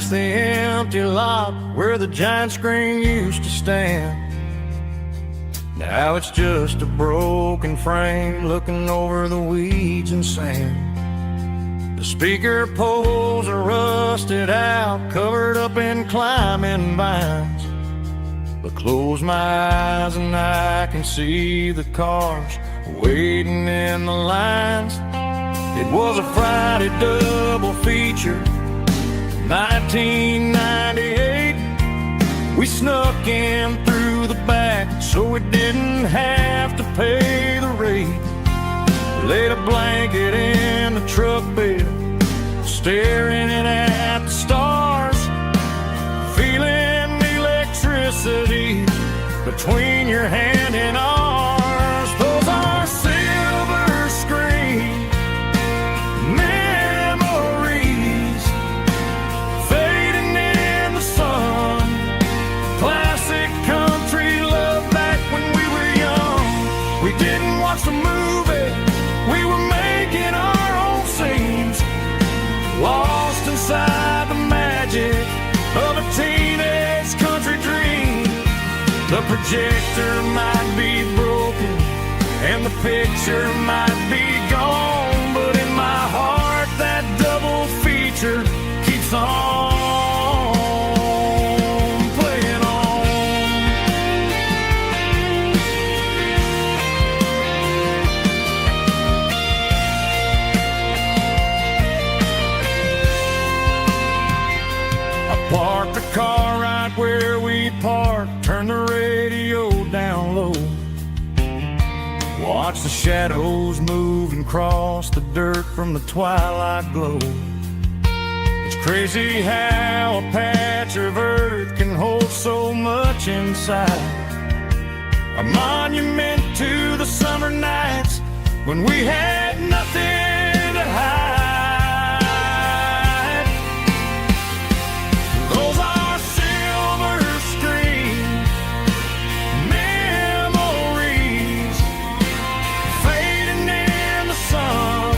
past the empty lot where the giant screen used to stand. Now it's just a broken frame looking over the weeds and sand. The speaker poles are rusted out, covered up in climbing vines. But close my eyes and I can see the cars waiting in the lines. It was a Friday double feature, 1998. We snuck in through the back so we didn't have to pay the rate. Laid a blanket in the truck bed, staring at the stars, feeling the electricity between your hand and ours. Those are silver screen memories fading in the sun. Classic country love back when we were young. We didn't watch the movie, we were making our own scenes, lost inside the magic of a teenage country dream. The projector might be broken and the picture might be gone, but in my heart that double feature keeps on playing on. I parked the car right where we parked, turned the radio down low, watch the shadows move and cross the dirt from the twilight glow. It's crazy how a patch of earth can hold so much inside. A monument to the summer nights when we had nothing to hide. Those are silver screen memories fading in the sun.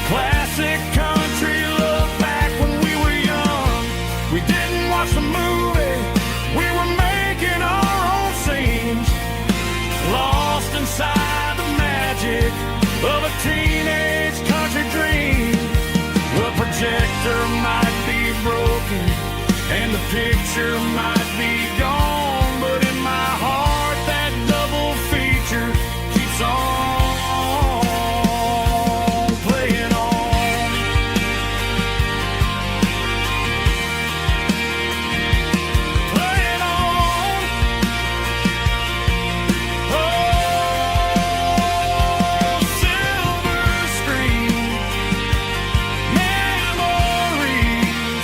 Classic country love back when we were young. We didn't watch the movie, we were making our own scenes, lost inside the magic of a teenage country dream. The projector might be broken and the picture might be gone, but in my heart that double feature keeps on playing on. Playing on. Oh, silver screen memories.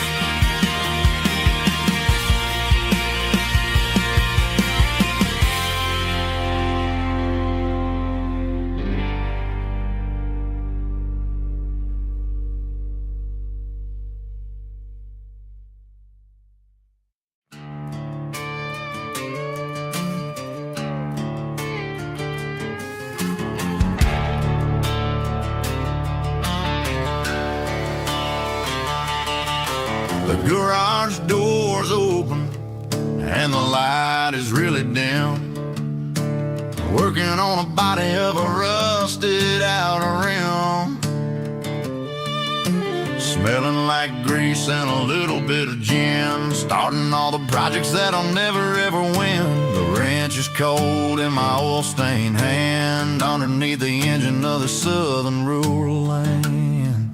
The garage door's open and the light is really dim. Working on a body of a rusted out rim, smelling like grease and a little bit of gin. Starting all the projects that I'll never ever win. The wrench is cold in my oil-stained hand underneath the engine of the southern rural land.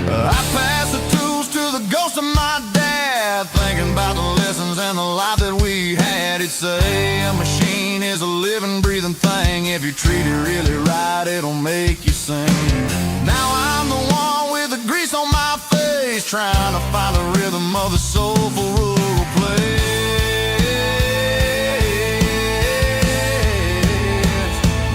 I pass the tools to the ghost of my dad, thinking about the lessons and the life that we had. He'd say a machine is a living, breathing thing. If you treat it really right, it'll make you sing. Now I'm the one with the grease on my face, trying to find the rhythm of the soulful rural place.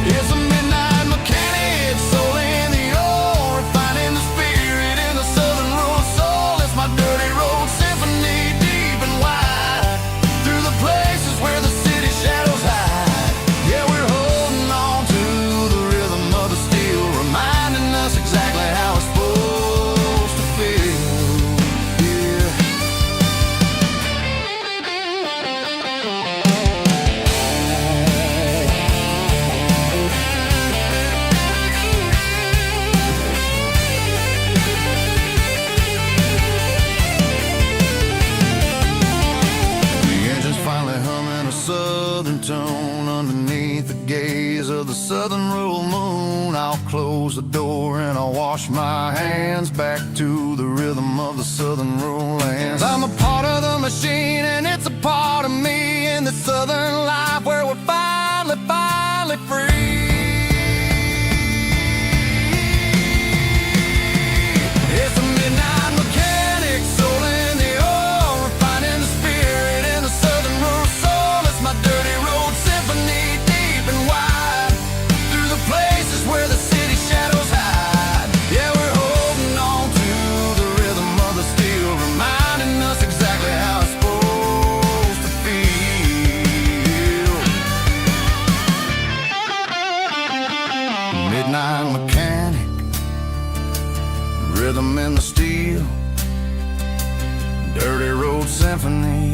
It's a midnight mechanic, soul in the ore, refining the spirit in the southern rural soul. It's my dirty road symphony, deep and wide, through the places where the city shadows hide. Yeah, we're holding on to the rhythm of the steel, reminding us exactly how it's supposed to feel. close the door and I wash my hands back to the rhythm of the southern rural lands. I'm a part of the machine and it's a part of me in the southern life where we're finally free. It's a midnight mechanic, soul in the oil, refining the spirit in the southern rural soul. It's my dirty road symphony, deep and wide, through the places where the city shadows hide. Yeah, we're holding on to the rhythm of the steel, reminding us exactly how it's supposed to feel. Midnight mechanic, rhythm in the steel, dirty road symphony.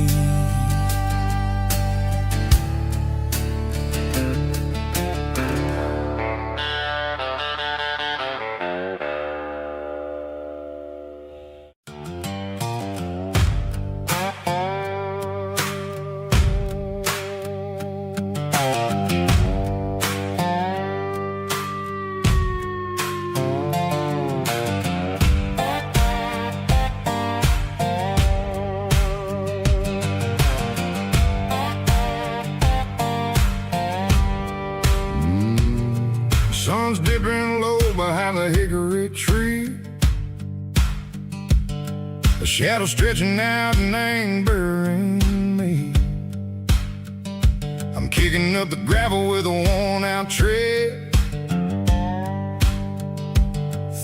Sun's dipping low behind the hickory tree, a shadow stretching out and angering me. I'm kicking up the gravel with a worn-out tread,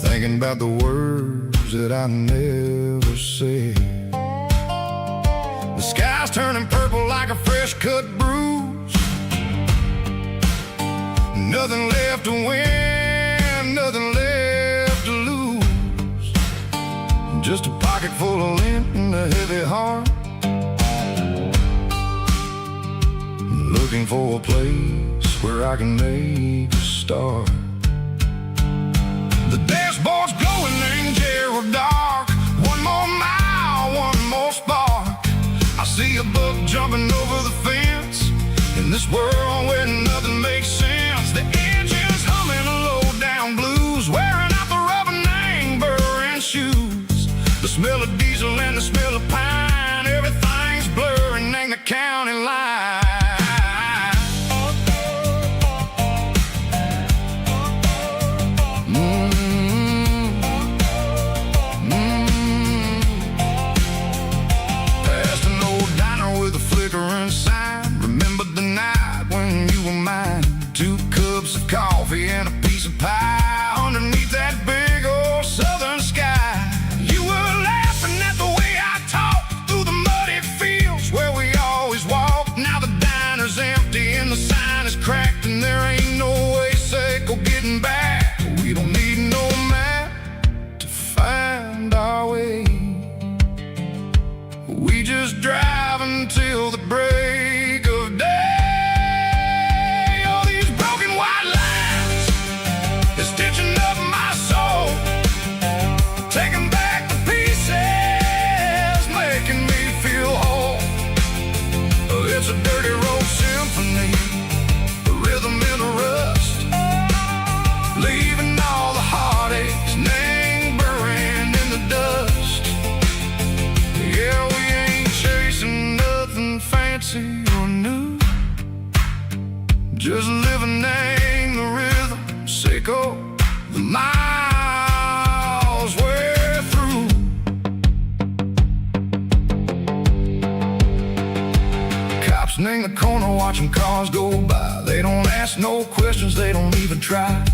thinking about the words that I never said. The sky's turning purple like a fresh-cut bruise. Nothing left to win, nothing left to lose. Just a pocket full of lint and a heavy heart, looking for a place where I can make a start. The dashboard's glowing in Gerald dark. One more mile, one more spark. I see a buck jumping over the fence in this world where nothing makes sense. The engine's humming a low-down blues, wearing out the rubber-nang burring shoes. The smell of diesel and the smell of pine, everything's blurring in the county line. Past an old diner with a flickering sign, remember the night when you were mine. 2 cups of coffee and a piece of pie underneath that big old southern sky. You were laughing at the way I talked through the muddy fields where we always walked. Now the diner's empty and the sign is cracked, and there ain't no way Seco getting back. We don't need no map to find our way. We just drive until the break of day. It's a dirty road symphony, a rhythm in the rust, leaving all the heartaches lingering in the dust. Yeah, we ain't chasing nothing fancy or new, just living in the rhythm, Seco, the miles we're through. In the corner watching cars go by, they don't ask no questions, they don't even try.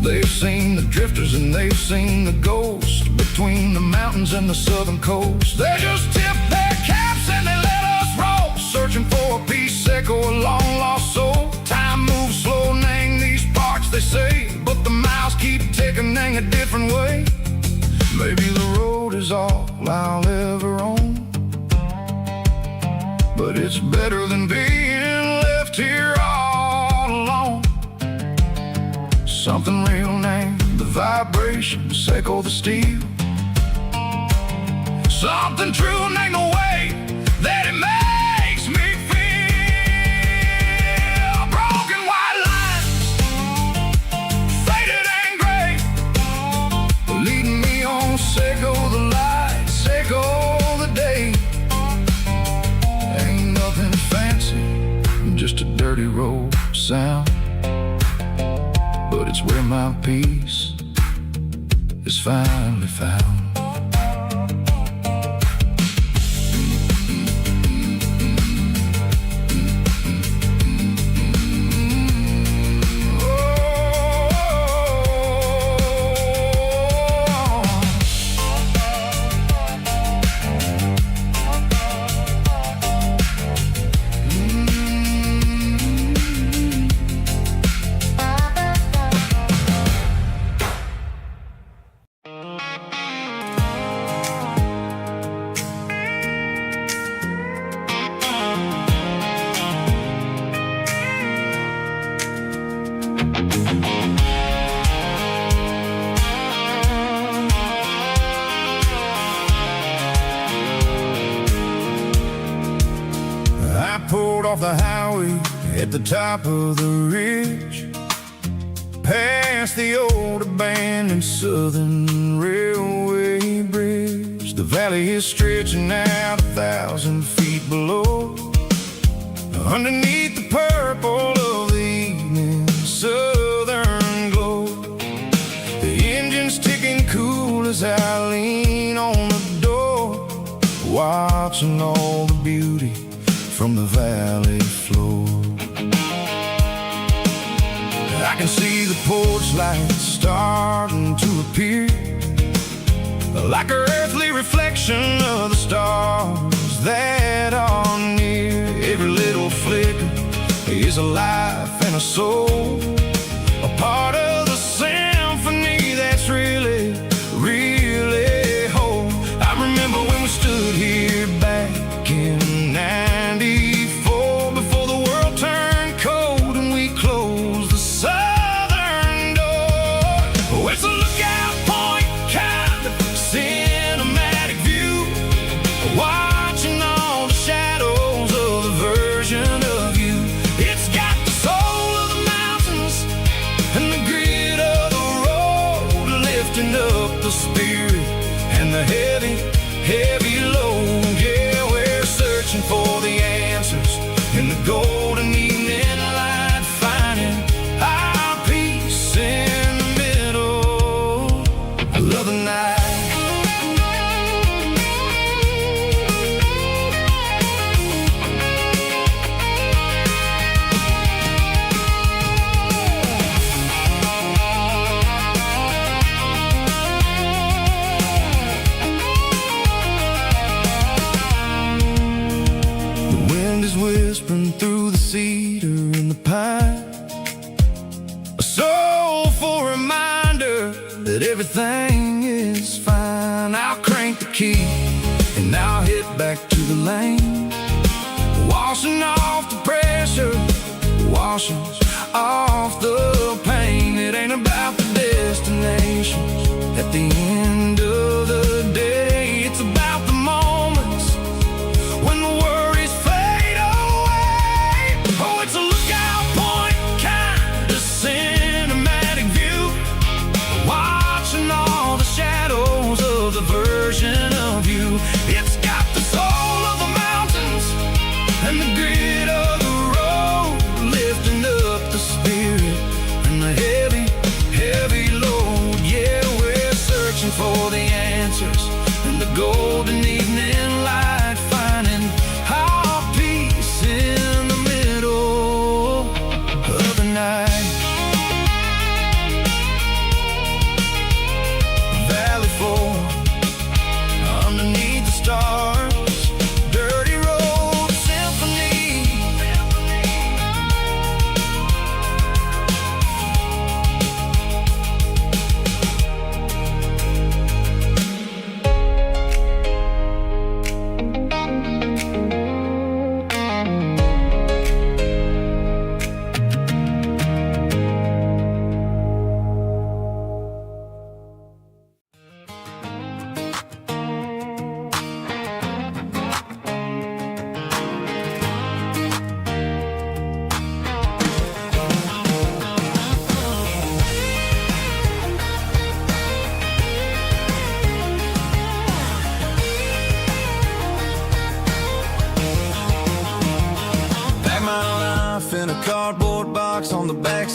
They've seen the drifters and they've seen the ghosts between the mountains and the southern coast. They just tip their caps and they let us roll, searching for a piece, Seco, a long lost soul. Time moves slow, nang these parts, they say, but the miles keep ticking, nang a different way. Maybe the road is all I'll ever own, but it's better than being left here all alone. Something real named the vibration, Seco the steel. Something true named the way that it makes me feel. Broken white lines, faded and gray, dirty road sound, but it's where my peace is finally found. I pulled off the highway at the top of the ridge, past the old abandoned Southern Railway bridge. The valley is stretching out 1,000 feet below, underneath the purple of the evening southern glow. The engine's ticking cool as I lean on the door, watching all the beauty from the valley floor. I can see the porch lights starting to appear, like an earthly reflection of the stars that are near. Every little flicker is a life and a soul, a part of the symphony that's really, really whole. I remember when we stood here back in '94, before the world turned cold and we closed the southern door. Oh, it's a lookout point, kind of cinematic view, watching all the shadows of the version of you. It's got the soul of the mountains and the grit of the road, lifting up the spirit and the heavy, heavy load. Yeah, we're searching for the answers in the golden evening light, finding our peace in the middle of the night. Whispering through the cedar and the pine, a soulful reminder that everything is fine. I'll crank the key and I'll hit back to the lane, washing off the pressure, washing off the pain. It ain't about the destinations at the end of the day, it's about the moments when the worries fade away. Oh, it's a lookout point, kind of cinematic view, watching all the shadows of the version of you. It's got the soul of the mountains and the grit of the road, lifting up the spirit and the heavy, heavy load. Yeah,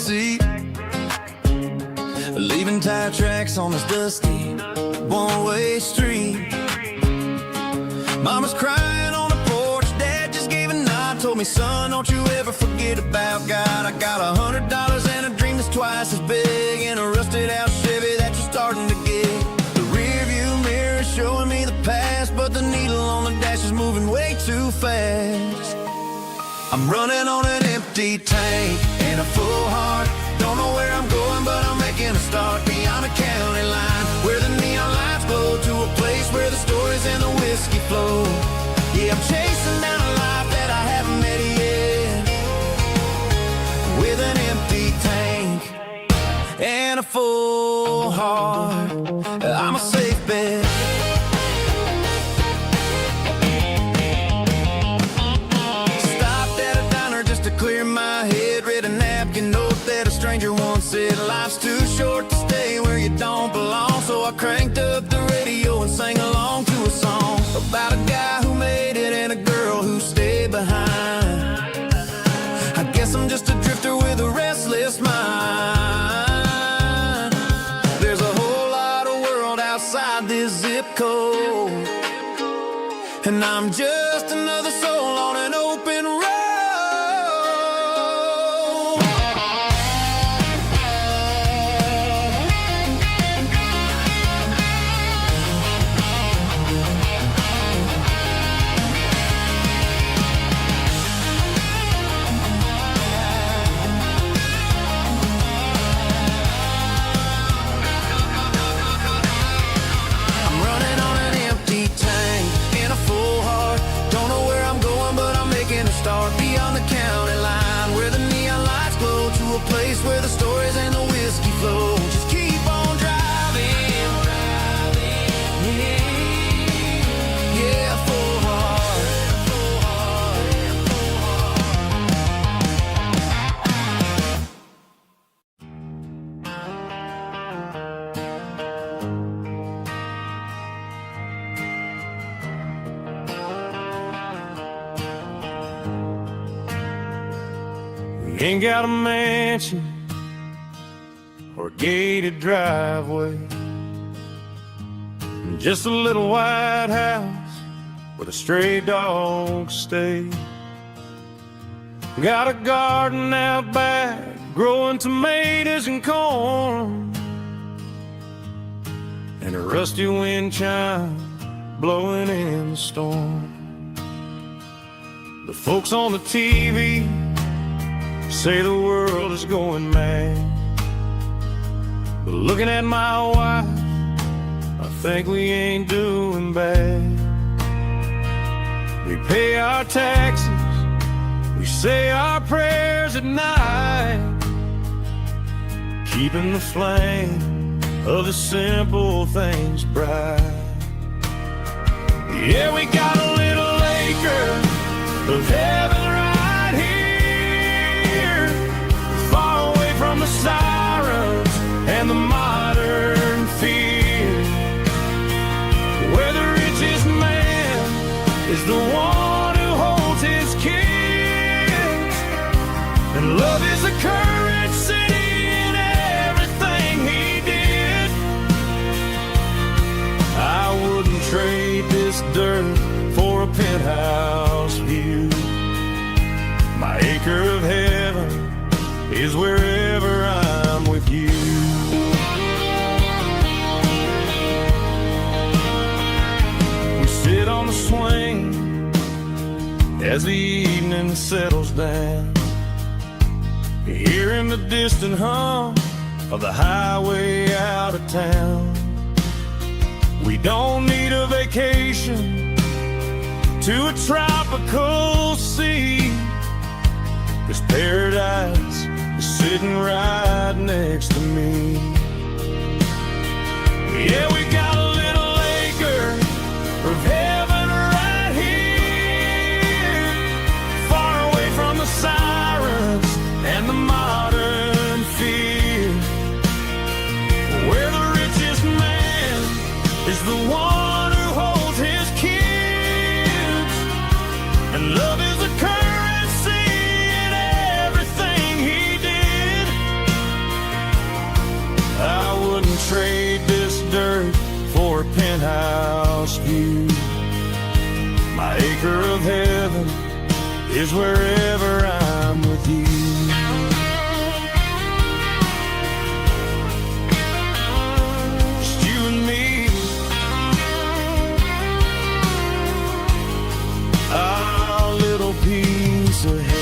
seat, leaving tire tracks on this dusty one-way street. Mama's crying on the porch, Dad just gave a nod, told me, son, don't you ever forget about God. I got $100 and a dream that's twice as big, and a rusted out Chevy that you're starting to get. The rear view mirror is showing me the past, but the needle on the dash is moving way too fast. I'm running on an empty tank and a full heart. Don't know where I'm going, but I'm making a start beyond the county line, where the neon lights glow, to a place where the stories and the whiskey flow. Yeah, I'm chasing down a life that I haven't met yet, with an empty tank and a full heart. I'm a safe bet. Clear my head, read a napkin note that a stranger once said, life's too short to stay where you don't belong. So I cranked up the radio and sang along to a song about a guy who made it and a girl who stayed behind. I guess I'm just a drifter with a restless mind. There's a whole lot of world outside this zip code, and I'm just another soul on an open road. Start beyond the county line, where the neon lights glow, to a place where the stories and the whiskey flow. Just keep on driving, yeah, full heart. Ain't got a mansion or a gated driveway, just a little white house where the stray dogs stay. Got a garden out back, growing tomatoes and corn, and a rusty wind chime blowing in the storm. The folks on the TV say the world is going mad, but looking at my wife, I think we ain't doing bad. We pay our taxes, we say our prayers at night, keeping the flame of the simple things bright. Yeah, we got a little acre of heaven right here, far away from the sirens and the modern fear, where the richest man is the one who holds his kids, and love is the currency in everything he did. I wouldn't trade this dirt for a penthouse view. My acre of heaven is wherever I'm with you. We sit on the swing as the evening settles down, hearing the distant hum of the highway out of town. We don't need a vacation to a tropical sea, 'cause paradise is sitting right next to me. Yeah, we got a little acre of heaven right here, far away from the sirens and the modern fear, where the richest man is the one who holds his kids, and love is the currency in everything he did. is wherever I'm with you. Just you and me, our little piece of heaven.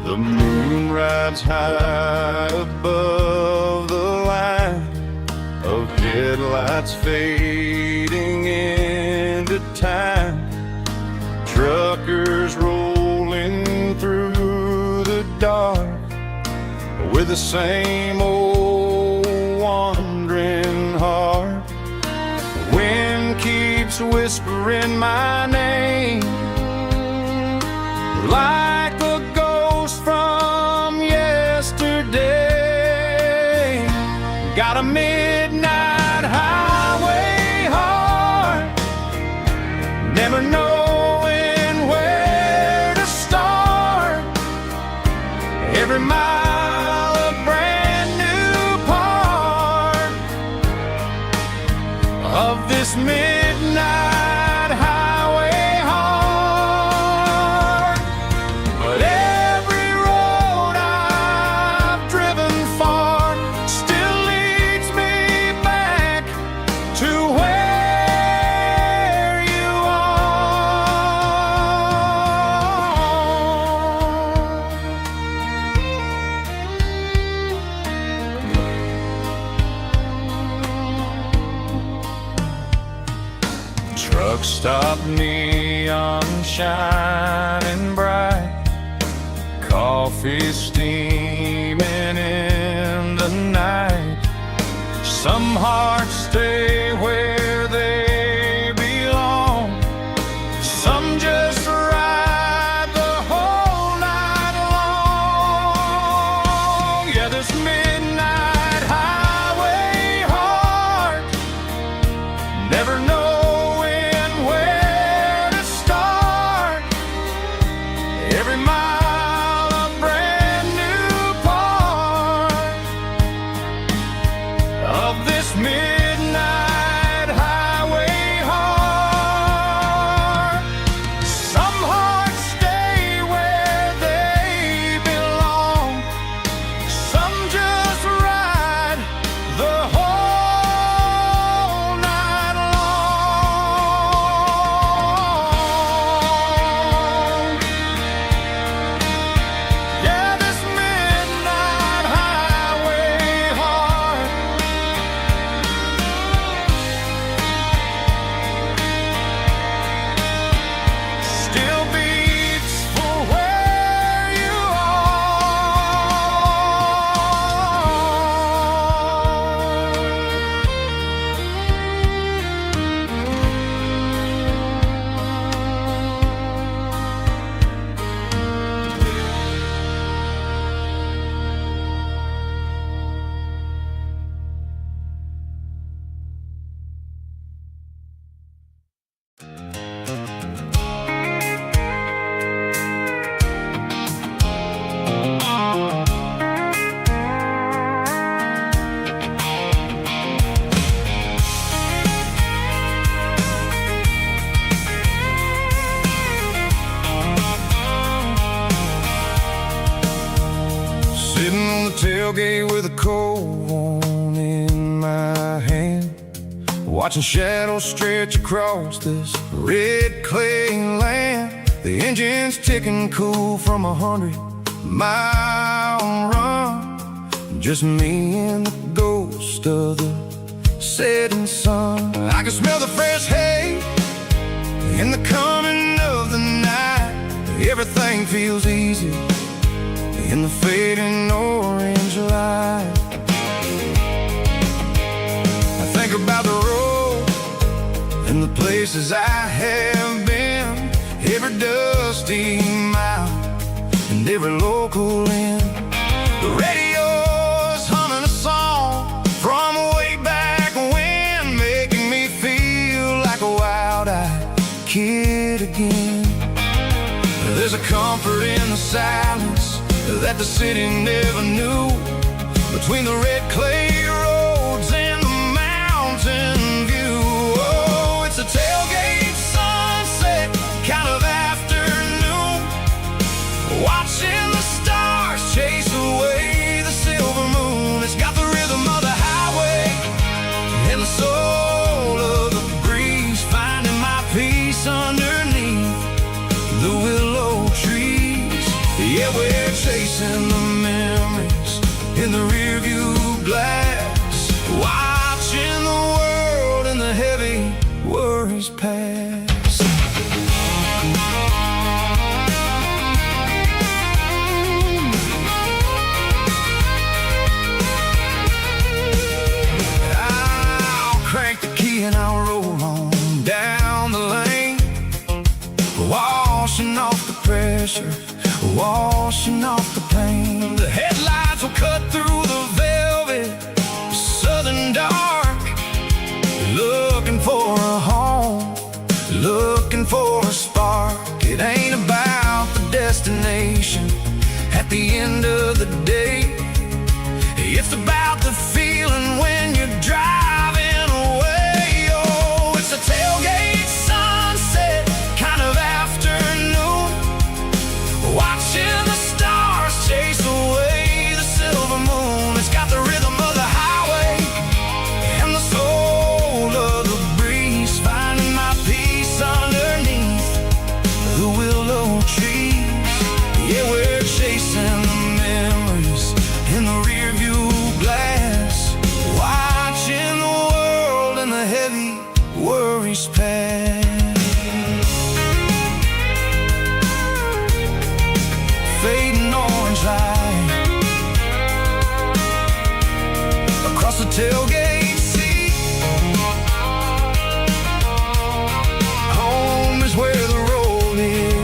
The moon rides high above the line of headlights fading into time. Truckers rolling through the dark with the same old wandering heart. The wind keeps whispering my name like a ghost from yesterday. Got a midnight highway heart, never knowing where to start. Every mile a brand new part of this midnight highway heart. But every road I've driven far still leads me back to where you are. Truck stop, neon shining bright, coffee steaming in the night. Some hearts stay where they belong, some just ride the whole night long. Yeah, this midnight highway heart, never knowing where to start. Every mile a brand new part of this midnight highway heart. Some hearts stay where they belong, some just ride the whole night long. Yeah, this midnight highway heart still beats for where you sitting on the tailgate with a cold one in my hand, watching shadows stretch across this red clay land. The engine's ticking cool from 100-mile run. Just me and the ghost of the setting sun. I can smell the fresh hay in the coming of the night. Everything feels easy in the fading orange light. places I have been, every dusty mile and every local inn. The radio's humming a song from way back when, making me feel like a wild-eyed kid again. There's a comfort in the silence that the city never knew, between the red clay roads and the mountain view. Oh, it's a tailgate sunset kind of afternoon, watching the stars chase away the silver moon. It's got the rhythm of the highway and the soul of the breeze, finding my peace underneath the willow trees. Yeah, we're chasing the memories in the rearview glass, watching the world and the heavy worries pass. I'll crank the key and I'll roll on down the lane, washing off the pressure, washing off the pain. The headlights will cut through the velvet southern dark, looking for a home, looking for a spark. It ain't about the destination at the end of the day, it's about the feeling when you're driving away. Oh, it's a tailgate sunset kind of afternoon, watching the stars chase away the silver moon. It's got the rhythm of the highway and the soul of the breeze, finding my peace underneath the willow trees. Yeah, we're chasing the memories in the rearview glass, watching the world and the heavy worries pass. Fading orange light across the tailgate seat. Home is where the road is.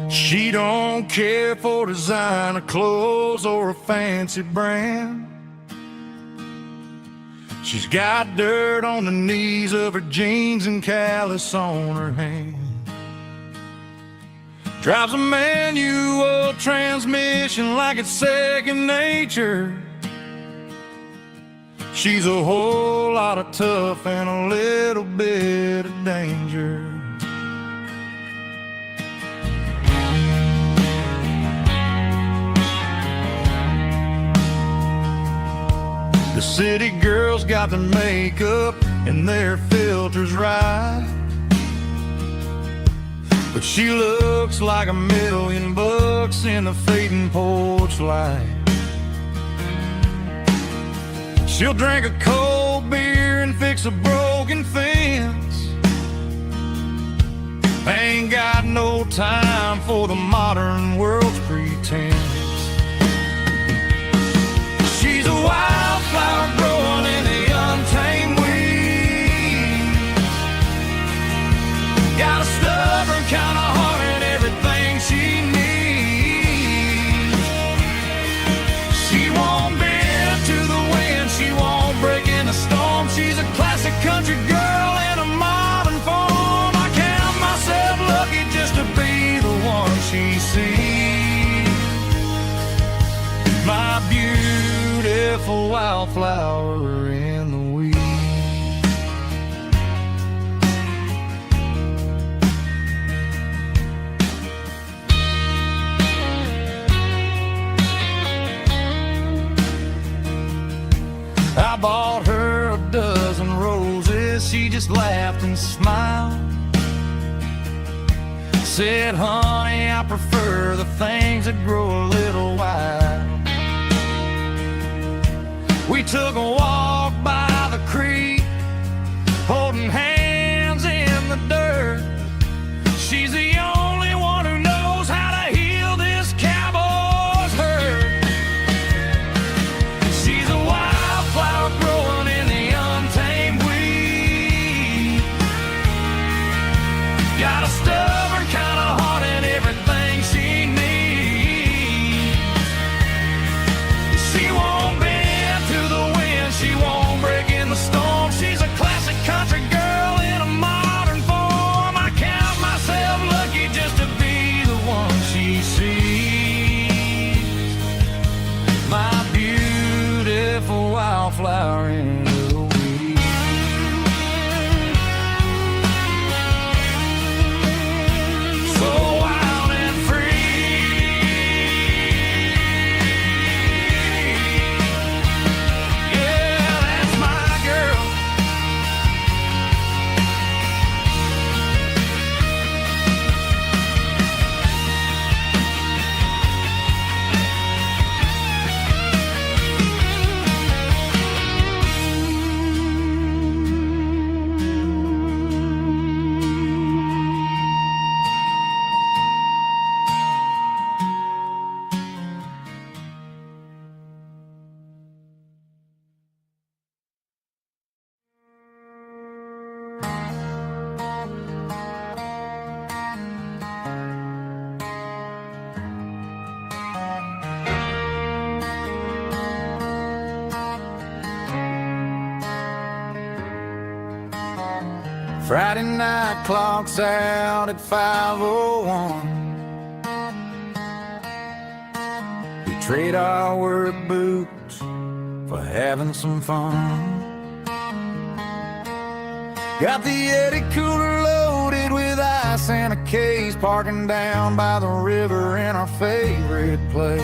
She don't care for designer clothes or a fancy brand. She's got dirt on the knees of her jeans and callus on her hand. Drives a manual transmission like it's second nature. She's a whole lot of tough and a little bit of danger. The city girls got their makeup and their filters right, but she looks like $1,000,000 in the fading porch light. She'll drink a cold beer and fix a broken fence. Ain't got no time for the modern world's pretense. She's a wildflower growing in the untamed weeds. Got a stubborn kind of heart and everything she needs. She won't bend to the wind, she won't break in a storm. She's a classic country girl in a modern form. I count myself lucky just to be the one she sees. My beautiful wildflower in the weeds. just laughed and smiled. Said, honey, I prefer the things that grow a little wild. We took a walk by the creek, holding hands in the dirt. She's the only one who knows how to heal this cowboy's hurt. She's a wildflower growing in the untamed weed. Got a stubborn kind of heart and everything she needs. She won't bend to the wind, she won't break in the storm. She's a classic country girl in a modern form. I count myself lucky just to be the one she sees. My beautiful wildflower in the weed. So wild and free. Yeah, that's my girl. Friday night clocks out at 5:01. We trade our work boots for having some fun. Got the Eddie cooler loaded with ice and a case, parking down by the river in our favorite place.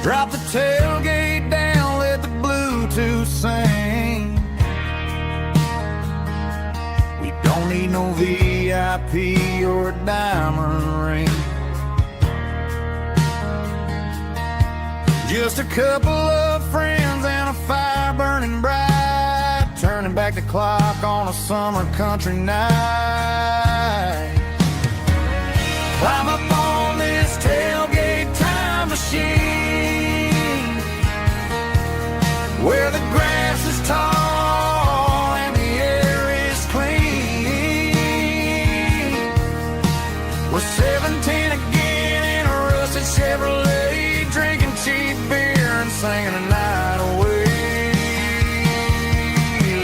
Drop the tailgate down, let the Bluetooth sing. We don't need no VIP or a diamond ring. Just a couple of friends and a fire burning bright, turning back the clock on a summer country night. Climb up on this tailgate time machine, where the grass is tall and the air is clean. We're 17 again in a rusted Chevrolet, drinking cheap beer and singing the night away.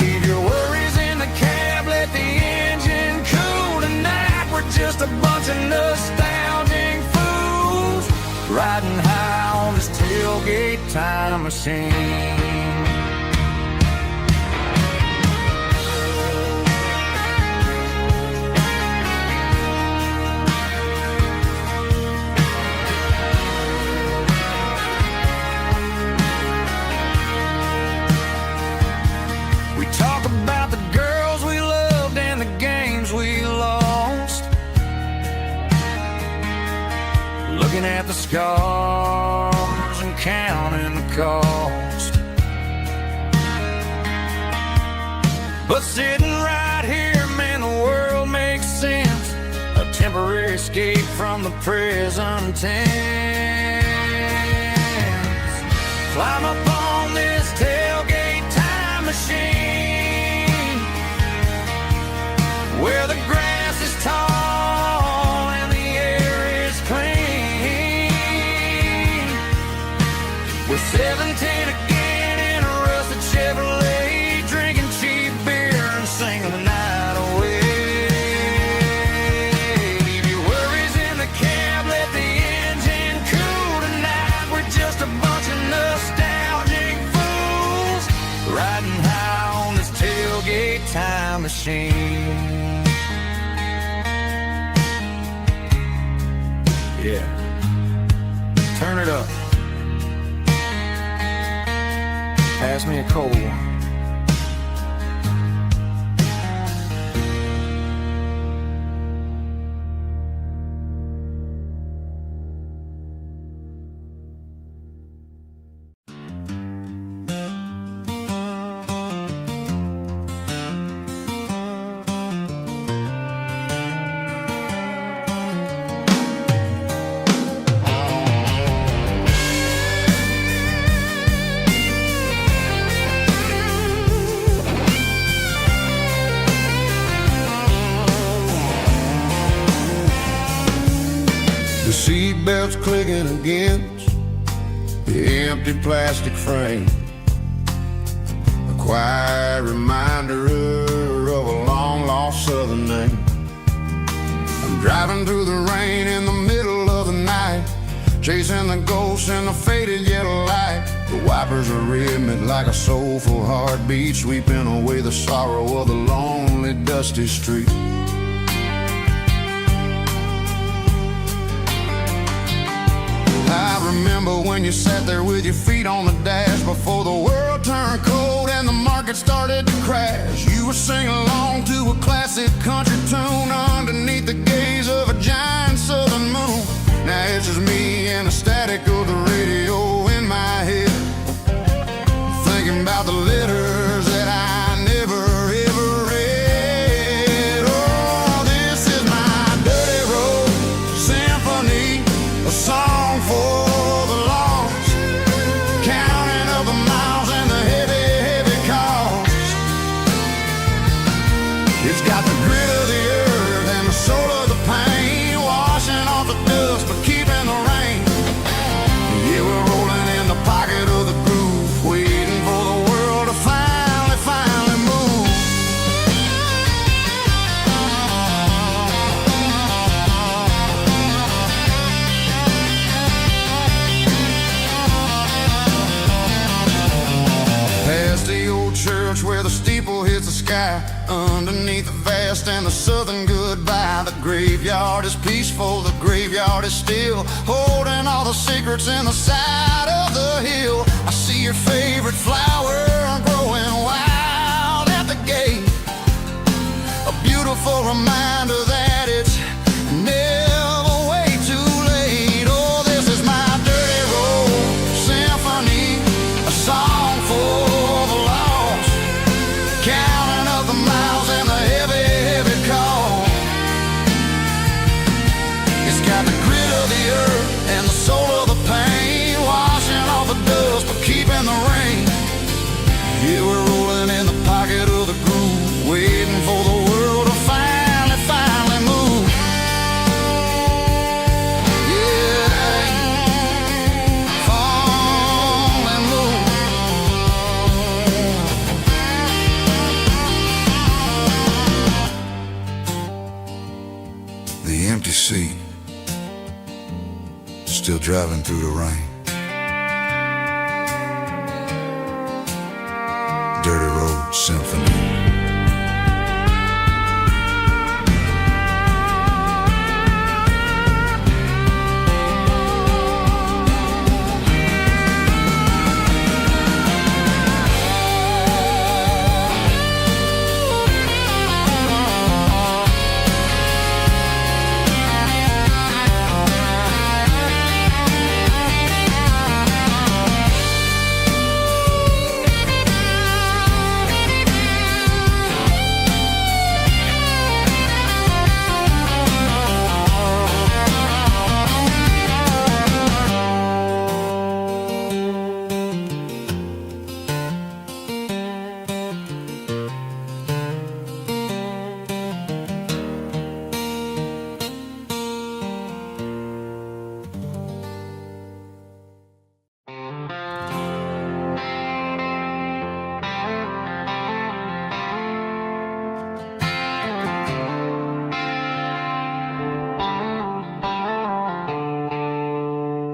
Leave your worries in the cab, let the engine cool tonight. We're just a bunch of nostalgic fools riding high on this tailgate time machine. We talk about the girls we loved and the games we lost, looking at the scars and counting the cost. But sitting right here, man, the world makes sense. A temporary escape from the present tense. Climb up on this tailgate time machine, where the grass is tall and the air is clean. We're 17 again in a rusted Chevrolet, drinking cheap beer and singing the night away. Leave your worries in the cab, let the engine cool tonight. We're just a bunch of nostalgic fools riding high on this tailgate time machine. Yeah. pass me a cold. The seatbelt's clicking against the empty plastic frame, a quiet reminder of a long-lost southern name. I'm driving through the rain in the middle of the night, chasing the ghosts in the faded yellow light. The wipers are rhythmic like a soulful heartbeat, sweeping away the sorrow of the lonely, dusty street. I remember when you sat there with your feet on the dash, before the world turned cold and the market started to crash. You were singing along to a classic country tune underneath the gaze of a giant southern moon. Now it's just me and the static of the radio in my head, thinking about the letters that I never ever read. Oh, this is my dirty road symphony, a song for the lost, counting up the miles and the heavy, heavy cost. It's got the grit of the earth and the soul of the pain, washing off the dust but keeping the rain. Yeah, we're rolling in the pocket of the groove, waiting for the world to finally move. Past the old church where the steeple hits the sky, underneath the vast and the southern goodbye. The graveyard is peaceful, the graveyard is still, holding all the secrets in the side of the hill. I see your favorite flower growing wild at the gate, a beautiful reminder that it's never way too late. Oh, this is my dirty road symphony, a song for the lost, counting up the miles and the heavy, heavy call. It's got the grit of the earth and the soul of the pain, washing off the dust but keeping the rain. Yeah, we're rolling in the pocket of the groove, waiting for the world to finally move. Yeah, finally move. The empty seat, still driving through the rain. Dirty road symphony.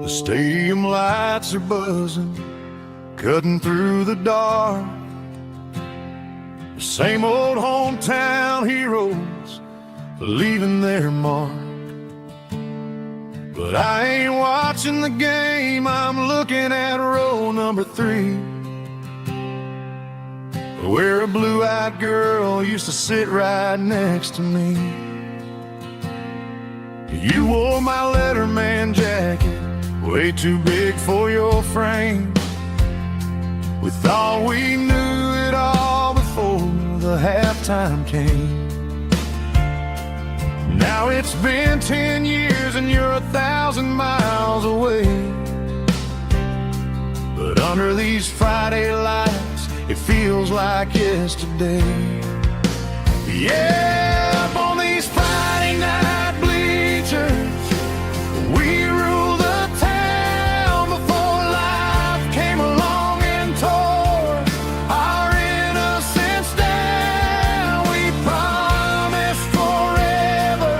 The stadium lights are buzzing, cutting through the dark. The same old hometown heroes leaving their mark. But I ain't watching the game, I'm looking at row number 3. where a blue-eyed girl used to sit right next to me. You wore my Letterman jacket, way too big for your frame. We thought we knew it all before the halftime came. Now it's been 10 years and you're 1,000 miles away. But under these Friday lights, it feels like yesterday. Yeah, up on these Friday night bleachers, we rule the town before life came along and tore our innocence down. We promised forever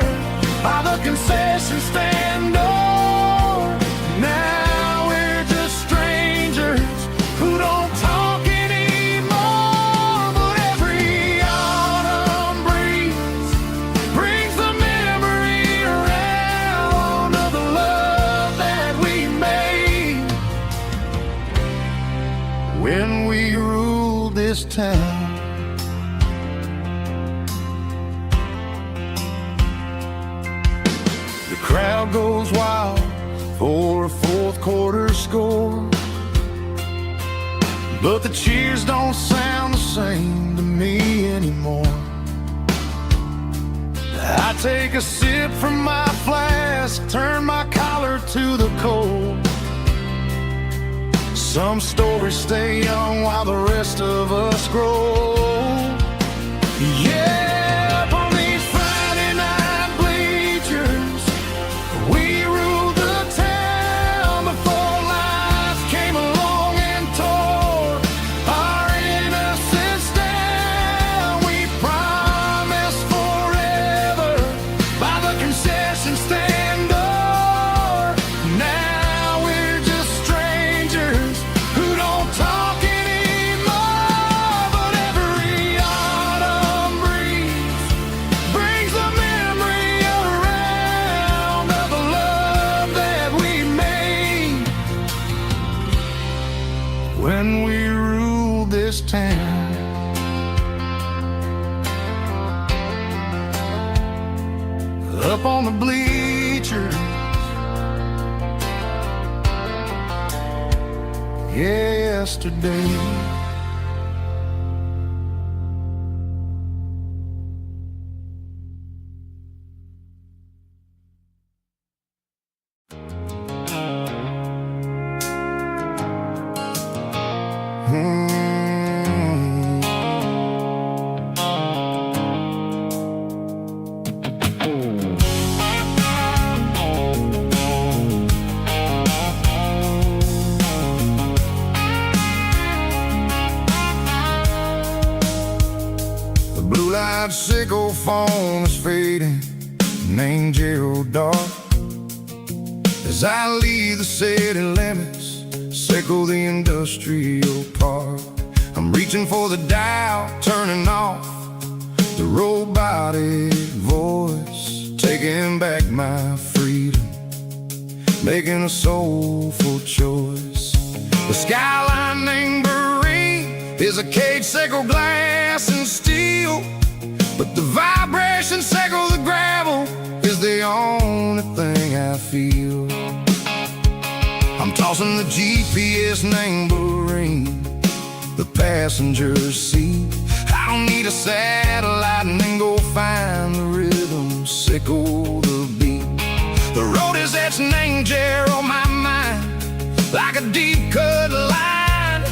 by the concession stand door. Now we're just strangers who don't talk anymore. But every autumn breeze brings the memory around of the love that we made when we ruled this town. The crowd goes wild for a fourth quarter score, but the cheers don't sound the same to me anymore. I take a sip from my flask, turn my collar to the cold. Some stories stay young while the rest of us grow. Yeah, up on these Friday night bleachers, we ruled the town before life came along and tore our innocence down. We promised forever by the concession stand door. Now we're just strangers who don't talk anymore. But every autumn breeze brings the memory around of the love that we made when we ruled this town. Up on the bleachers, yesterday. The blue-light sickle phone is fading, named Gerald Dark. As I leave the city limits, sickle the industrial park. I'm reaching for the dial, turning off the robotic voice, taking back my freedom, making a soulful choice. The skyline named Marine is a cage, sickle glass and steel, but the vibration sickle the gravel is the only thing I feel. I'm tossing the GPS named Marine, the passenger seat. I don't need a satellite and then go find the rhythm, sickle the beat. The road is etched named Gerald, my mind, like a deep cut line,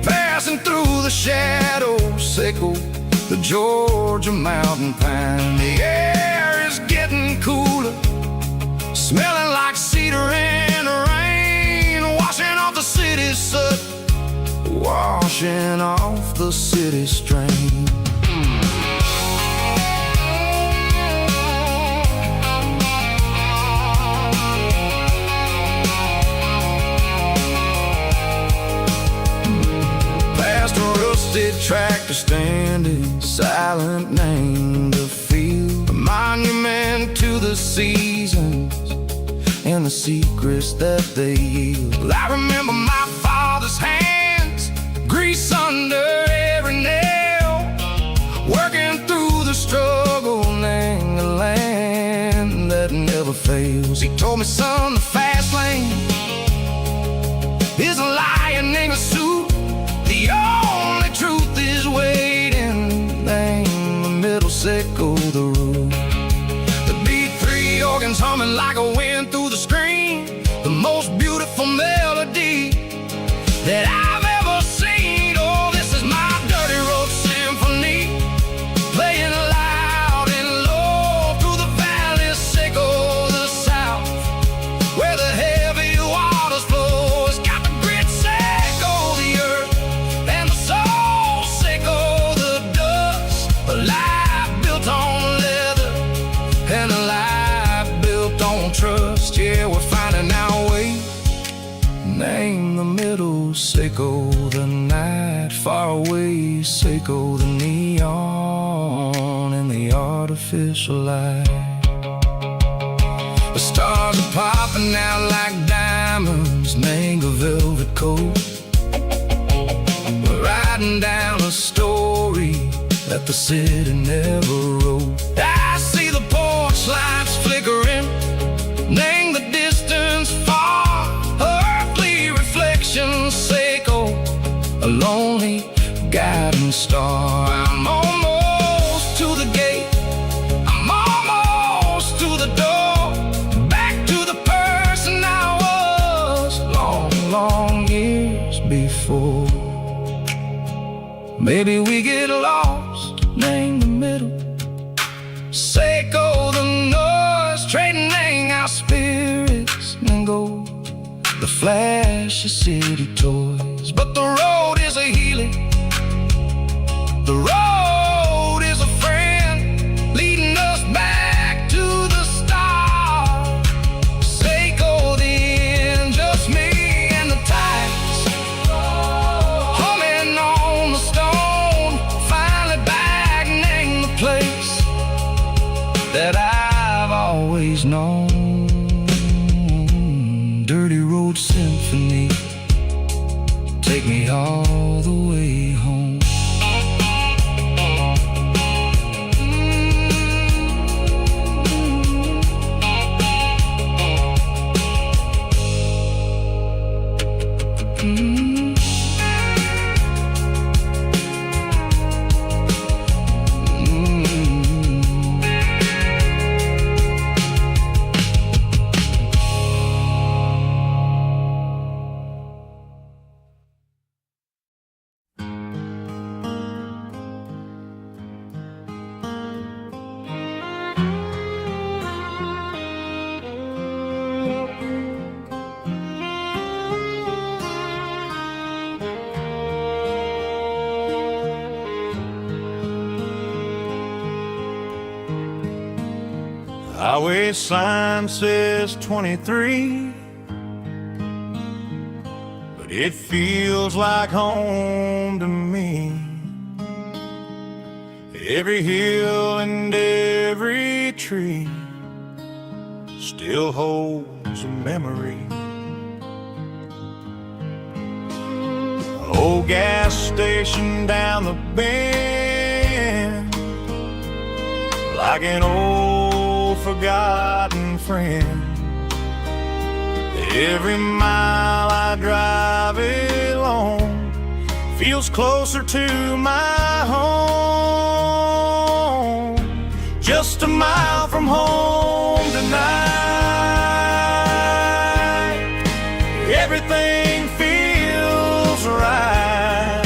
passing through the shadows, sickle the Georgia mountain pine. The air is getting cooler, smelling like cedar in the rain, washing off the city soot, washing off the city strain. Past a rusted tractor standing silent, named the field, a monument to the seasons and the secrets that they yield. I remember my father's hands, grease under every nail, told me, son, the fast lane is a lion in a suit. The only truth is waiting. Name the middle, sickle the root. The B3 organs humming like a wind through the screen. The most beautiful melody that I've ever seen. Oh, this is my dirty road symphony, playing loud and low through the valleys, sickle the south, where the heavy waters flow. It's got the grit, sickle the earth, and the soul, sickle the dust. A life built on leather, and a life built on trust. Yeah, we're finding our way. Name the middle, sickle the night, far away, sickle the neon and the artificial light. The stars are popping out like diamonds, mango velvet coat. We're riding down a story that the city never wrote. I see the porch lights flickering, name the distance far. Seiko, a lonely guiding star. I'm almost to the gate, I'm almost to the door, back to the person I was long, long years before. Maybe we get lost, name the middle, Seiko the noise, trading our spirits and gold. The flash of city toys, but the road is a healing. The road is a friend, leading us back to the start. Seiko the end, just me and the tides, humming on the stone. Finally back, name the place that I've always known. Dirty road symphony, take me all the way home. Highway sign says 23, but it feels like home to me. Every hill and every tree still holds a memory. Old gas station down the bend, like an old forgotten friend. Every mile I drive it along feels closer to my home. Just a mile from home tonight, everything feels right.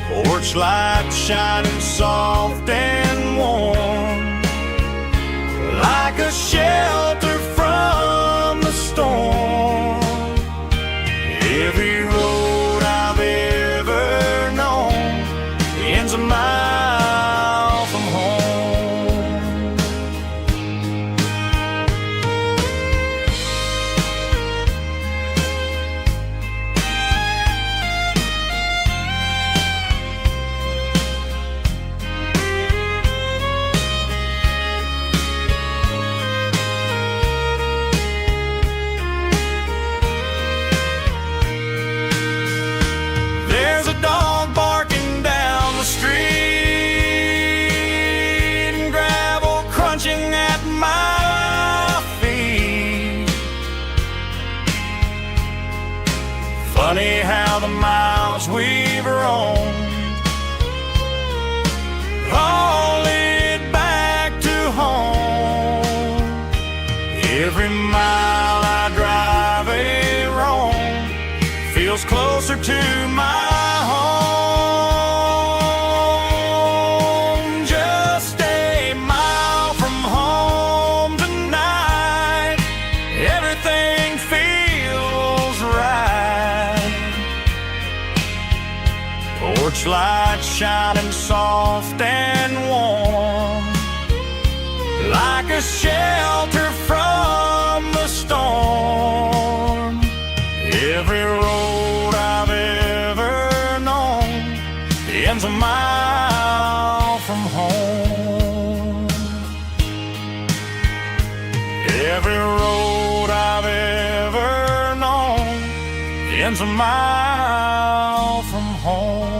Porch light shining soft and warm, like a shelter from the storm. Every road I've ever known ends a mile from home. me how the miles we've roamed all lead back to home. Every mile I drive a roam feels closer to my home. Just a mile from home tonight, everything feels right. Porch light shining soft and warm, like a shelter from the storm. Every road I've ever known ends a mile from home. Every road I've ever known ends a mile from home.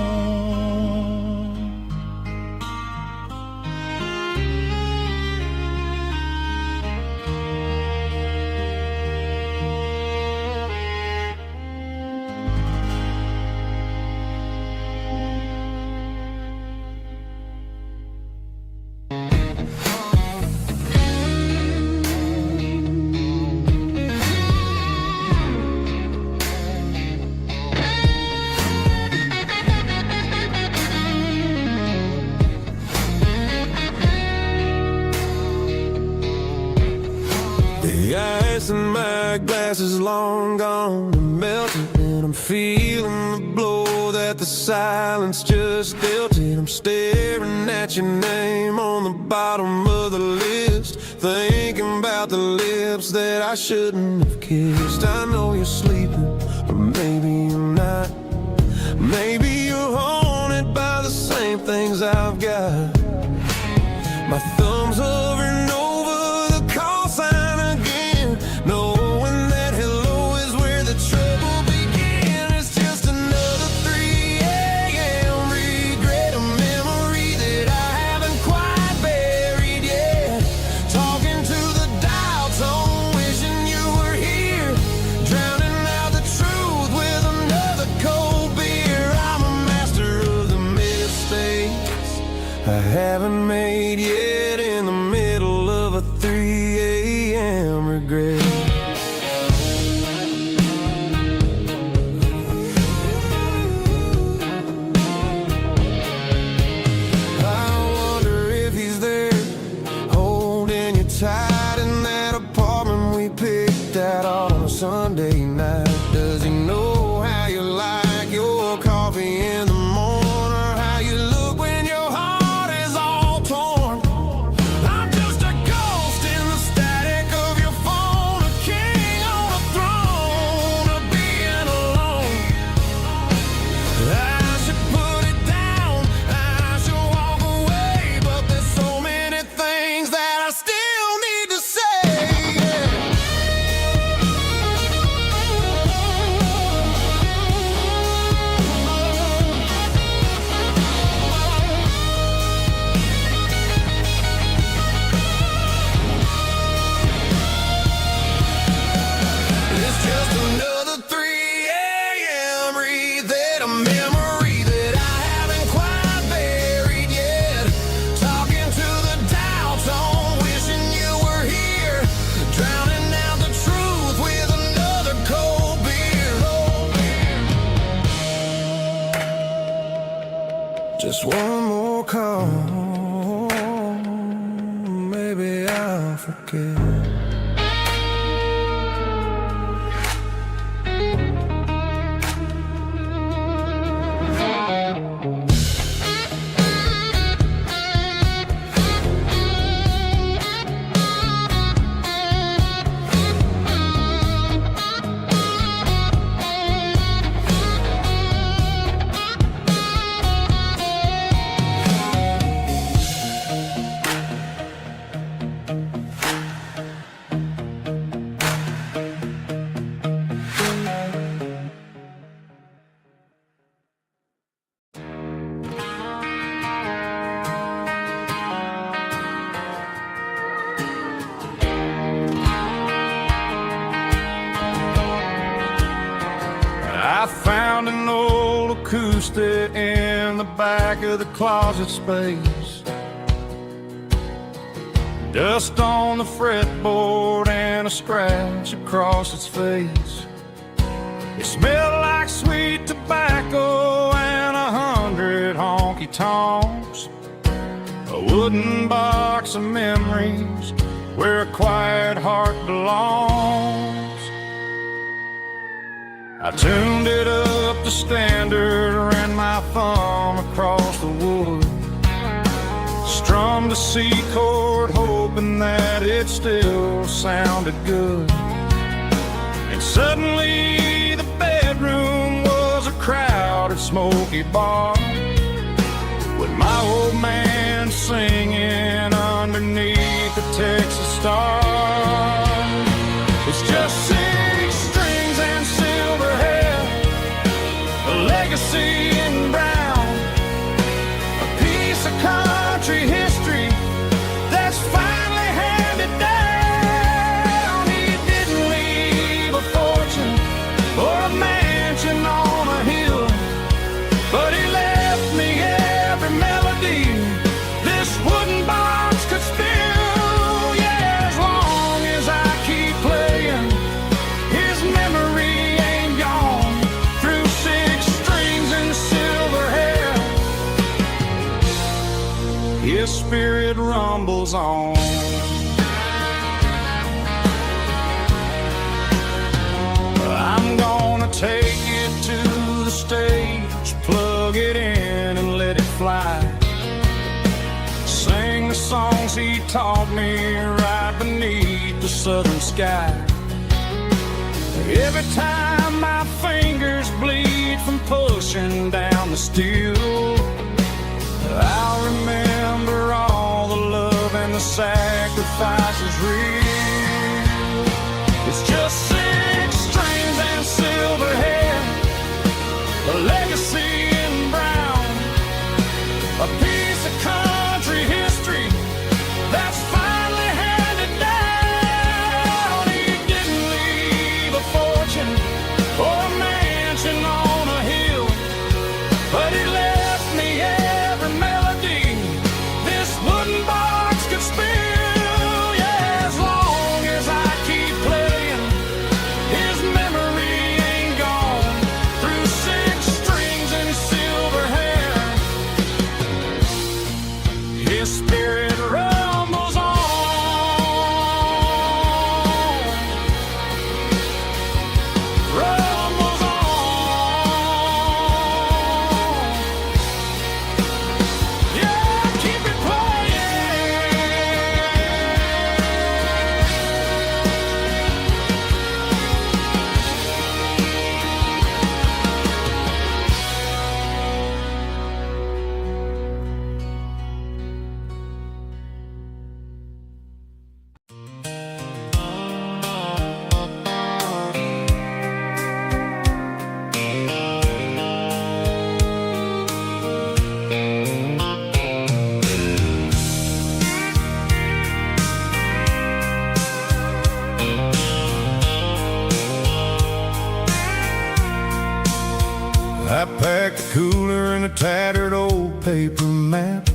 The ice in my glass is long gone and melted, and I'm feeling the blow that the silence just dealt it. I'm staring at your name on the bottom of the list, thinking about the lips that I shouldn't have kissed. I know you're sleeping, or maybe you're not. Maybe you're haunted by the same things I've got. My thumb's hovering over the call sign again, knowing that hello is where the trouble began. It's just another 3 a.m. regret, a memory that I haven't quite buried yet. Talking to the dial tone, wishing you were here, drowning out the truth with another cold beer. I'm a master of the mistakes I haven't made yet, in the middle of a 3 a.m. regret. I wonder if he's there, holding you tight in that apartment we picked out on a Sunday night. Does he know how you like your coffee in the morning, or how you look when your heart is all torn? I'm just a ghost in the static of your phone, a king on a throne of being alone. I should put it down, I should walk away, but there's so many things that I still need to say. It's just another 3 a.m. reset, a memory that I haven't quite buried yet. Talking to the dial tone, wishing you were here, drowning out the truth with another cold beer. Just one more call, maybe I'll forget. acoustic in the back of the closet space. Dust on the fretboard and a scratch across its face. It smelled like sweet tobacco and 100 honky-tonks. A wooden box of memories where a quiet heart belongs. I tuned it up to standard, ran my thumb across the wood, strummed a C chord hoping that it still sounded good. And suddenly the bedroom was a crowded smoky bar, with my old man singing underneath the Texas star. It's just 6 strings and silver hair, a legacy in brown, a piece of country history that's finally handed down. He didn't leave a fortune or a mansion on a hill, but he left me every melody this wooden box could spill. Yeah, as long as I keep playing, his memory ain't gone. Through 6 strings and silver hair, his spirit rumbles on. I'm gonna take it to the stage, plug it in and let it fly. Sing the songs he taught me right beneath the southern sky. Every time my fingers bleed from pushing down the steel, I'll remember all the love and the sacrifices real. It's just 6 strings and silver hair, a legacy in brown, a piece of country history that's finally handed down. He didn't leave a fortune or a mansion on a hill, but he left me every melody this wooden box could spill. Yeah, as long as I keep playing, his memory ain't gone. Through 6 strings and silver hair, his spirit rumbles on. Rumbles on. Yeah, keep it playing. I packed the cooler in a tattered old paper map,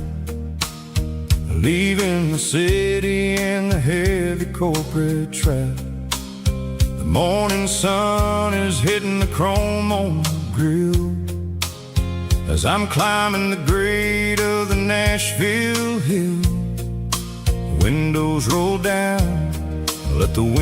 leaving the city in the heavy corporate trap. The morning sun is hitting the chrome on the grill as I'm climbing the grade of the Nashville hill. Windows roll down, let the wind